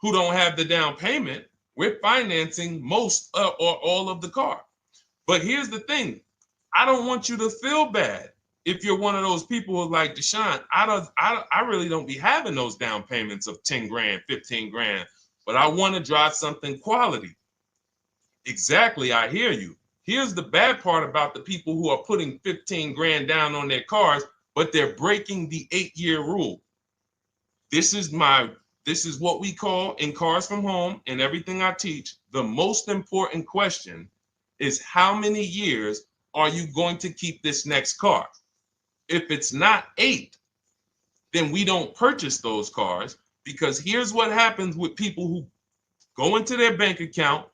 who don't have the down payment, we're financing most or all of the car. But here's the thing. I don't want you to feel bad if you're one of those people who's like, Deshone, I really don't be having those down payments of 10 grand, 15 grand, but I want to drive something quality. Exactly, I hear you. Here's the bad part about the people who are putting 15 grand down on their cars, but they're breaking the 8-year rule. This is what we call in Cars from Home and everything I teach, the most important question is how many years are you going to keep this next car? If it's not 8, then we don't purchase those cars, because here's what happens with people who go into their bank account,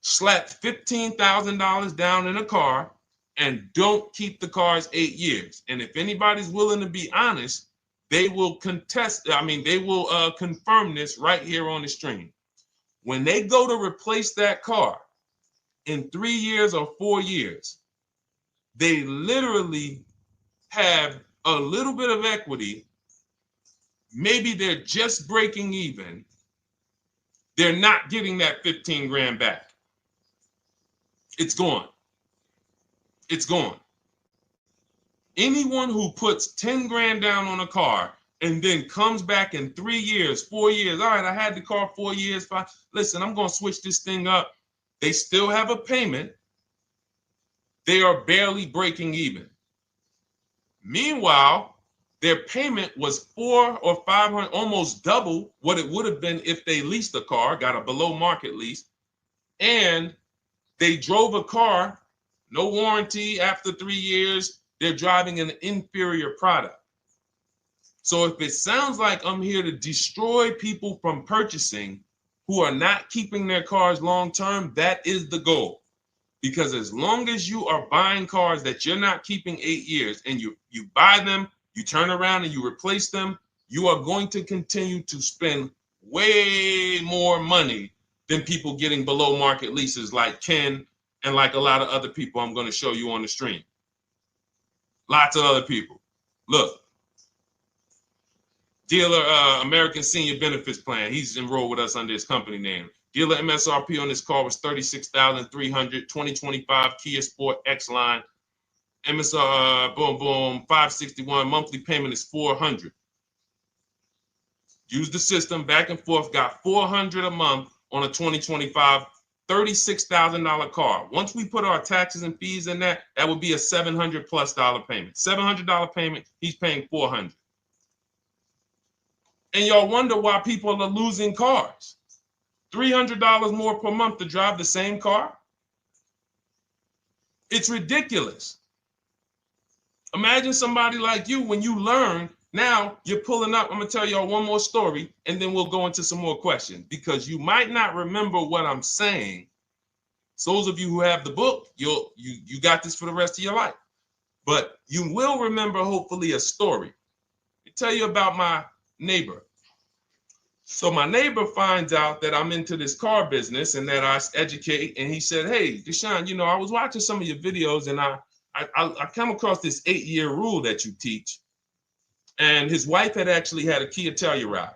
slap $15,000 down in a car, and don't keep the cars 8 years. And if anybody's willing to be honest, they will confirm this right here on the stream. When they go to replace that car in 3 years or 4 years, they literally have a little bit of equity. Maybe they're just breaking even. They're not getting that 15 grand back. It's gone. It's gone. Anyone who puts 10 grand down on a car and then comes back in 3 years, 4 years, all right, I had the car 4 years, 5, listen, I'm going to switch this thing up. They still have a payment. They are barely breaking even. Meanwhile, their payment was 400 or 500, almost double what it would have been if they leased a car, got a below market lease, and they drove a car, no warranty after 3 years, they're driving an inferior product. So if it sounds like I'm here to destroy people from purchasing who are not keeping their cars long-term, that is the goal. Because as long as you are buying cars that you're not keeping 8 years and you buy them, you turn around and you replace them, you are going to continue to spend way more money than people getting below market leases like Ken and like a lot of other people I'm going to show you on the stream. Lots of other people. Look, dealer American Senior Benefits Plan. He's enrolled with us under his company name. Dealer MSRP on this car was $36,300. 2025 Kia Sport X line. MSR, boom, boom, 561. Monthly payment is $400. Use the system back and forth. Got $400 a month on a 2025 $36,000 car. Once we put our taxes and fees in that would be a $700+ payment. $700 payment. He's paying $400. And y'all wonder why people are losing cars. $300 more per month to drive the same car? It's ridiculous. Imagine somebody like you, when you learn, now you're pulling up. I'm going to tell y'all one more story, and then we'll go into some more questions, because you might not remember what I'm saying. So those of you who have the book, you got this for the rest of your life. But you will remember, hopefully, a story. I'll tell you about my neighbor. So my neighbor finds out that I'm into this car business and that I educate. And he said, hey, Deshone, I was watching some of your videos and I come across this 8-year rule that you teach. And his wife had actually had a Kia Telluride.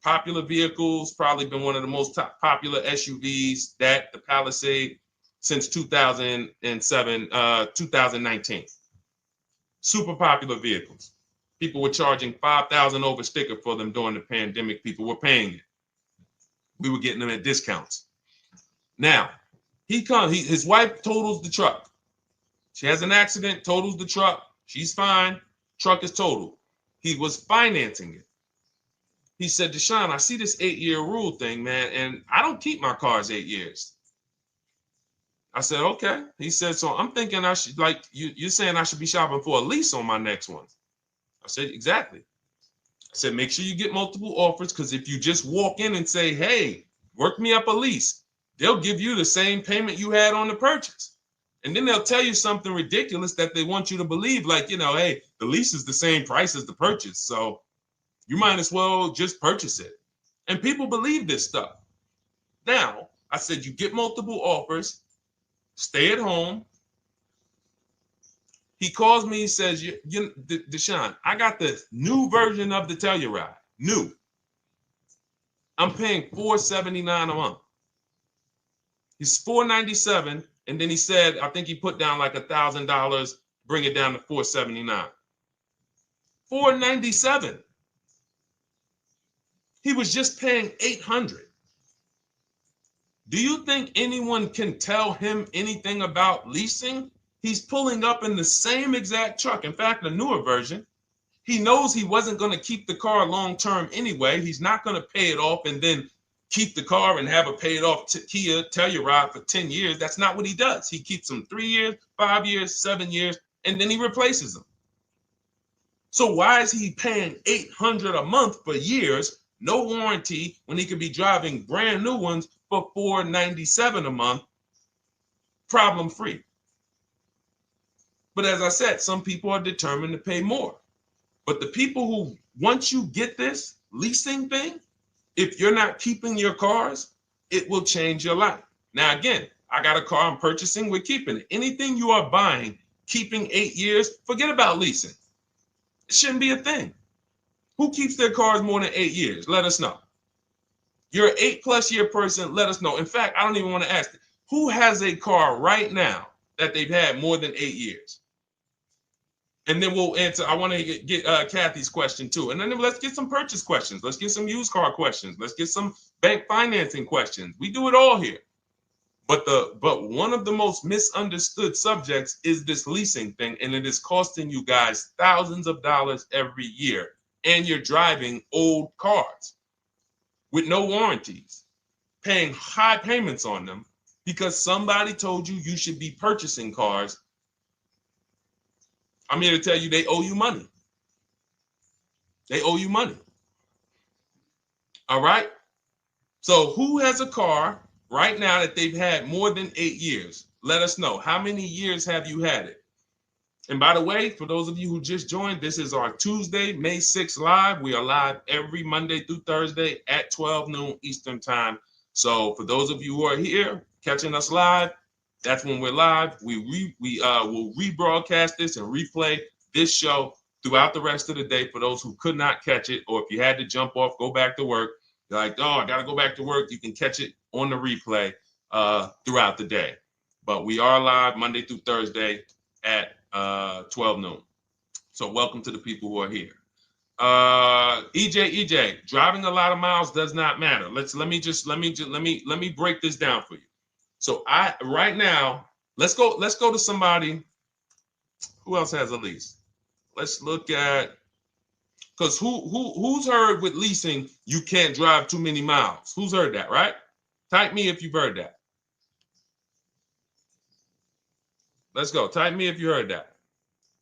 Popular vehicles, probably been one of the most popular SUVs, that the Palisade, since 2007, 2019. Super popular vehicles. People were charging $5,000 over sticker for them during the pandemic. People were paying it. We were getting them at discounts. Now, his wife totals the truck. She has an accident, totals the truck. She's fine. Truck is totaled. He was financing it. He said, Deshone, I see this 8-year rule thing, man, and I don't keep my cars 8 years. I said, okay. He said, so I'm thinking I should, like, you're saying I should be shopping for a lease on my next one. I said, exactly. I said, make sure you get multiple offers, because if you just walk in and say, hey, work me up a lease, they'll give you the same payment you had on the purchase. And then they'll tell you something ridiculous that they want you to believe, like, hey, the lease is the same price as the purchase, so you might as well just purchase it. And people believe this stuff. Now, I said, you get multiple offers, stay at home. He calls me, he says, Deshone, I got the new version of the Telluride, new. I'm paying $479 a month. He's $497, and then he said, I think he put down like $1,000, bring it down to $479. $497. He was just paying $800. Do you think anyone can tell him anything about leasing? He's pulling up in the same exact truck. In fact, the newer version. He knows he wasn't going to keep the car long term anyway. He's not going to pay it off and then keep the car and have a paid off Kia Telluride for 10 years. That's not what he does. He keeps them 3 years, 5 years, 7 years, and then he replaces them. So why is he paying $800 a month for years, no warranty, when he could be driving brand new ones for $497 a month, problem free? But as I said, some people are determined to pay more. But the people who, once you get this leasing thing, if you're not keeping your cars, it will change your life. Now, again, I got a car I'm purchasing, we're keeping it. Anything you are buying, keeping 8 years, forget about leasing. It shouldn't be a thing. Who keeps their cars more than 8 years? Let us know. You're an 8+ year person, let us know. In fact, I don't even want to ask, who has a car right now that they've had more than 8 years? And then we'll answer. I want to get Kathy's question too. And then let's get some purchase questions. Let's get some used car questions. Let's get some bank financing questions. We do it all here. But one of the most misunderstood subjects is this leasing thing, and it is costing you guys thousands of dollars every year. And you're driving old cars with no warranties, paying high payments on them because somebody told you you should be purchasing cars. I'm here to tell you they owe you money. They owe you money. All right? So who has a car right now that they've had more than 8 years? Let us know. How many years have you had it? And by the way, for those of you who just joined, this is our Tuesday, May 6th live. We are live every Monday through Thursday at 12 noon Eastern time. So for those of you who are here catching us live, that's when we're live. We will rebroadcast this and replay this show throughout the rest of the day for those who could not catch it, or if you had to jump off, go back to work. You're like, oh, I got to go back to work. You can catch it on the replay throughout the day. But we are live Monday through Thursday at 12 noon. So welcome to the people who are here. EJ, driving a lot of miles does not matter. Let me break this down for you. So right now, let's go to somebody who else has a lease. Let's look at, because who's heard with leasing you can't drive too many miles? Who's heard that, right? Type me if you've heard that. Let's go. Type me if you heard that.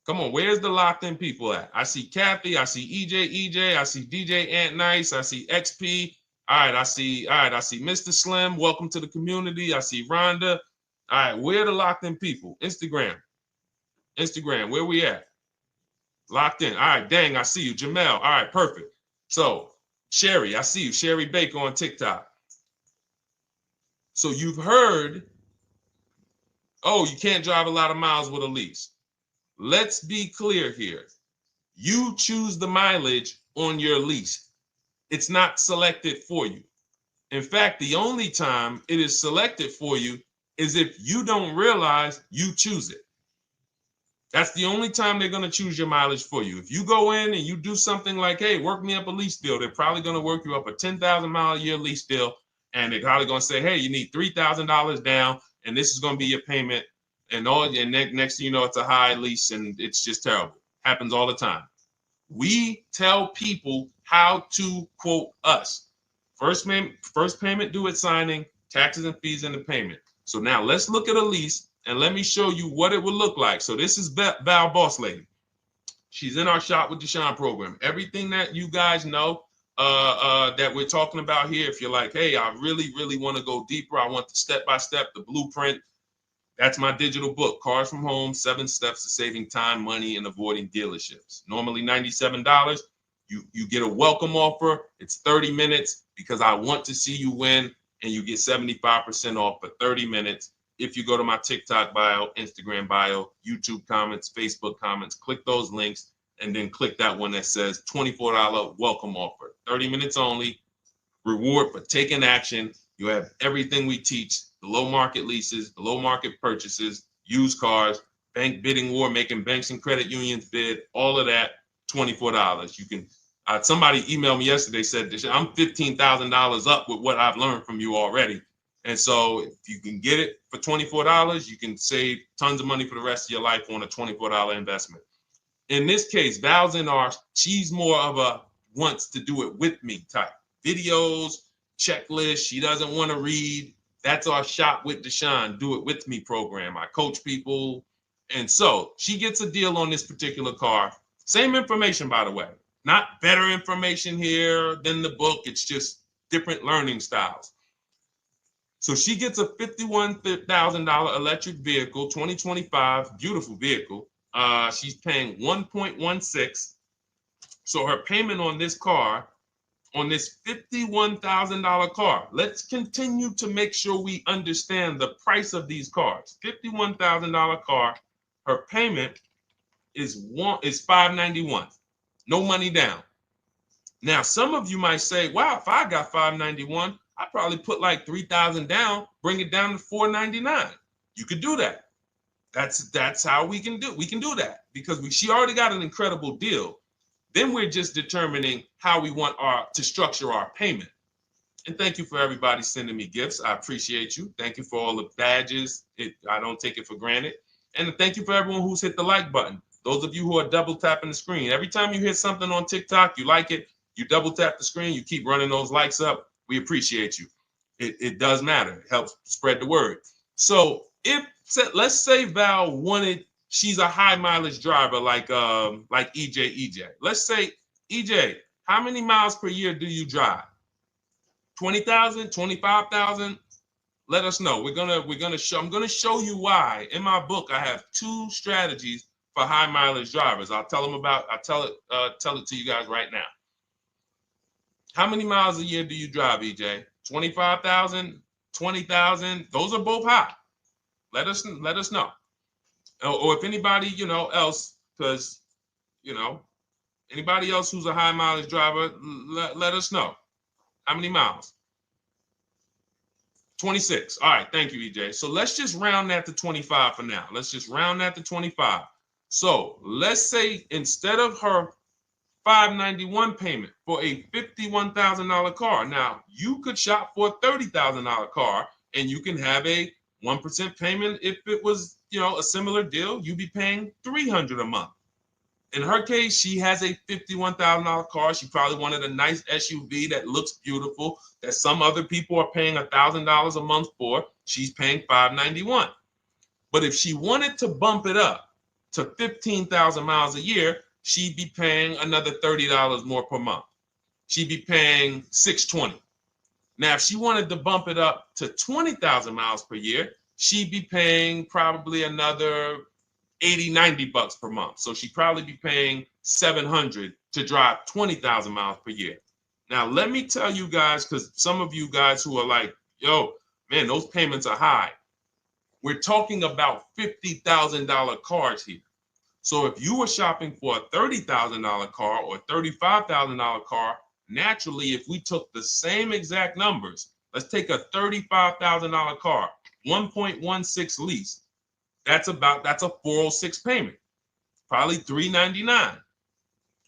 Come on, where's the locked in people at? I see Kathy, I see EJ, I see DJ Ant Nice, I see XP. All right, I see Mr. Slim. Welcome to the community. I see Rhonda. All right, where are the locked in people? Instagram, where we at? Locked in. All right, dang, I see you. Jamel. All right, perfect. So, Sherry, I see you. Sherry Baker on TikTok. So you've heard, oh, you can't drive a lot of miles with a lease. Let's be clear here. You choose the mileage on your lease. It's not selected for you. In fact, the only time it is selected for you is if you don't realize you choose it. That's the only time they're going to choose your mileage for you. If you go in and you do something like, hey, work me up a lease deal, they're probably going to work you up a 10,000 mile a year lease deal. And they're probably going to say, hey, you need $3,000 down, and this is going to be your payment. And next thing you know, it's a high lease, and it's just terrible. Happens all the time. We tell people how to quote us. First payment due at signing, taxes and fees in the payment. So now let's look at a lease, and let me show you what it would look like. So this is Val Boss Lady. She's in our Shop with Deshone program. Everything that you guys know that we're talking about here, if you're like, hey, I really, really want to go deeper, I want the step-by-step, the blueprint, that's my digital book, Cars from Home, 7 Steps to Saving Time, Money, and Avoiding Dealerships. Normally $97. You get a welcome offer. It's 30 minutes because I want to see you win, and you get 75% off for 30 minutes. If you go to my TikTok bio, Instagram bio, YouTube comments, Facebook comments, click those links, and then click that one that says $24 welcome offer. 30 minutes only, reward for taking action. You have everything we teach, the low market leases, the low market purchases, used cars, bank bidding war, making banks and credit unions bid, all of that, $24. You can, somebody emailed me yesterday, said, I'm $15,000 up with what I've learned from you already. And so if you can get it for $24, you can save tons of money for the rest of your life on a $24 investment. In this case, Val's in she's more of a wants to do it with me type. Videos, checklist, she doesn't want to read. That's our Shop with Deshone, do it with me program. I coach people. And so she gets a deal on this particular car. Same information, by the way. Not better information here than the book. It's just different learning styles. So she gets a $51,000 electric vehicle, 2025, beautiful vehicle. She's paying 1.16. So her payment on this car, on this $51,000 car, let's continue to make sure we understand the price of these cars. $51,000 car, her payment is $591. No money down. Now, some of you might say, wow, if I got $591, I'd probably put like $3,000 down, bring it down to $499. You could do that. That's how we can do that because she already got an incredible deal. Then we're just determining how we want to structure our payment. And thank you for everybody sending me gifts. I appreciate you. Thank you for all the badges. I don't take it for granted. And thank you for everyone who's hit the like button. Those of you who are double tapping the screen. Every time you hit something on TikTok, you like it, you double tap the screen, you keep running those likes up. We appreciate you. It does matter. It helps spread the word. So let's say Val she's a high mileage driver like EJ. Let's say, EJ, how many miles per year do you drive? 20,000, 25,000? Let us know. I'm gonna show you why. In my book, I have 2 strategies for high mileage drivers. I'll tell it to you guys right now. How many miles a year do you drive, EJ? 25,000, 20,000? Those are both high. Let us know. Or if anybody, else, because, anybody else who's a high mileage driver, let us know. How many miles? 26. All right. Thank you, EJ. So let's just round that to 25 for now. Let's just round that to 25. So let's say instead of her $591 payment for a $51,000 car, now you could shop for a $30,000 car and you can have a 1% payment. If it was, a similar deal, you'd be paying $300 a month. In her case, she has a $51,000 car. She probably wanted a nice SUV that looks beautiful, that some other people are paying $1,000 a month for. She's paying $591. But if she wanted to bump it up to 15,000 miles a year, she'd be paying another $30 more per month. She'd be paying $620. Now, if she wanted to bump it up to 20,000 miles per year, she'd be paying probably another $80-90 per month. So she'd probably be paying $700 to drive 20,000 miles per year. Now, let me tell you guys, because some of you guys who are like, yo, man, those payments are high. We're talking about $50,000 cars here. So if you were shopping for a $30,000 car or $35,000 car, naturally, if we took the same exact numbers, let's take a $35,000 car, 1.16 lease. That's a 406 payment, probably $399.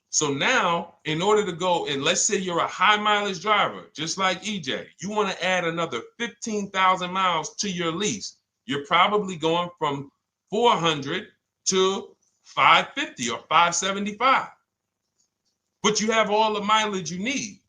So now, in order to go, and let's say you're a high mileage driver, just like EJ, you want to add another 15,000 miles to your lease. You're probably going from 400 to 550 or 575. But you have all the mileage you need.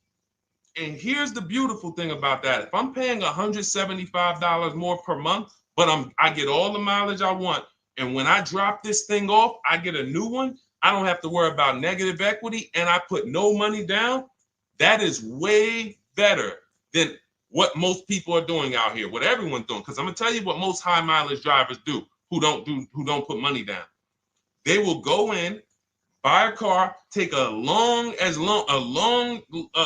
And here's the beautiful thing about that. If I'm paying $175 more per month, but I get all the mileage I want, and when I drop this thing off, I get a new one, I don't have to worry about negative equity, and I put no money down. That is way better than what most people are doing out here, what everyone's doing. Because I'm gonna tell you what most high mileage drivers do who don't put money down. They will go in, buy a car, take a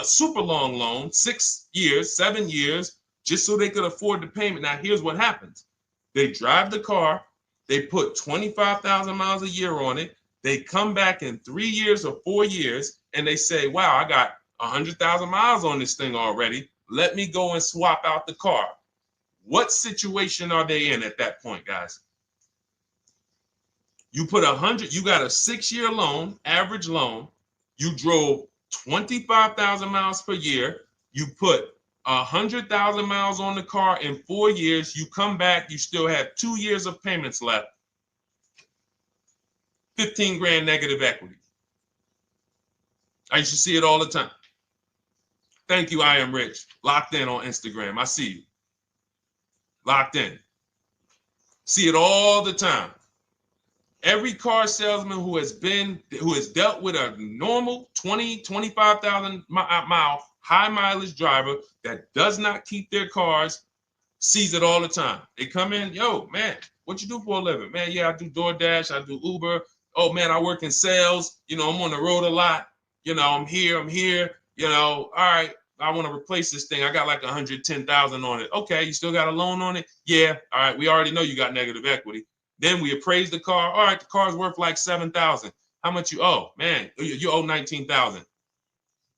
super long loan, 6 years, 7 years, just so they could afford the payment. Now, here's what happens. They drive the car, they put 25,000 miles a year on it. They come back in 3 years or 4 years, and they say, wow, I got 100,000 miles on this thing already. Let me go and swap out the car. What situation are they in at that point, guys? You put 100, you got a 6-year loan, average loan. You drove 25,000 miles per year. You put 100,000 miles on the car in 4 years. You come back, you still have 2 years of payments left. 15 grand negative equity. I used to see it all the time. Thank you, I am rich. Locked in on Instagram. I see you. Locked in. See it all the time. Every car salesman who has dealt with a normal 25,000 mile high mileage driver that does not keep their cars sees it all the time. They come in, yo, man, what you do for a living? Man, yeah, I do DoorDash, I do Uber. Oh man, I work in sales. You know, I'm on the road a lot. You know, I'm here. You know, all right, I want to replace this thing. I got like 110,000 on it. Okay, you still got a loan on it? Yeah. All right, we already know you got negative equity. Then we appraise the car. All right, the car's worth like 7,000. How much you owe? Man, you owe 19,000.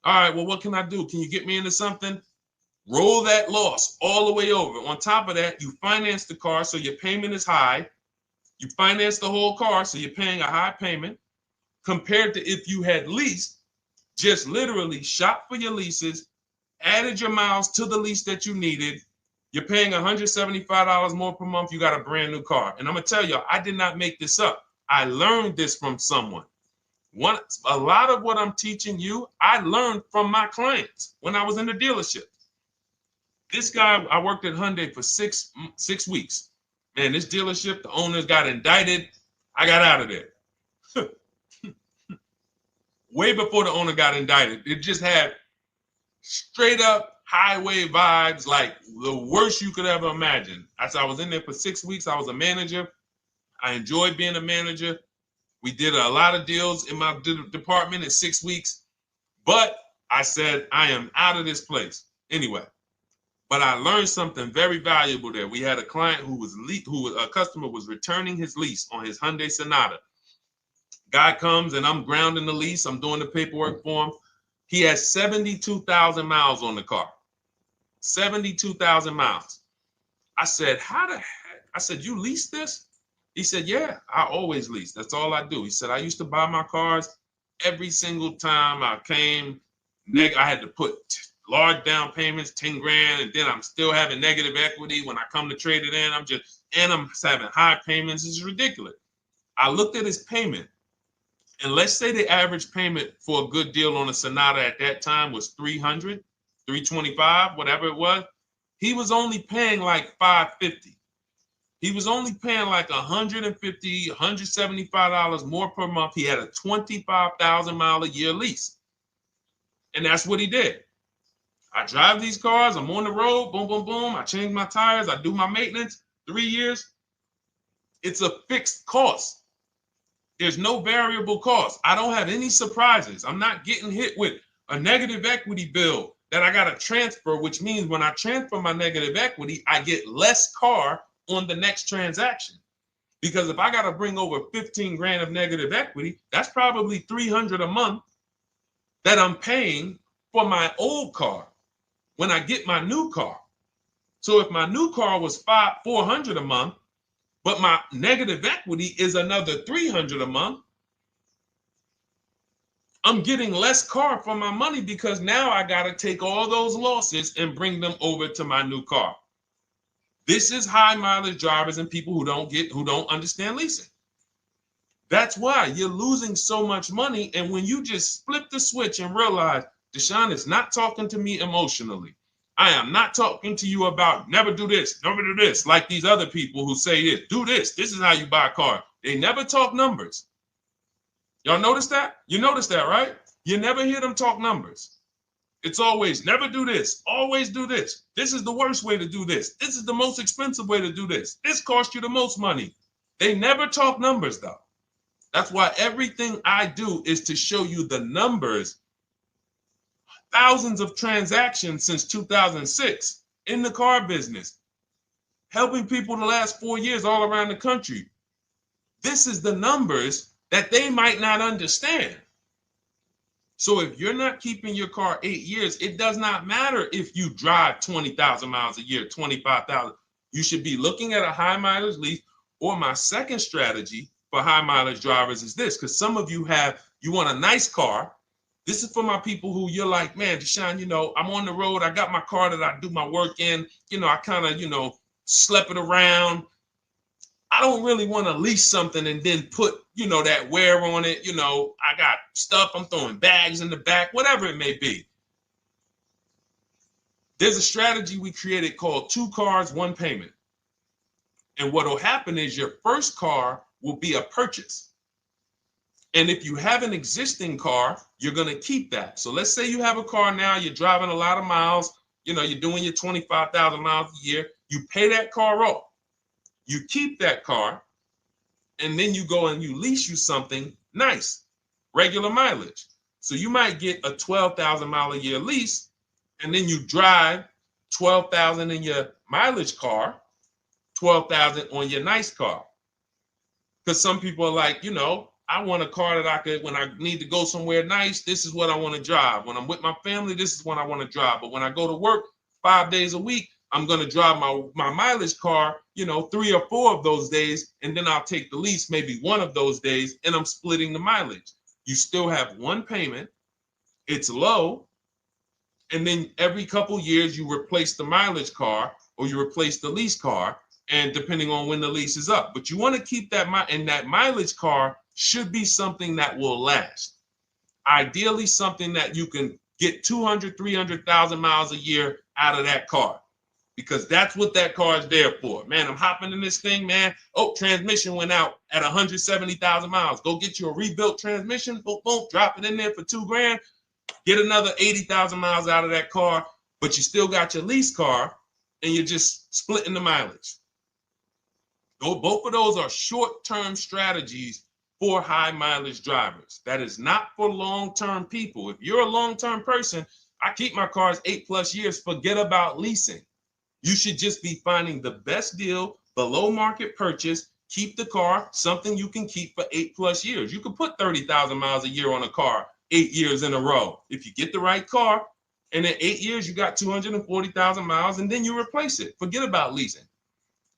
All right, well, what can I do? Can you get me into something? Roll that loss all the way over. On top of that, you finance the car, so your payment is high. You finance the whole car, so you're paying a high payment compared to if you had leased, just literally shop for your leases, added your miles to the lease that you needed. You're paying $175 more per month. You got a brand new car. And I'm going to tell you, I did not make this up. I learned this from someone. A lot of what I'm teaching you, I learned from my clients when I was in the dealership. This guy, I worked at Hyundai for six weeks. Man, this dealership, the owners got indicted. I got out of there. Way before the owner got indicted. It just had straight up highway vibes, like the worst you could ever imagine. As I was in there for 6 weeks, I was a manager. I enjoyed being a manager. We did a lot of deals in my department in 6 weeks. But I said, I am out of this place. Anyway. But I learned something very valuable there. We had a client a customer was returning his lease on his Hyundai Sonata. Guy comes and I'm grounding the lease. I'm doing the paperwork for him. He has 72,000 miles on the car. 72,000 miles. I said, how the heck? I said, you lease this? He said, yeah, I always lease. That's all I do. He said, I used to buy my cars every single time I came. I had to put large down payments, 10 grand, and then I'm still having negative equity when I come to trade it in. I'm having high payments. It's ridiculous. I looked at his payment, and let's say the average payment for a good deal on a Sonata at that time was $300, $325, whatever it was. He was only paying like $550. He was only paying like $150, $175 more per month. He had a 25,000 mile a year lease. And that's what he did. I drive these cars. I'm on the road. Boom, boom, boom. I change my tires. I do my maintenance. 3 years. It's a fixed cost. There's no variable cost. I don't have any surprises. I'm not getting hit with a negative equity bill that I got to transfer, which means when I transfer my negative equity, I get less car on the next transaction. Because if I got to bring over 15 grand of negative equity, that's probably 300 a month that I'm paying for my old car when I get my new car. So if my new car was 400 a month, but my negative equity is another 300 a month, I'm getting less car for my money because now I got to take all those losses and bring them over to my new car. This is high mileage drivers and people who don't understand leasing. That's why you're losing so much money. And when you just flip the switch and realize Deshone is not talking to me emotionally, I am not talking to you about never do this, never do this, like these other people who say this, do this. This is how you buy a car. They never talk numbers. Y'all notice that? You notice that, right? You never hear them talk numbers. It's always never do this, always do this. This is the worst way to do this. This is the most expensive way to do this. This costs you the most money. They never talk numbers, though. That's why everything I do is to show you the numbers. Thousands of transactions since 2006 in the car business, helping people the last 4 years all around the country. This is the numbers that they might not understand. So if you're not keeping your car 8 years, it does not matter if you drive 20,000 miles a year, 25,000. You should be looking at a high mileage lease. Or my second strategy for high mileage drivers is this, because some of you want a nice car. This is for my people who you're like, man, Deshone, I'm on the road. I got my car that I do my work in. I kind of, slep it around. I don't really want to lease something and then put, that wear on it. I got stuff. I'm throwing bags in the back, whatever it may be. There's a strategy we created called 2 cars, 1 payment. And what will happen is your first car will be a purchase. And if you have an existing car, you're going to keep that. So let's say you have a car now, you're driving a lot of miles, you're doing your 25,000 miles a year. You pay that car off. You keep that car, and then you go and you lease you something nice, regular mileage. So you might get a 12,000 mile a year lease, and then you drive 12,000 in your mileage car, 12,000 on your nice car. Because some people are like, I want a car that I could, when I need to go somewhere nice, this is what I want to drive. When I'm with my family, this is what I want to drive. But when I go to work 5 days a week, I'm going to drive my mileage car, 3 or 4 of those days, and then I'll take the lease maybe 1 of those days, and I'm splitting the mileage. You still have 1 payment. It's low. And then every couple years, you replace the mileage car or you replace the lease car, and depending on when the lease is up. But you want to keep that, and that mileage car should be something that will last. Ideally, something that you can get 200, 300,000 miles a year out of that car, because that's what that car is there for. Man, I'm hopping in this thing, man. Oh, transmission went out at 170,000 miles. Go get you a rebuilt transmission, boom, boom, drop it in there for $2 grand, get another 80,000 miles out of that car, but you still got your lease car and you're just splitting the mileage. Both of those are short-term strategies for high mileage drivers. That is not for long-term people. If you're a long-term person, I keep my cars 8+ years, forget about leasing. You should just be finding the best deal, below market purchase, keep the car, something you can keep for 8+ years. You can put 30,000 miles a year on a car 8 years in a row. If you get the right car, and in 8 years, you got 240,000 miles, and then you replace it. Forget about leasing.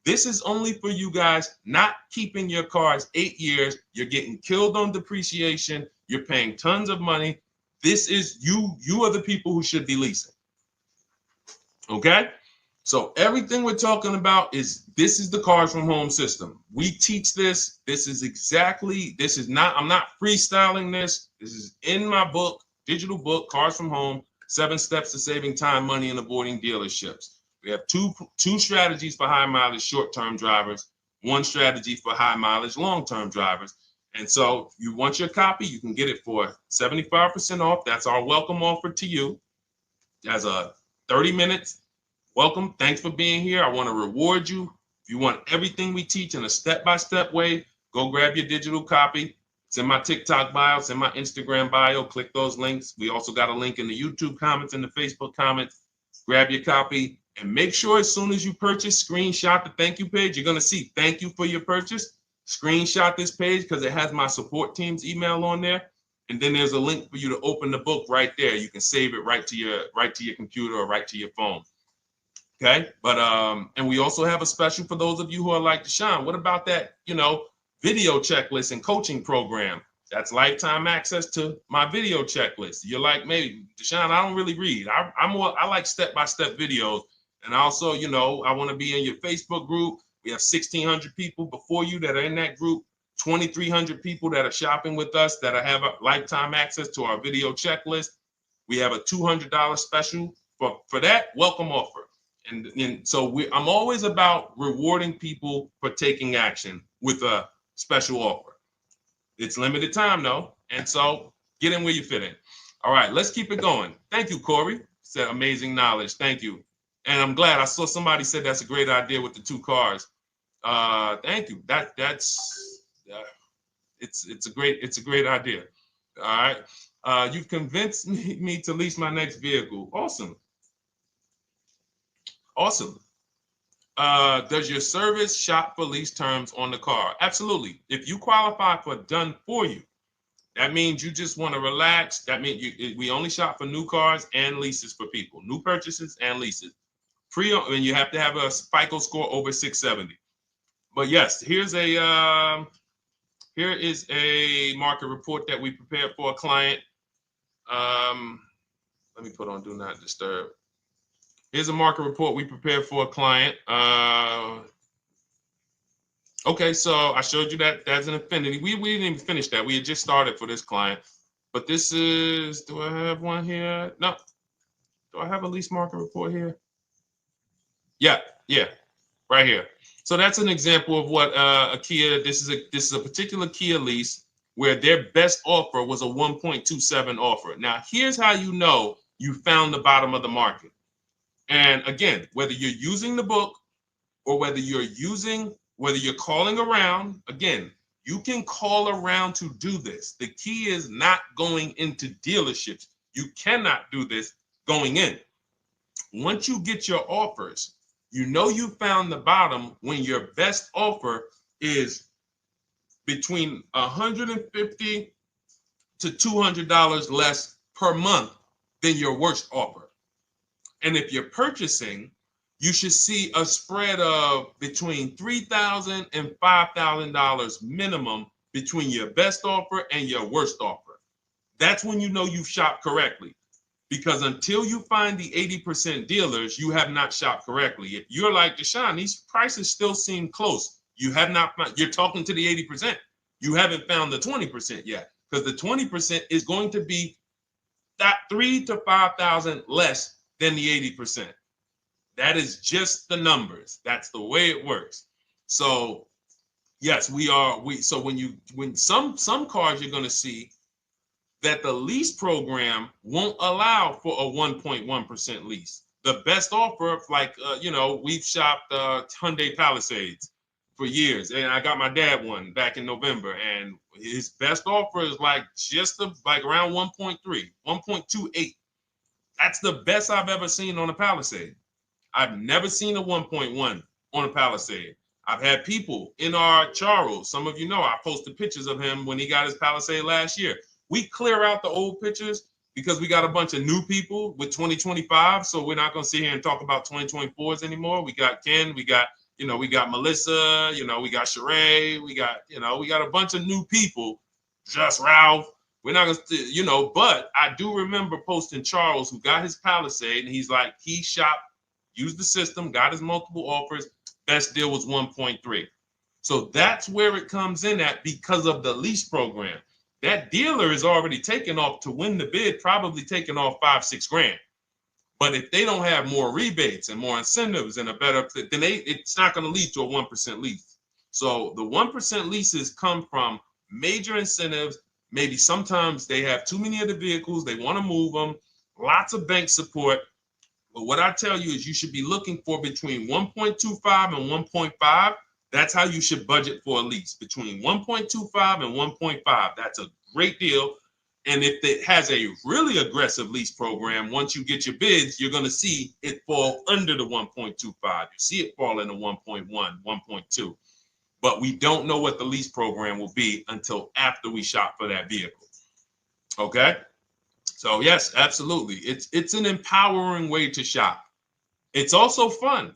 This is only for you guys not keeping your cars 8 years. You're getting killed on depreciation. You're paying tons of money. This is you are the people who should be leasing. Okay? So everything we're talking about this is the Cars from Home system. We teach this. I'm not freestyling this. This is in my book, digital book, Cars from Home, 7 Steps to Saving Time, Money, and Avoiding Dealerships. We have two strategies for high mileage short-term drivers, 1 strategy for high mileage long-term drivers. And so if you want your copy, you can get it for 75% off. That's our welcome offer to you. As a 30 minutes welcome. Thanks for being here. I want to reward you. If you want everything we teach in a step-by-step way, go grab your digital copy. It's in my TikTok bio. It's in my Instagram bio. Click those links. We also got a link in the YouTube comments and the Facebook comments. Grab your copy. And make sure as soon as you purchase, screenshot the thank you page. You're going to see thank you for your purchase. screenshot this page because it has my support team's email on there. And then there's a link for you to open the book right there. You can save it right to your computer or right to your phone. Okay. But and we also have a special for those of you who are like Deshone. What about that, video checklist and coaching program? That's lifetime access to my video checklist. You're like, maybe Deshone, I don't really read. I like step-by-step videos. And also, I want to be in your Facebook group. We have 1,600 people before you that are in that group. 2,300 people that are shopping with us that have a lifetime access to our video checklist. We have a $200 special for that welcome offer. And so I'm always about rewarding people for taking action with a special offer. It's limited time though. And so get in where you fit in. All right, let's keep it going. Thank you, Corey. Said amazing knowledge. Thank you. And I'm glad I saw somebody said that's a great idea with the 2 cars. Thank you. It's a great idea. All right. You've convinced me to lease my next vehicle. Awesome. Awesome. Does your service shop for lease terms on the car? Absolutely. If you qualify for done for you, that means you just want to relax. That means we only shop for new cars and leases for people, new purchases and leases. And you have to have a FICO score over 670. But yes, here is a market report that we prepared for a client. Let me put on Do Not Disturb. Here's a market report we prepared for a client. Okay, so I showed you that that's an affinity. We didn't even finish that. We had just started for this client. But this is, do I have one here? No. Do I have a lease market report here? Yeah, right here. So that's an example of what a Kia, this is a particular Kia lease where their best offer was a 1.27 offer. Now, here's how you know you found the bottom of the market. And again, whether you're using the book or whether you're calling around, again, you can call around to do this. The key is not going into dealerships. You cannot do this going in. Once you get your offers, you know you found the bottom when your best offer is between $150 to $200 less per month than your worst offer. And if you're purchasing, you should see a spread of between $3,000 and $5,000 minimum between your best offer and your worst offer. That's when you know you've shopped correctly. Because until you find the 80% dealers, you have not shopped correctly. If you're like Deshone, these prices still seem close. You have not found, you're talking to the 80%. You haven't found the 20% yet. Because the 20% is going to be that $3,000 to $5,000 less than the 80%. That is just the numbers. That's the way it works. So yes, so when some cars you're going to see that the lease program won't allow for a 1.1% lease. The best offer, like, we've shopped Hyundai Palisades for years. And I got my dad one back in November. And his best offer is like around 1.3, 1.28. That's the best I've ever seen on a Palisade. I've never seen a 1.1 on a Palisade. I've had people in our Charles. Some of you know I posted pictures of him when he got his Palisade last year. We clear out the old pictures because we got a bunch of new people with 2025. So we're not going to sit here and talk about 2024s anymore. We got Ken, we got Melissa, we got Sheree, we got a bunch of new people, just Ralph. We're not going to, but I do remember posting Charles who got his Palisade and he's like, he shopped, used the system, got his multiple offers. Best deal was 1.3. So that's where it comes in at because of the lease program. That dealer is already taken off to win the bid, probably taking off $5-6 grand. But if they don't have more rebates and more incentives and a better, then it's not going to lead to a 1% lease. So the 1% leases come from major incentives. Maybe sometimes they have too many of the vehicles. They want to move them. Lots of bank support. But what I tell you is you should be looking for between 1.25 and 1.5. That's how you should budget for a lease, between 1.25 and 1.5. That's a great deal. And if it has a really aggressive lease program, once you get your bids, you're going to see it fall under the 1.25. You see it fall into 1.1, 1.2. but we don't know what the lease program will be until after we shop for that vehicle. Okay? So yes, absolutely. It's an empowering way to shop. It's also fun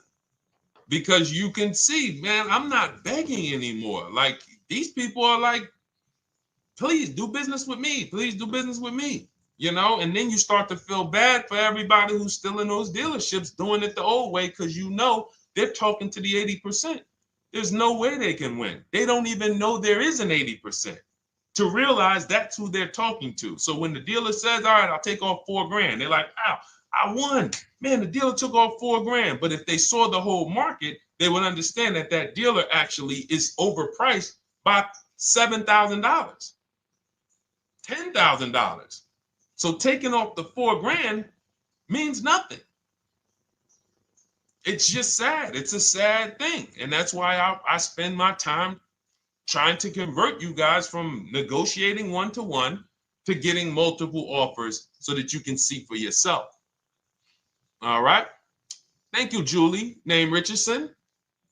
because you can see, man, I'm not begging anymore. Like these people are like, please do business with me. Please do business with me. And then you start to feel bad for everybody who's still in those dealerships doing it the old way because they're talking to the 80%. There's no way they can win. They don't even know there is an 80% to realize that's who they're talking to. So when the dealer says, all right, I'll take off $4,000, they're like, wow, I won. Man, the dealer took off $4,000. But if they saw the whole market, they would understand that that dealer actually is overpriced by $7,000, $10,000. So taking off the $4,000 means nothing. It's just sad. It's a sad thing. And that's why I spend my time trying to convert you guys from negotiating one-to-one to getting multiple offers so that you can see for yourself. All right. Thank you, Julie, name Richardson.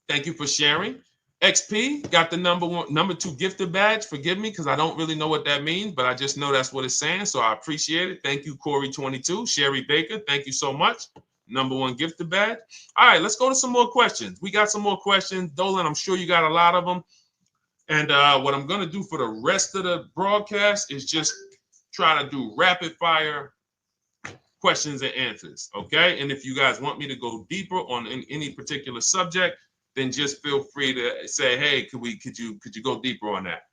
Thank you for sharing. XP got the number 2 gifted badge. Forgive me because I don't really know what that means, but I just know that's what it's saying. So I appreciate it. Thank you, Corey22. Sherry Baker, thank you so much. Number 1 gifted badge. All right, let's go to some more questions. We got some more questions. Dolan, I'm sure you got a lot of them. And what I'm going to do for the rest of the broadcast is just try to do rapid fire questions and answers. Okay. And if you guys want me to go deeper on any particular subject, then just feel free to say, hey, could you go deeper on that?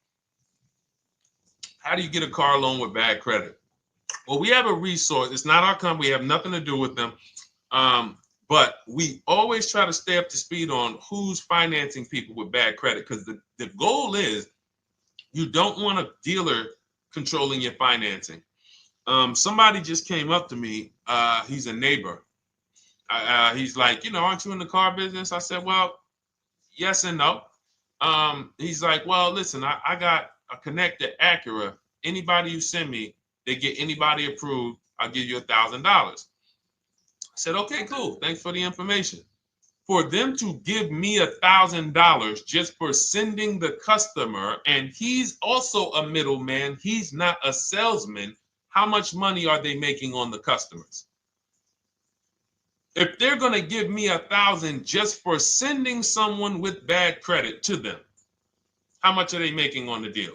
How do you get a car loan with bad credit? Well, we have a resource. It's not our company. We have nothing to do with them. But we always try to stay up to speed on who's financing people with bad credit, because the goal is you don't want a dealer controlling your financing. Somebody just came up to me. He's a neighbor. He's like, aren't you in the car business? I said, well, yes and no. He's like, well, listen, I got a connected Acura. Anybody you send me, they get anybody approved, I'll give you $1,000. I said, okay, cool. Thanks for the information. For them to give me $1,000 just for sending the customer, and he's also a middleman, he's not a salesman, how much money are they making on the customers? If they're going to give me $1,000 just for sending someone with bad credit to them, how much are they making on the deal?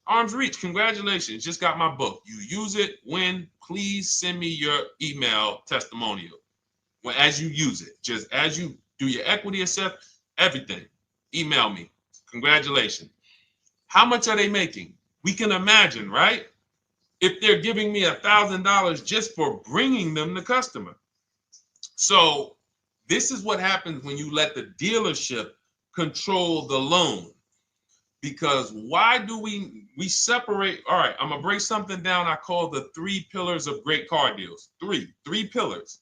Arms Reach, congratulations. Just got my book. You use it when, please send me your email testimonial. As you use it, just as you do your equity assess, everything, email me. Congratulations. How much are they making? We can imagine, right? If they're giving me $1,000 just for bringing them the customer. So this is what happens when you let the dealership control the loan. Because why do we separate? All right, I'm gonna break something down I call the 3 pillars of great car deals. Three pillars.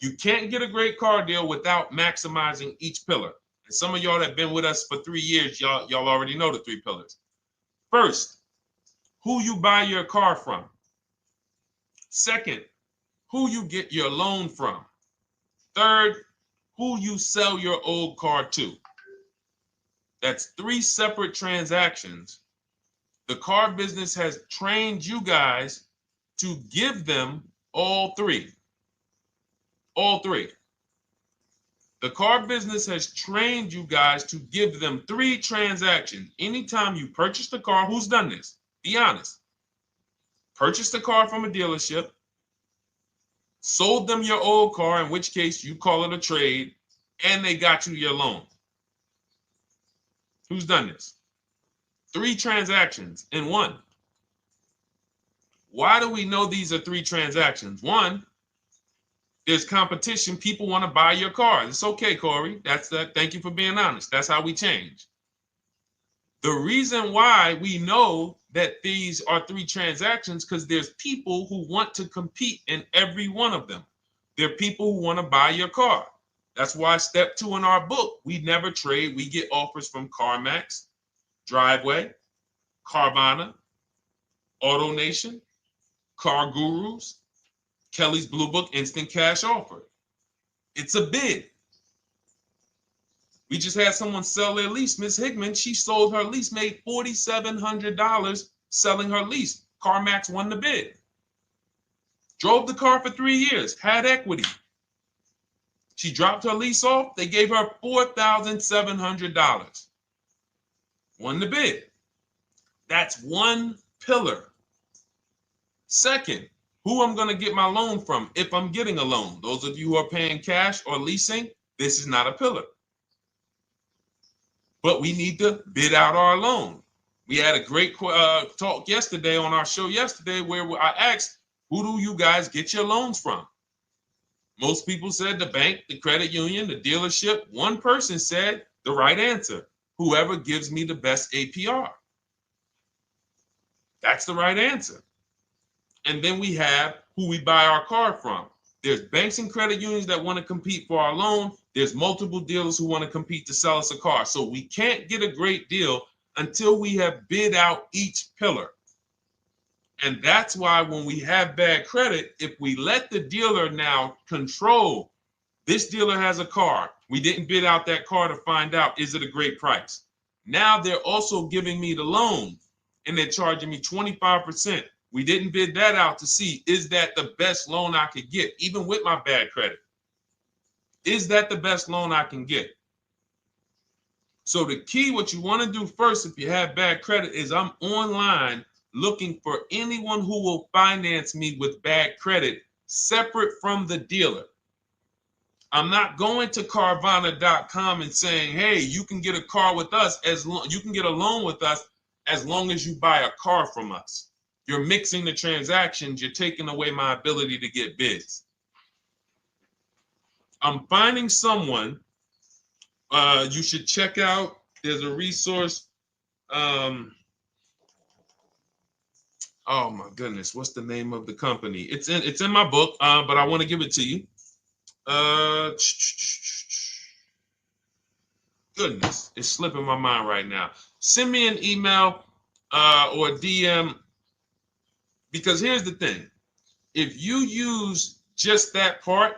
You can't get a great car deal without maximizing each pillar. And some of y'all that have been with us for 3 years, y'all already know the 3 pillars. First, who you buy your car from. Second, who you get your loan from. Third, who you sell your old car to. That's 3 separate transactions. The car business has trained you guys to give them all 3. All 3. The car business has trained you guys to give them 3 transactions. Anytime you purchase the car, who's done this? Be honest. Purchased the car from a dealership, sold them your old car, in which case you call it a trade, and they got you your loan. Who's done this? 3 transactions in one. Why do we know these are 3 transactions? One, there's competition. People want to buy your car. It's okay, Corey. That's that. Thank you for being honest. That's how we change. The reason why we know that these are 3 transactions because there's people who want to compete in every one of them. There are people who want to buy your car. That's why step 2 in our book, we never trade. We get offers from CarMax, Driveway, Carvana, AutoNation, Car Gurus, Kelly's Blue Book Instant Cash Offer. It's a bid. We just had someone sell their lease. Miss Hickman, she sold her lease, made $4,700 selling her lease. CarMax won the bid. Drove the car for 3 years, had equity. She dropped her lease off. They gave her $4,700. Won the bid. That's one pillar. Second, who I'm going to get my loan from if I'm getting a loan. Those of you who are paying cash or leasing, this is not a pillar. But we need to bid out our loan. We had a great talk yesterday on our show yesterday where I asked, who do you guys get your loans from? Most people said the bank, the credit union, the dealership. One person said the right answer, whoever gives me the best APR. That's the right answer. And then we have who we buy our car from. There's banks and credit unions that want to compete for our loan. There's multiple dealers who want to compete to sell us a car. So we can't get a great deal until we have bid out each pillar. And that's why when we have bad credit, if we let the dealer now control, this dealer has a car. We didn't bid out that car to find out, is it a great price? Now they're also giving me the loan and they're charging me 25%. We didn't bid that out to see, is that the best loan I could get, even with my bad credit? Is that the best loan I can get? So the key, what you want to do first, if you have bad credit, is I'm online looking for anyone who will finance me with bad credit separate from the dealer. I'm not going to Carvana.com and saying, hey, you can get a car with us you can get a loan with us as long as you buy a car from us. You're mixing the transactions. You're taking away my ability to get bids. I'm finding someone you should check out. There's a resource. Oh my goodness, what's the name of the company? It's in my book, but I want to give it to you. Goodness, it's slipping my mind right now. Send me an email or a DM, because here's the thing. If you use just that part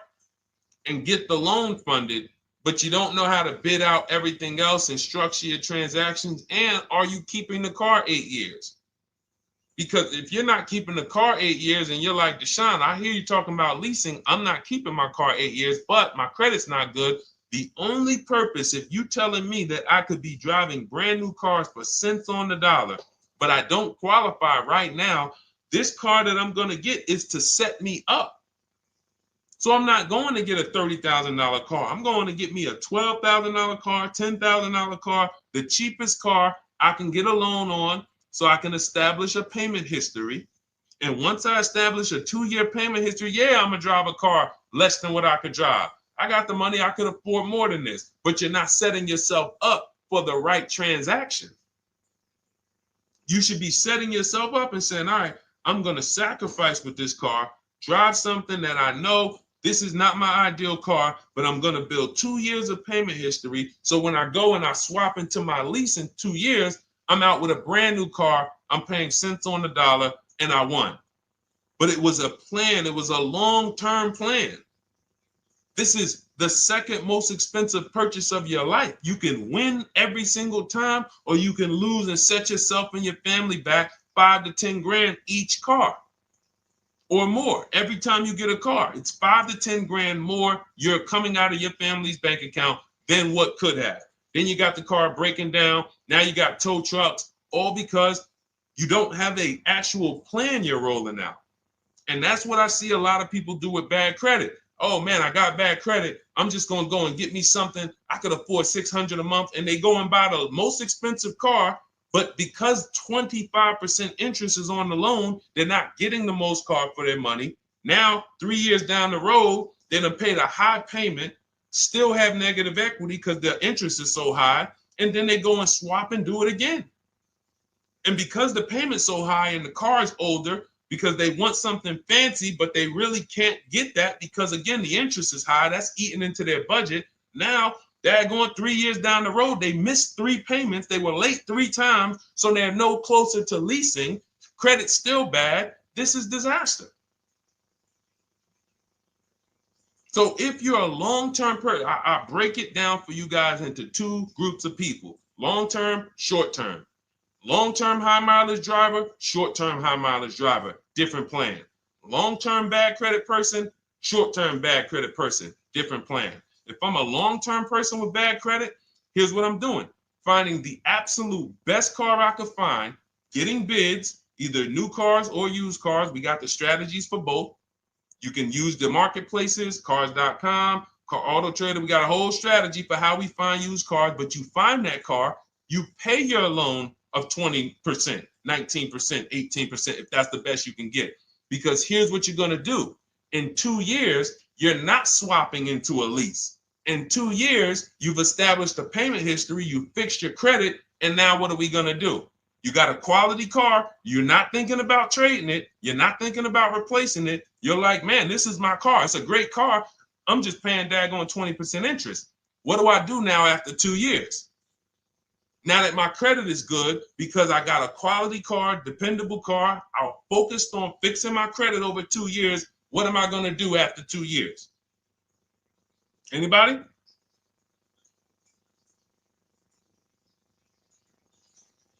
and get the loan funded, but you don't know how to bid out everything else and structure your transactions, and are you keeping the car 8 years? Because if you're not keeping the car 8 years and you're like, Deshone, I hear you talking about leasing. I'm not keeping my car 8 years, but my credit's not good. The only purpose, if you telling me that I could be driving brand new cars for cents on the dollar, but I don't qualify right now, this car that I'm going to get is to set me up. So I'm not going to get a $30,000 car. I'm going to get me a $12,000 car, $10,000 car, the cheapest car I can get a loan on, so I can establish a payment history. And once I establish a 2-year payment history, yeah, I'm going to drive a car less than what I could drive. I got the money. I could afford more than this. But you're not setting yourself up for the right transaction. You should be setting yourself up and saying, all right, I'm going to sacrifice with this car, drive something that I know this is not my ideal car, but I'm going to build 2 years of payment history. So when I go and I swap into my lease in 2 years, I'm out with a brand new car. I'm paying cents on the dollar, and I won. But it was a plan. It was a long-term plan. This is the second most expensive purchase of your life. You can win every single time, or you can lose and set yourself and your family back 5 to 10 grand each car or more. Every time you get a car, it's 5 to 10 grand more you're coming out of your family's bank account than what could have. Then you got the car breaking down. Now you got tow trucks, all because you don't have an actual plan you're rolling out. And that's what I see a lot of people do with bad credit. Oh man, I got bad credit. I'm just going to go and get me something. I could afford $600 a month. And they go and buy the most expensive car. But because 25% interest is on the loan, they're not getting the most car for their money. Now, 3 years down the road, they're going to pay the high payment, still have negative equity because their interest is so high. And then they go and swap and do it again. And because the payment's so high and the car is older, because they want something fancy, but they really can't get that because, again, the interest is high. That's eating into their budget. Now they're going 3 years down the road. They missed 3 payments. They were late 3 times, so they're no closer to leasing. Credit's still bad. This is disaster. So if you're a long-term person, I break it down for you guys into two groups of people: long-term, short-term. Long-term high mileage driver, short-term high mileage driver, different plan. Long-term bad credit person, short-term bad credit person, different plan. If I'm a long-term person with bad credit, here's what I'm doing: finding the absolute best car I could find, getting bids, either new cars or used cars. We got the strategies for both. You can use the marketplaces, cars.com, Car Auto Trader. We got a whole strategy for how we find used cars, but you find that car, you pay your loan of 20%, 19%, 18%, if that's the best you can get. Because here's what you're going to do. In 2 years, you're not swapping into a lease. In 2 years, you've established a payment history, you fixed your credit, and now what are we going to do? You got a quality car. You're not thinking about trading it. You're not thinking about replacing it. You're like, man, this is my car. It's a great car. I'm just paying daggone 20% interest. What do I do now after 2 years? Now that my credit is good because I got a quality car, dependable car, I'm focused on fixing my credit over 2 years. What am I going to do after 2 years? Anybody?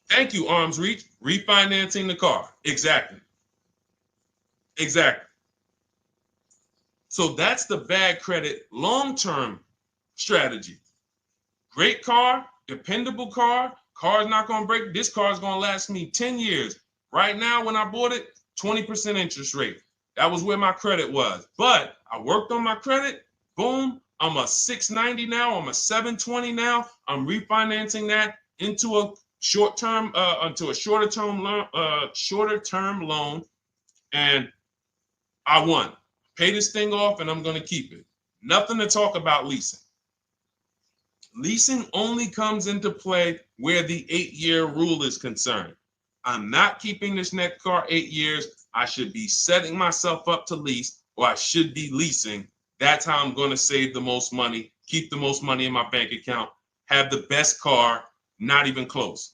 Thank you, Arms Reach. Refinancing the car. Exactly. Exactly. So that's the bad credit long-term strategy. Great car, dependable car, car's not going to break. This car is going to last me 10 years. Right now, when I bought it, 20% interest rate. That was where my credit was. But I worked on my credit. Boom. I'm a 690 now. I'm a 720 now. I'm refinancing that into a short-term, into a shorter-term loan, and I won. Pay this thing off, and I'm going to keep it. Nothing to talk about leasing. Leasing only comes into play where the 8-year rule is concerned. I'm not keeping this next car 8 years. I should be setting myself up to lease, or I should be leasing. That's how I'm going to save the most money, keep the most money in my bank account, have the best car. Not even close.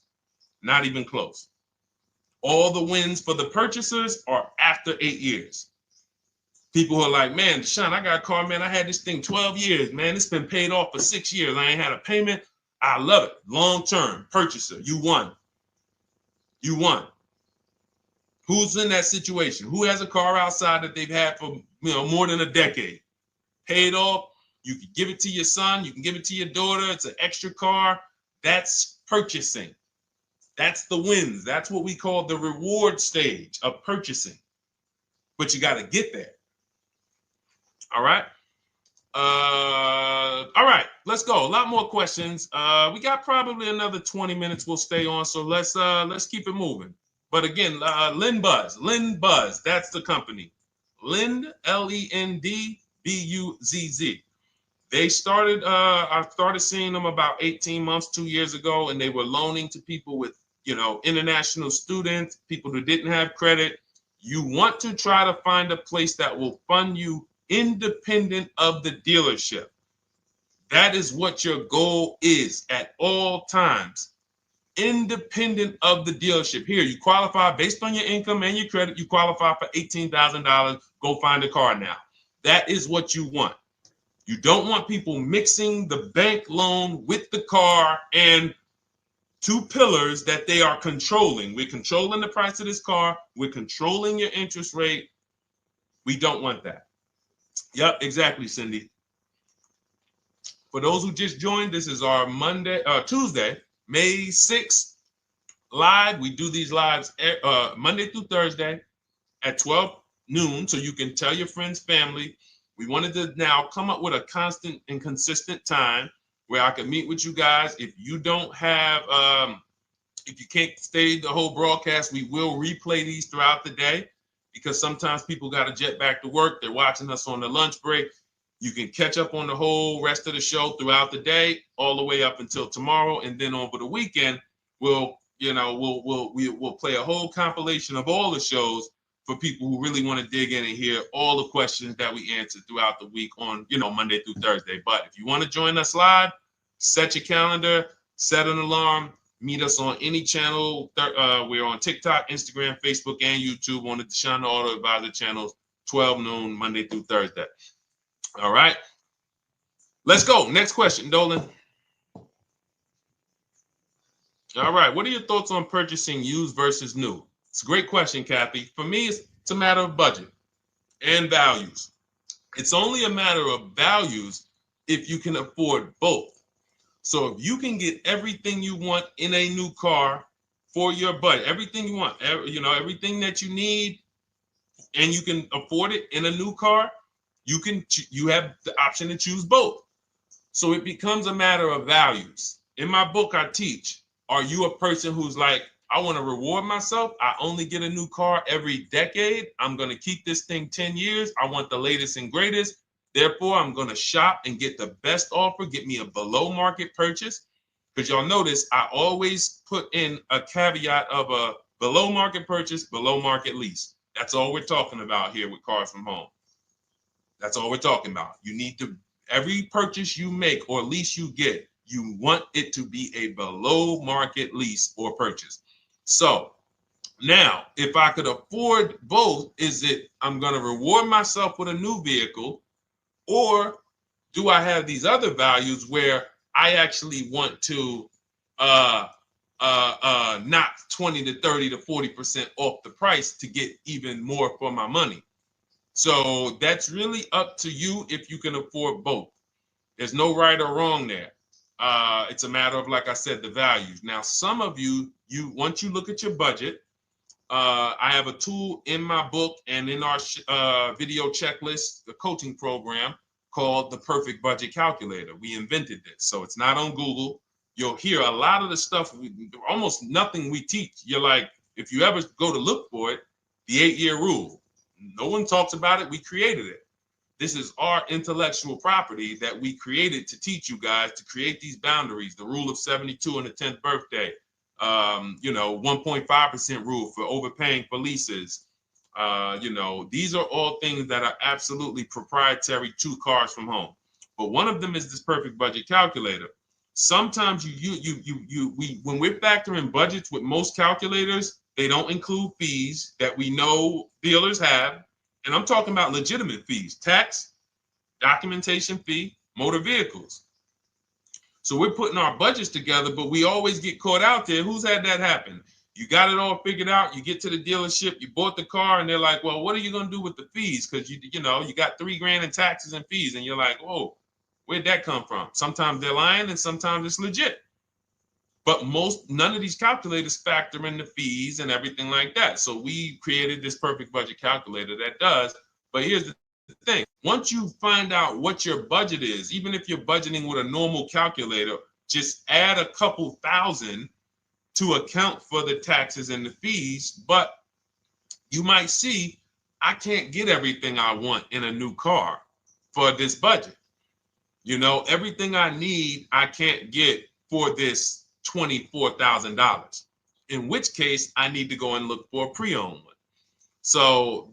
Not even close. All the wins for the purchasers are after 8 years. People who are like, man, Deshone, I got a car, man. I had this thing 12 years, man. It's been paid off for 6 years. I ain't had a payment. I love it. Long-term purchaser. You won. You won. Who's in that situation? Who has a car outside that they've had for more than a decade? Paid off. You can give it to your son. You can give it to your daughter. It's an extra car. That's purchasing. That's the wins. That's what we call the reward stage of purchasing. But you got to get there. All right. All right, let's go. A lot more questions. We got probably another 20 minutes we'll stay on, so let's keep it moving. But again, Lend Buzz, that's the company. Lend, Lendbuzz. They started, I started seeing them about 18 months, 2 years ago, and they were loaning to people with, international students, people who didn't have credit. You want to try to find a place that will fund you independent of the dealership. That is what your goal is at all times. Independent of the dealership. Here, you qualify based on your income and your credit. You qualify for $18,000. Go find a car now. That is what you want. You don't want people mixing the bank loan with the car and two pillars that they are controlling. We're controlling the price of this car. We're controlling your interest rate. We don't want that. Yep, exactly, Cindy. For those who just joined, this is our Tuesday, May 6th live. We do these lives Monday through Thursday at 12 noon, so you can tell your friends, family. We wanted to now come up with a constant and consistent time where I can meet with you guys. If you don't have, if you can't stay the whole broadcast, we will replay these throughout the day because sometimes people got to jet back to work. They're watching us on the lunch break. You can catch up on the whole rest of the show throughout the day, all the way up until tomorrow, and then over the weekend, we'll play a whole compilation of all the shows for people who really want to dig in and hear all the questions that we answered throughout the week on, Monday through Thursday. But if you want to join us live, set your calendar, set an alarm, meet us on any channel. We're on TikTok, Instagram, Facebook, and YouTube on the Deshone the Auto Advisor channels, 12 noon, Monday through Thursday. All right. Let's go. Next question, Dolan. All right. What are your thoughts on purchasing used versus new? It's a great question, Kathy. For me, it's a matter of budget and values. It's only a matter of values if you can afford both. So if you can get everything you want in a new car for your budget, everything you want, everything that you need, and you can afford it in a new car, you have the option to choose both. So it becomes a matter of values. In my book, I teach, are you a person who's like, I want to reward myself. I only get a new car every decade. I'm going to keep this thing 10 years. I want the latest and greatest. Therefore, I'm going to shop and get the best offer, get me a below market purchase. Because y'all notice I always put in a caveat of a below market purchase, below market lease. That's all we're talking about here with Cars from Home. That's all we're talking about. You need to, every purchase you make or lease you get, you want it to be a below market lease or purchase. So now, if I could afford both, is it I'm going to reward myself with a new vehicle, or do I have these other values where I actually want to knock 20 to 30 to 40% off the price to get even more for my money? So that's really up to you if you can afford both. There's no right or wrong there. It's a matter of, like I said, the values. Now, some of you once you look at your budget, I have a tool in my book and in our video checklist, the coaching program called the Perfect Budget Calculator. We invented this. So it's not on Google. You'll hear a lot of the stuff, almost nothing we teach. You're like, if you ever go to look for it, the 8-year rule. No one talks about it. We created it. This is our intellectual property that we created to teach you guys to create these boundaries, the rule of 72 and the 10th birthday, 1.5% rule for overpaying for leases. These are all things that are absolutely proprietary to Cars from Home. But one of them is this Perfect Budget Calculator. Sometimes when we're factoring budgets with most calculators, they don't include fees that we know dealers have. And I'm talking about legitimate fees, tax, documentation fee, motor vehicles. So we're putting our budgets together, but we always get caught out there. Who's had that happen? You got it all figured out. You get to the dealership, you bought the car, and they're like, well, what are you going to do with the fees? Because you got $3,000 in taxes and fees. And you're like, whoa, where'd that come from? Sometimes they're lying and sometimes it's legit. But none of these calculators factor in the fees and everything like that. So we created this Perfect Budget Calculator that does. But here's the thing. Once you find out what your budget is, even if you're budgeting with a normal calculator, just add a couple thousand to account for the taxes and the fees. But you might see, I can't get everything I want in a new car for this budget. Everything I need, I can't get for this $24,000, in which case I need to go and look for a pre-owned one. So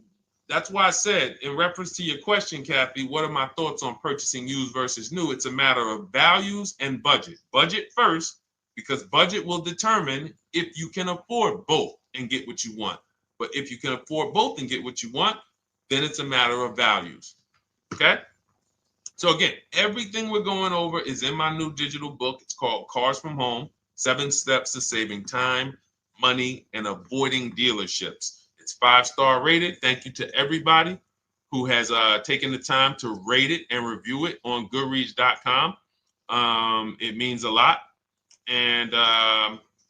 that's why I said, in reference to your question, Kathy, what are my thoughts on purchasing used versus new? It's a matter of values and budget. Budget first, because budget will determine if you can afford both and get what you want. But if you can afford both and get what you want, then it's a matter of values. Okay? So again, everything we're going over is in my new digital book. It's called Cars from Home, 7 Steps to Saving Time, Money, and Avoiding Dealerships. It's 5-star rated. Thank you to everybody who has taken the time to rate it and review it on Goodreads.com. It means a lot. And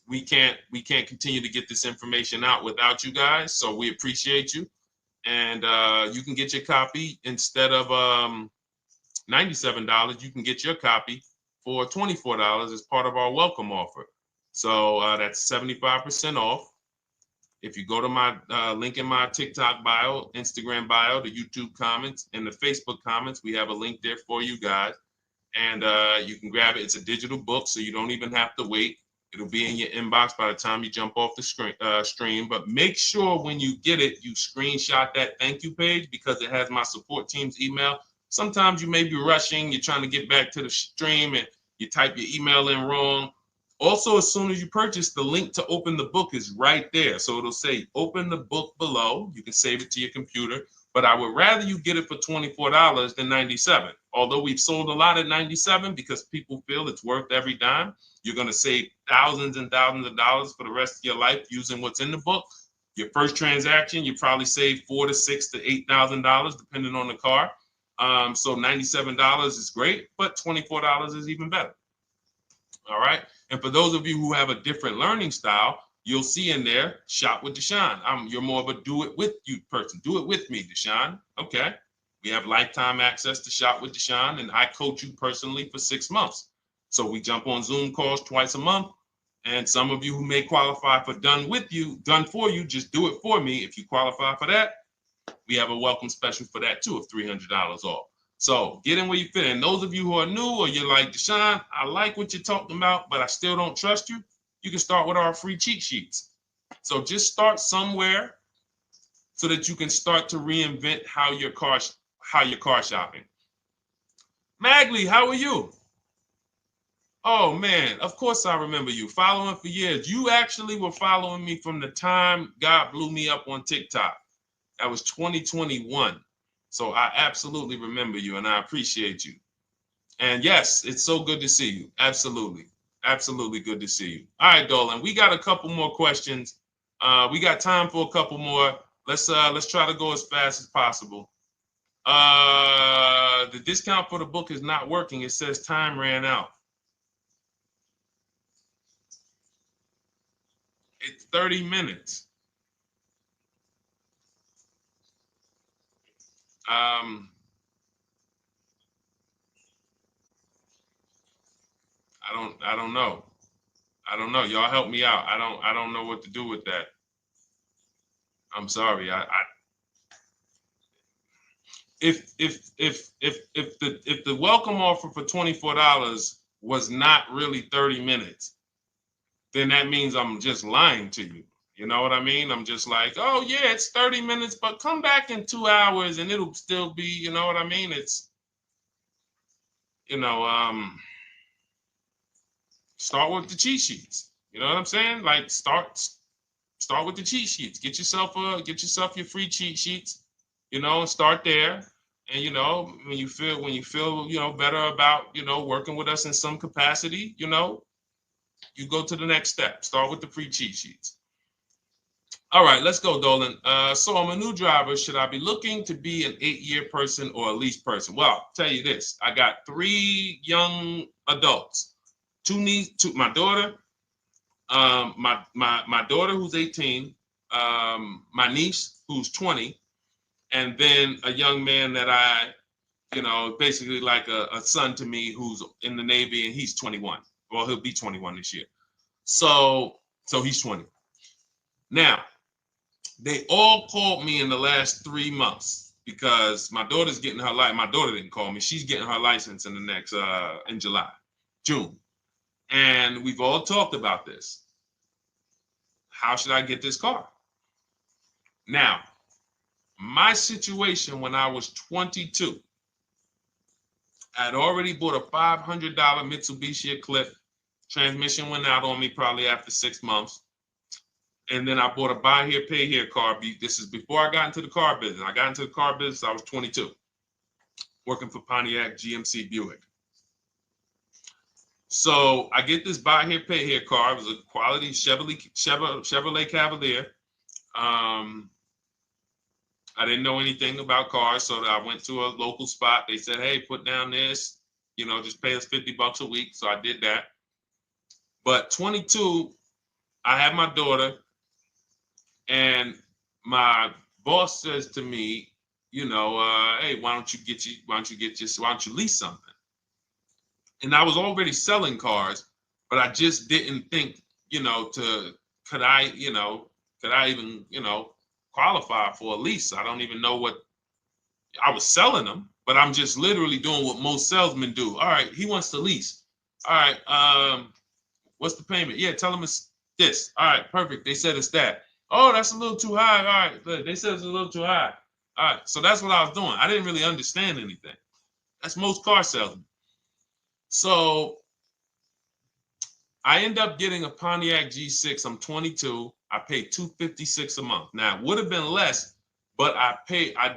we can't continue to get this information out without you guys. So we appreciate you. And you can get your copy instead of $97, you can get your copy for $24 as part of our welcome offer. So that's 75% off. If you go to my link in my TikTok bio, Instagram bio, the YouTube comments, and the Facebook comments, we have a link there for you guys. And you can grab it. It's a digital book, so you don't even have to wait. It'll be in your inbox by the time you jump off the stream. But make sure when you get it, you screenshot that thank you page, because it has my support team's email. Sometimes you may be rushing, you're trying to get back to the stream and you type your email in wrong. Also, as soon as you purchase, the link to open the book is right there. So it'll say open the book below. You can save it to your computer. but I would rather you get it for $24 than $97. Although we've sold a lot at $97 because people feel it's worth every dime. You're going to save thousands and thousands of dollars for the rest of your life using what's in the book. Your first transaction, you probably save $4,000 to $6,000 to $8,000 depending on the car. So $97 is great, but $24 is even better. All right. And for those of you who have a different learning style, you'll see in there, shop with Deshone. You're more of a do it with you person. Do it with me, Deshone. Okay. We have lifetime access to shop with Deshone, and I coach you personally for 6 months. So we jump on Zoom calls twice a month. And some of you who may qualify for done for you, just do it for me. If you qualify for that, we have a welcome special for that too of $300 off. So get in where you fit. And those of you who are new or you're like, Deshone, I like what you're talking about, but I still don't trust you. You can start with our free cheat sheets. So just start somewhere so that you can start to reinvent how you're car shopping. Magley, how are you? Oh man, of course I remember you. Following for years. You actually were following me from the time God blew me up on TikTok. That was 2021. So I absolutely remember you and I appreciate you. And yes, it's so good to see you. Absolutely. Absolutely good to see you. All right, Dolan, we got a couple more questions. We got time for a couple more. Let's try to go as fast as possible. The discount for the book is not working. It says time ran out. It's 30 minutes. I don't know. I don't know. Y'all help me out. I don't know what to do with that. I'm sorry. If the welcome offer for $24 was not really 30 minutes, then that means I'm just lying to you. You know what I mean? I'm just like, oh yeah, it's 30 minutes, but come back in 2 hours and it'll still be, you know what I mean? It's, start with the cheat sheets. You know what I'm saying? Like start with the cheat sheets. Get yourself your free cheat sheets, and start there. And when you feel better about working with us in some capacity, you go to the next step. Start with the free cheat sheets. All right, let's go, Dolan. So I'm a new driver. Should I be looking to be an 8-year person or a lease person? Well, I'll tell you this. I got 3 young adults. 2 my daughter, my daughter who's 18, my niece who's 20, and then a young man that I, basically like a son to me who's in the Navy and he's 21. Well, he'll be 21 this year. So he's 20. Now, they all called me in the last 3 months because my daughter's getting her license. My daughter didn't call me. She's getting her license in the next, in June. And we've all talked about this. How should I get this car? Now, my situation when I was 22, I'd already bought a $500 Mitsubishi Eclipse. Transmission went out on me probably after 6 months. And then I bought a buy here, pay here car. This is before I got into the car business. I got into the car business, I was 22, working for Pontiac GMC Buick. So I get this buy here, pay here car. It was a quality Chevrolet Cavalier. I didn't know anything about cars, so I went to a local spot. They said, hey, put down this, just pay us $50 a week. So I did that. But 22, I had my daughter, and my boss says to me, hey, why don't you lease something? And I was already selling cars, but I just didn't think, could I even, qualify for a lease? I don't even know what I was selling them, but I'm just literally doing what most salesmen do. All right, he wants to lease. All right, what's the payment? Yeah, tell him it's this. All right, perfect. They said it's that. Oh, that's a little too high. All right, they said it's a little too high. All right, so that's what I was doing. I didn't really understand anything. That's most car salesmen. So I end up getting a Pontiac G6. I'm 22. I paid $256 a month. Now, it would have been less, but I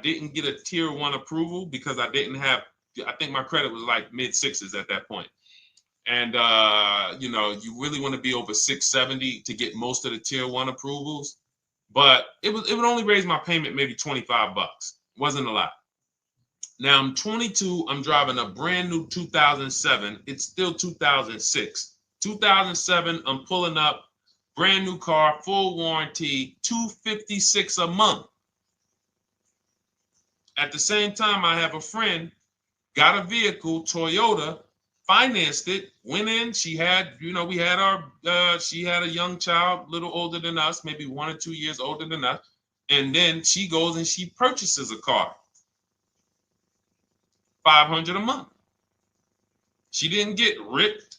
didn't get a tier 1 approval because I didn't have, I think my credit was like mid sixes at that point. And you know, you really want to be over 670 to get most of the tier 1 approvals. But it would only raise my payment maybe 25 bucks. Wasn't a lot. Now I'm 22. I'm driving a brand new 2007. It's still 2006. 2007. I'm pulling up, brand new car, full warranty, $256 a month. At the same time, I have a friend, got a vehicle, Toyota, financed it, went in. She had, you know, we had our, she had a young child, a little older than us, maybe 1 or 2 years older than us. And then she goes and she purchases a car. $500 a month. She didn't get ripped.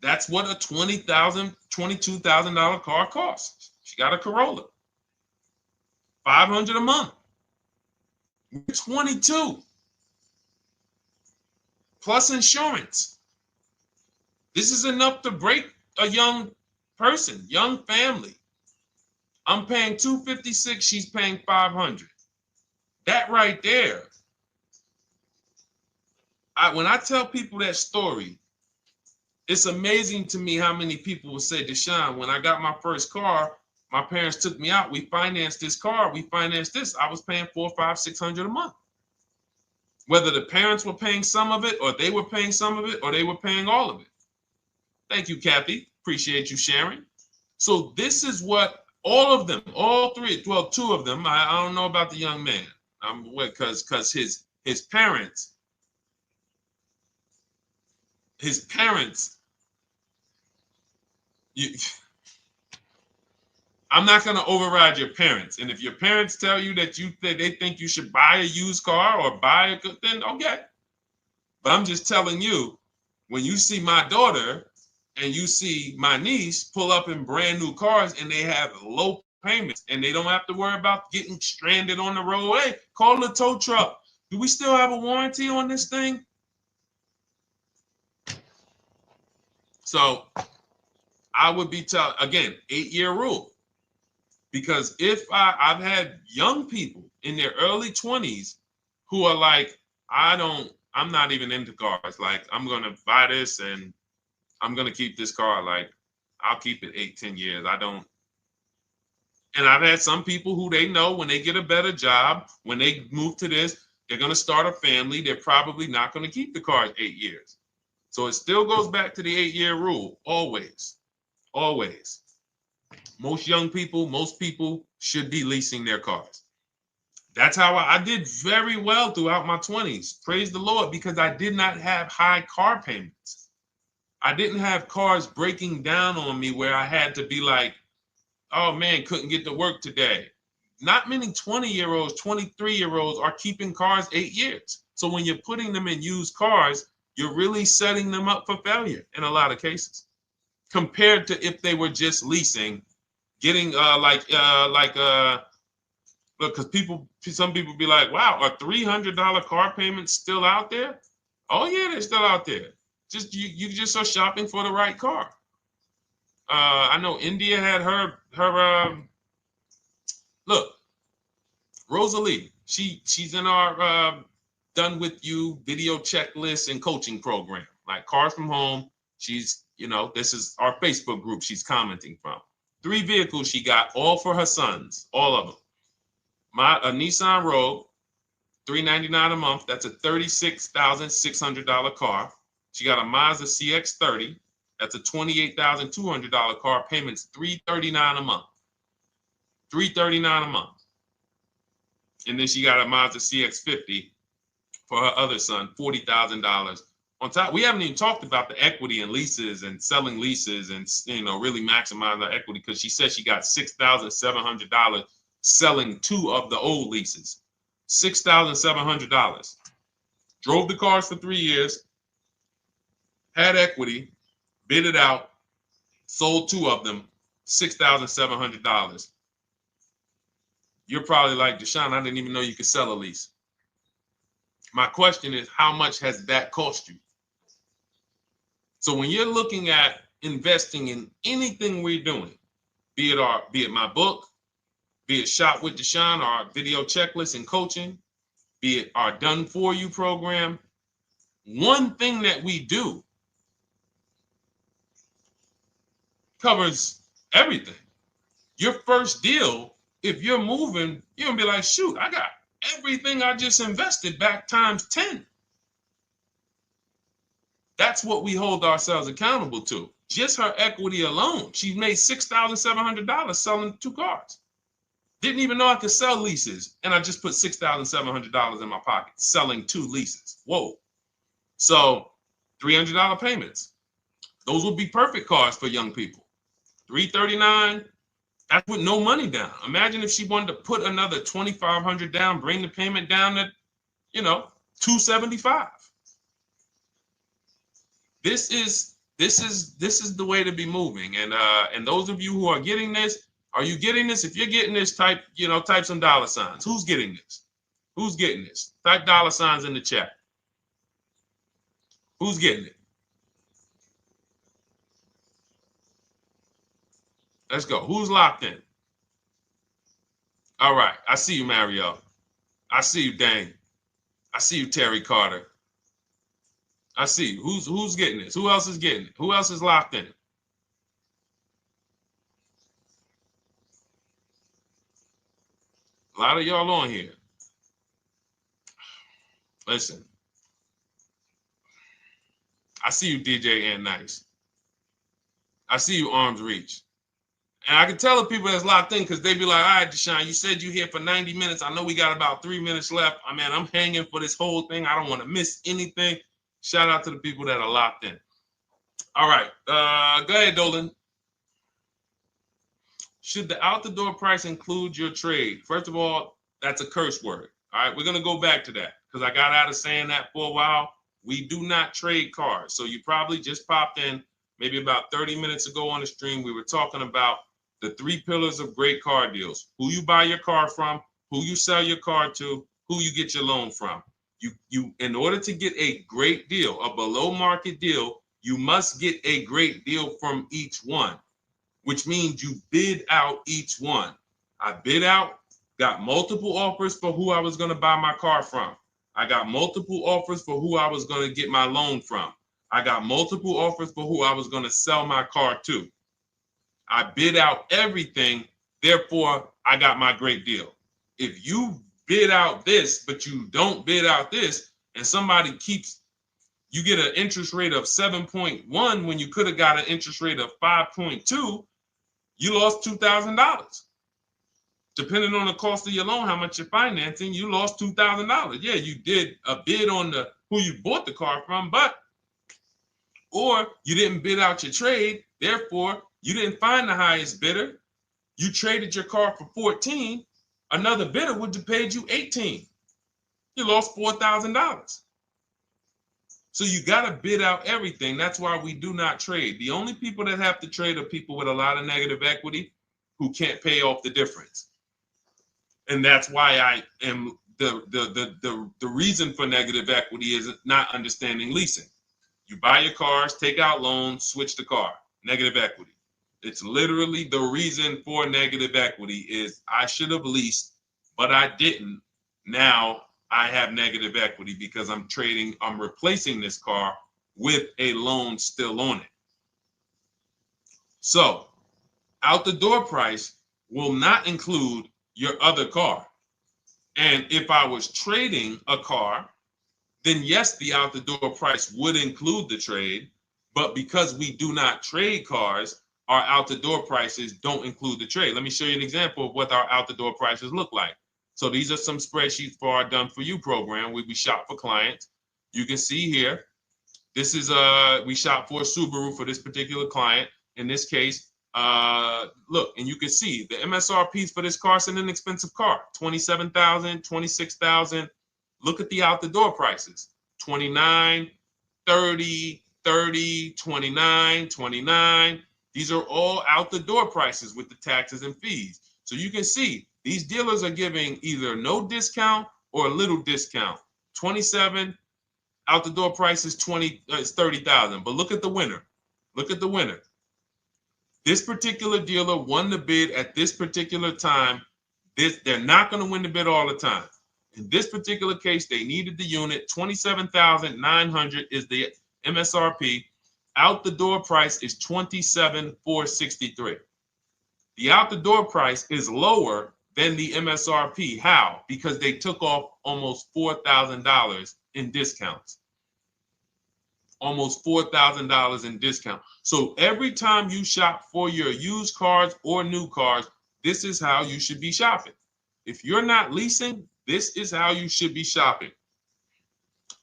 That's what a $20,000, $22,000 car costs. She got a Corolla. $500 a month. We're 22. Plus insurance. This is enough to break a young person, young family. I'm paying $256. She's paying $500. That right there. When I tell people that story, it's amazing to me how many people will say, Deshone, when I got my first car, my parents took me out. We financed this car. We financed this. I was paying $400, $500, $600 a month. Whether the parents were paying some of it, or they were paying some of it, or they were paying all of it. Thank you, Kathy. Appreciate you sharing. So this is what all of them, all three, well, 2 of them. I don't know about the young man. Because his parents. I'm not going to override your parents. And if your parents tell you that they think you should buy a used car or buy a good, then okay. But I'm just telling you, when you see my daughter and you see my niece pull up in brand new cars and they have low payments and they don't have to worry about getting stranded on the road, hey, call the tow truck. Do we still have a warranty on this thing? So I would be telling, again, 8-year rule. Because if I've had young people in their early 20s who are like, I'm not even into cars. Like, I'm going to buy this and I'm going to keep this car. Like, I'll keep it 8, 10 years. I don't. And I've had some people who they know when they get a better job, when they move to this, they're going to start a family. They're probably not going to keep the car 8 years. So it still goes back to the 8-year rule. Always. Always. Most young people, most people should be leasing their cars. That's how I did very well throughout my 20s. Praise the Lord, because I did not have high car payments. I didn't have cars breaking down on me where I had to be like, oh man, couldn't get to work today. Not many 20-year-olds, 23-year-olds are keeping cars 8 years. So when you're putting them in used cars, you're really setting them up for failure in a lot of cases, compared to if they were just leasing, getting look, because some people be like, wow, are $300 car payments still out there? Oh yeah, they're still out there. Just you just are shopping for the right car. I know India had her look, Rosalie, she's in our Done With You video checklist and coaching program, like Cars from Home. She's, you know, this is our Facebook group she's commenting from. 3 vehicles she got, all for her sons, all of them. A Nissan Rogue, $399 a month. That's a $36,600 car. She got a Mazda CX-30. That's a $28,200 car. Payments $339 a month. $339 a month. And then she got a Mazda CX-50 for her other son, $40,000. On top, we haven't even talked about the equity and leases and selling leases and, you know, really maximize her equity, because she said she got $6,700 selling 2 of the old leases. $6,700. Drove the cars for 3 years, had equity, bid it out, sold 2 of them, $6,700. You're probably like, Deshone, I didn't even know you could sell a lease. My question is, how much has that cost you? So when you're looking at investing in anything we're doing, be it my book, be it Shop with Deshone, our video checklist and coaching, be it our Done For You program. One thing that we do covers everything. Your first deal, if you're moving, you're gonna be like, shoot, I got everything I just invested back times 10. That's what we hold ourselves accountable to. Just her equity alone, she made $6,700 selling 2 cars. Didn't even know I could sell leases, and I just put $6,700 in my pocket selling 2 leases. Whoa. So $300 payments. Those would be perfect cars for young people. $339, that's with no money down. Imagine if she wanted to put another $2,500 down, bring the payment down to, $275. This is the way to be moving. And those of you who are getting this, are you getting this? If you're getting this, type some dollar signs. Who's getting this? Who's getting this? Type dollar signs in the chat. Who's getting it? Let's go. Who's locked in? All right. I see you, Mario. I see you, Dane. I see you, Terry Carter. I see you. Who's getting this? Who else is getting it? Who else is locked in? A lot of y'all on here. Listen. I see you, DJ and Nice. I see you, Arms Reach. And I can tell the people that's locked in because they be like, all right, Deshone, you said you're here for 90 minutes. I know we got about 3 minutes left. I mean, I'm hanging for this whole thing. I don't want to miss anything. Shout out to the people that are locked in. All right. Go ahead, Dolan. Should the out-the-door price include your trade? First of all, that's a curse word. All right, we're going to go back to that because I got out of saying that for a while. We do not trade cars. So you probably just popped in maybe about 30 minutes ago on the stream. We were talking about the 3 pillars of great car deals: who you buy your car from, who you sell your car to, who you get your loan from. You in order to get a great deal, a below market deal, you must get a great deal from each one, which means you bid out each one. I bid out, got multiple offers for who I was going to buy my car from. I got multiple offers for who I was going to get my loan from. I got multiple offers for who I was going to sell my car to. I bid out everything, therefore I got my great deal. If you bid out this, but you don't bid out this, and somebody you get an interest rate of 7.1 when you could have got an interest rate of 5.2, you lost $2,000. Depending on the cost of your loan, how much you're financing, you lost $2,000. Yeah, you did a bid on who you bought the car from, or you didn't bid out your trade, therefore you didn't find the highest bidder. You traded your car for 14. Another bidder would have paid you 18. You lost $4,000. So you got to bid out everything. That's why we do not trade. The only people that have to trade are people with a lot of negative equity who can't pay off the difference. And that's why I am the reason for negative equity is not understanding leasing. You buy your cars, take out loans, switch the car. Negative equity. It's literally the reason for negative equity is I should have leased, but I didn't. Now I have negative equity because I'm replacing this car with a loan still on it. So out the door price will not include your other car. And if I was trading a car, then yes, the out the door price would include the trade. But because we do not trade cars, our out the door prices don't include the trade. Let me show you an example of what our out the door prices look like. So these are some spreadsheets for our Done For You program where we shop for clients. You can see here, this is we shop for a Subaru for this particular client. In this case, look, and you can see the MSRPs for this car is an inexpensive car, $27,000, $26,000. Look at the out the door prices, 29, 30, 30, 29, 29. These are all out the door prices with the taxes and fees. So you can see these dealers are giving either no discount or a little discount. 27 out the door price is 30,000. But look at the winner. Look at the winner. This particular dealer won the bid at this particular time They're not going to win the bid all the time. In this particular case, they needed the unit. $27,900 is the MSRP. Out the door price is $27,463. The out the door price is lower than the MSRP. How? Because they took off almost $4,000 in discounts. Almost $4,000 in discount. So every time you shop for your used cars or new cars, this is how you should be shopping. If you're not leasing, this is how you should be shopping.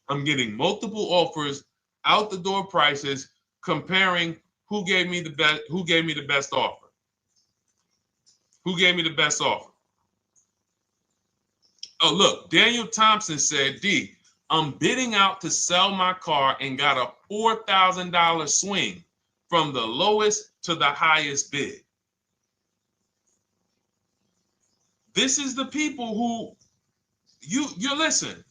I'm getting multiple offers, out the door prices, comparing who gave me the best offer. Who gave me the best offer? Oh, look, Daniel Thompson said, D, I'm bidding out to sell my car and got a $4,000 swing from the lowest to the highest bid. This is the people who you listen.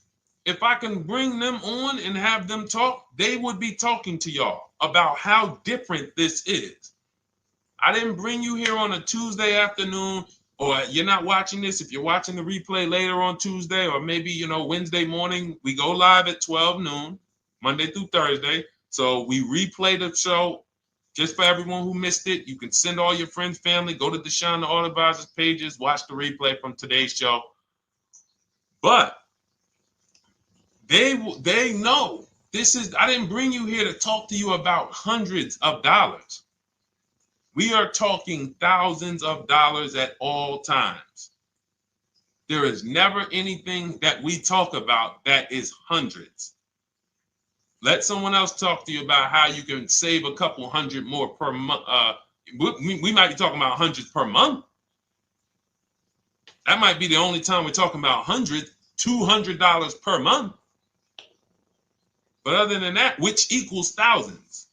If I can bring them on and have them talk, they would be talking to y'all about how different this is. I didn't bring you here on a Tuesday afternoon, or you're not watching this. If you're watching the replay later on Tuesday, or maybe, Wednesday morning, we go live at 12 noon, Monday through Thursday. So we replay the show just for everyone who missed it. You can send all your friends, family, go to Deshone the Auto Advisor's pages, watch the replay from today's show. But they know this is, I didn't bring you here to talk to you about hundreds of dollars. We are talking thousands of dollars at all times. There is never anything that we talk about that is hundreds. Let someone else talk to you about how you can save a couple hundred more per month. We might be talking about hundreds per month. That might be the only time we're talking about hundreds, $200 per month. But other than that, which equals thousands.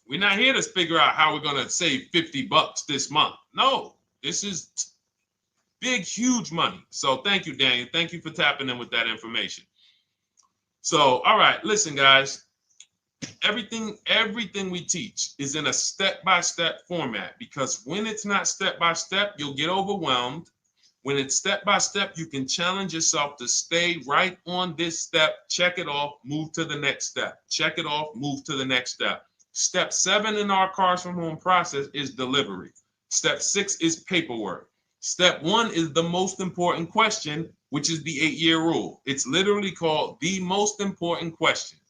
We're not here to figure out how we're going to save $50 this month. No, this is big, huge money. So thank you, Daniel. Thank you for tapping in with that information. So, all right, listen, guys. Everything we teach is in a step-by-step format, because when it's not step-by-step, you'll get overwhelmed. When it's step-by-step, you can challenge yourself to stay right on this step, check it off, move to the next step. Check it off, move to the next step. Step 7 in our Cars from Home process is delivery. Step 6 is paperwork. Step 1 is the most important question, which is the 8-year rule. It's literally called the most important question.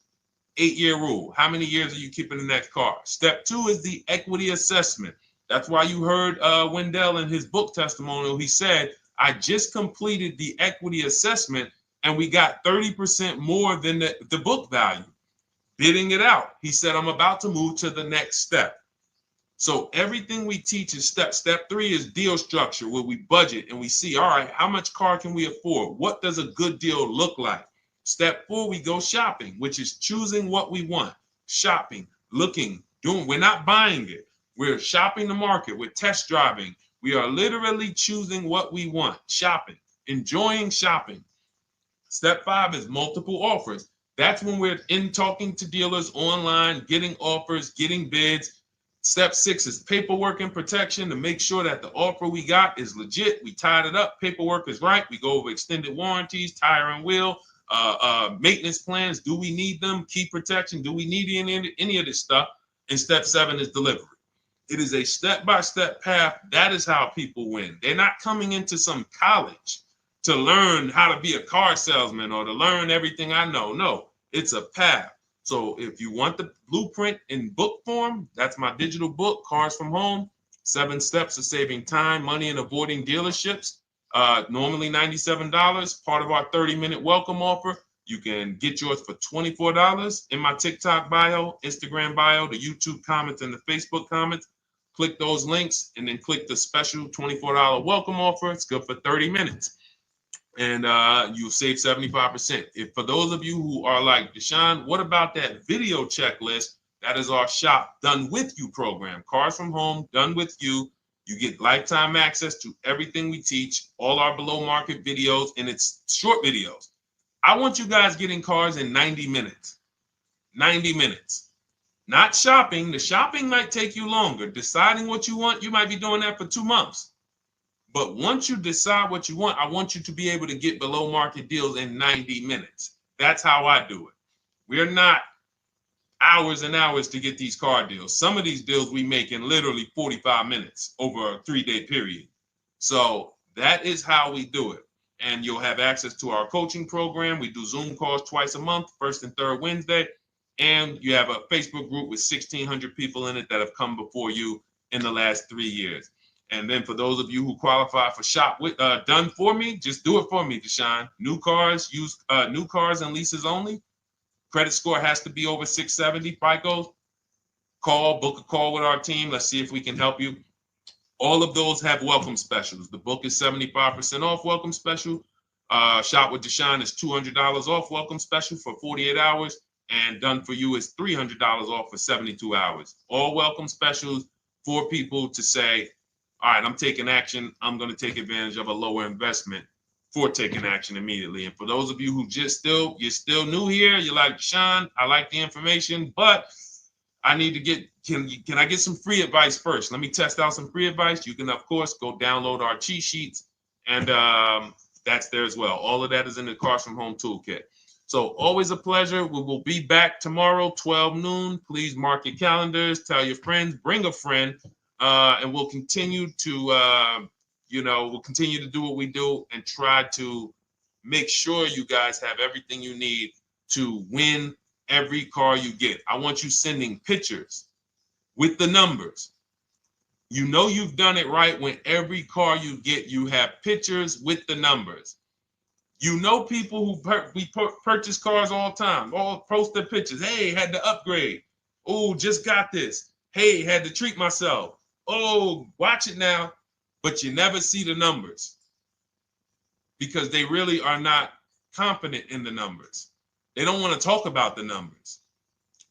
8-year rule. How many years are you keeping the next car? Step 2 is the equity assessment. That's why you heard Wendell in his book testimonial. He said, I just completed the equity assessment and we got 30% more than the book value. Bidding it out. He said, I'm about to move to the next step. So everything we teach is step. Step 3 is deal structure, where we budget and we see, all right, how much car can we afford? What does a good deal look like? Step 4, we go shopping, which is choosing what we want. Shopping, looking, doing. We're not buying it. We're shopping the market. We're test driving. We are literally choosing what we want. Shopping, enjoying shopping. Step 5 is multiple offers. That's when we're in talking to dealers online, getting offers, getting bids. Step 6 is paperwork and protection, to make sure that the offer we got is legit. We tied it up. Paperwork is right. We go over extended warranties, tire and wheel, maintenance plans. Do we need them? Key protection. Do we need any of this stuff? And step 7 is delivery. It is a step-by-step path. That is how people win. They're not coming into some college to learn how to be a car salesman or to learn everything I know. No, it's a path. So if you want the blueprint in book form, that's my digital book, Cars from Home, 7 Steps of Saving Time, Money, and Avoiding Dealerships. Normally $97, part of our 30-minute welcome offer. You can get yours for $24 in my TikTok bio, Instagram bio, the YouTube comments, and the Facebook comments. Click those links and then click the special $24 welcome offer. It's good for 30 minutes. And you'll save 75%. If for those of you who are like, Deshone, what about that video checklist? That is our Shop Done With You program. Cars from Home, done with you. You get lifetime access to everything we teach, all our below market videos, and it's short videos. I want you guys getting cars in 90 minutes. 90 minutes. Not shopping. The shopping might take you longer. Deciding what you want, you might be doing that for 2 months. But once you decide what you want, I want you to be able to get below market deals in 90 minutes. That's how I do it. We're not hours and hours to get these car deals. Some of these deals we make in literally 45 minutes over a 3-day period. So that is how we do it. And you'll have access to our coaching program. We do Zoom calls twice a month, first and third Wednesday. And you have a Facebook group with 1,600 people in it that have come before you in the last 3 years. And then for those of you who qualify for shop with done for me, just do it for me, Deshone. New cars and leases only. Credit score has to be over 670 FICO. Book a call with our team. Let's see if we can help you. All of those have welcome specials. The book is 75% off welcome special. Shop with Deshone is $200 off welcome special for 48 hours. And done for you is $300 off for 72 hours. All welcome specials for people to say, all right, I'm taking action. I'm going to take advantage of a lower investment for taking action immediately. And for those of you who you're still new here, you're like, Deshone, I like the information, but I need to get, can I get some free advice first? Let me test out some free advice. You can, of course, go download our cheat sheets, and that's there as well. All of that is in the Cars from Home Toolkit. So always a pleasure. We will be back tomorrow, 12 noon. Please mark your calendars, tell your friends, bring a friend, and we'll continue to, we'll continue to do what we do and try to make sure you guys have everything you need to win every car you get. I want you sending pictures with the numbers. You know you've done it right when every car you get, you have pictures with the numbers. You know people who purchase cars all the time, all post their pictures. Hey, had to upgrade. Oh, just got this. Hey, had to treat myself. Oh, watch it now. But you never see the numbers because they really are not confident in the numbers. They don't want to talk about the numbers.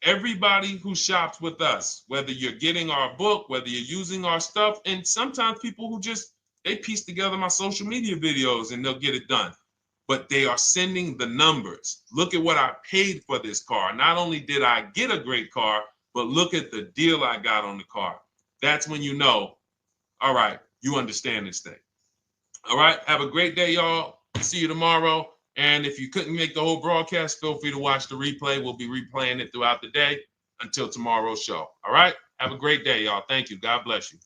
Everybody who shops with us, whether you're getting our book, whether you're using our stuff, and sometimes people who they piece together my social media videos and they'll get it done. But they are sending the numbers. Look at what I paid for this car. Not only did I get a great car, but look at the deal I got on the car. That's when you know, all right, you understand this thing. All right, have a great day, y'all. See you tomorrow. And if you couldn't make the whole broadcast, feel free to watch the replay. We'll be replaying it throughout the day until tomorrow's show. All right, have a great day, y'all. Thank you. God bless you.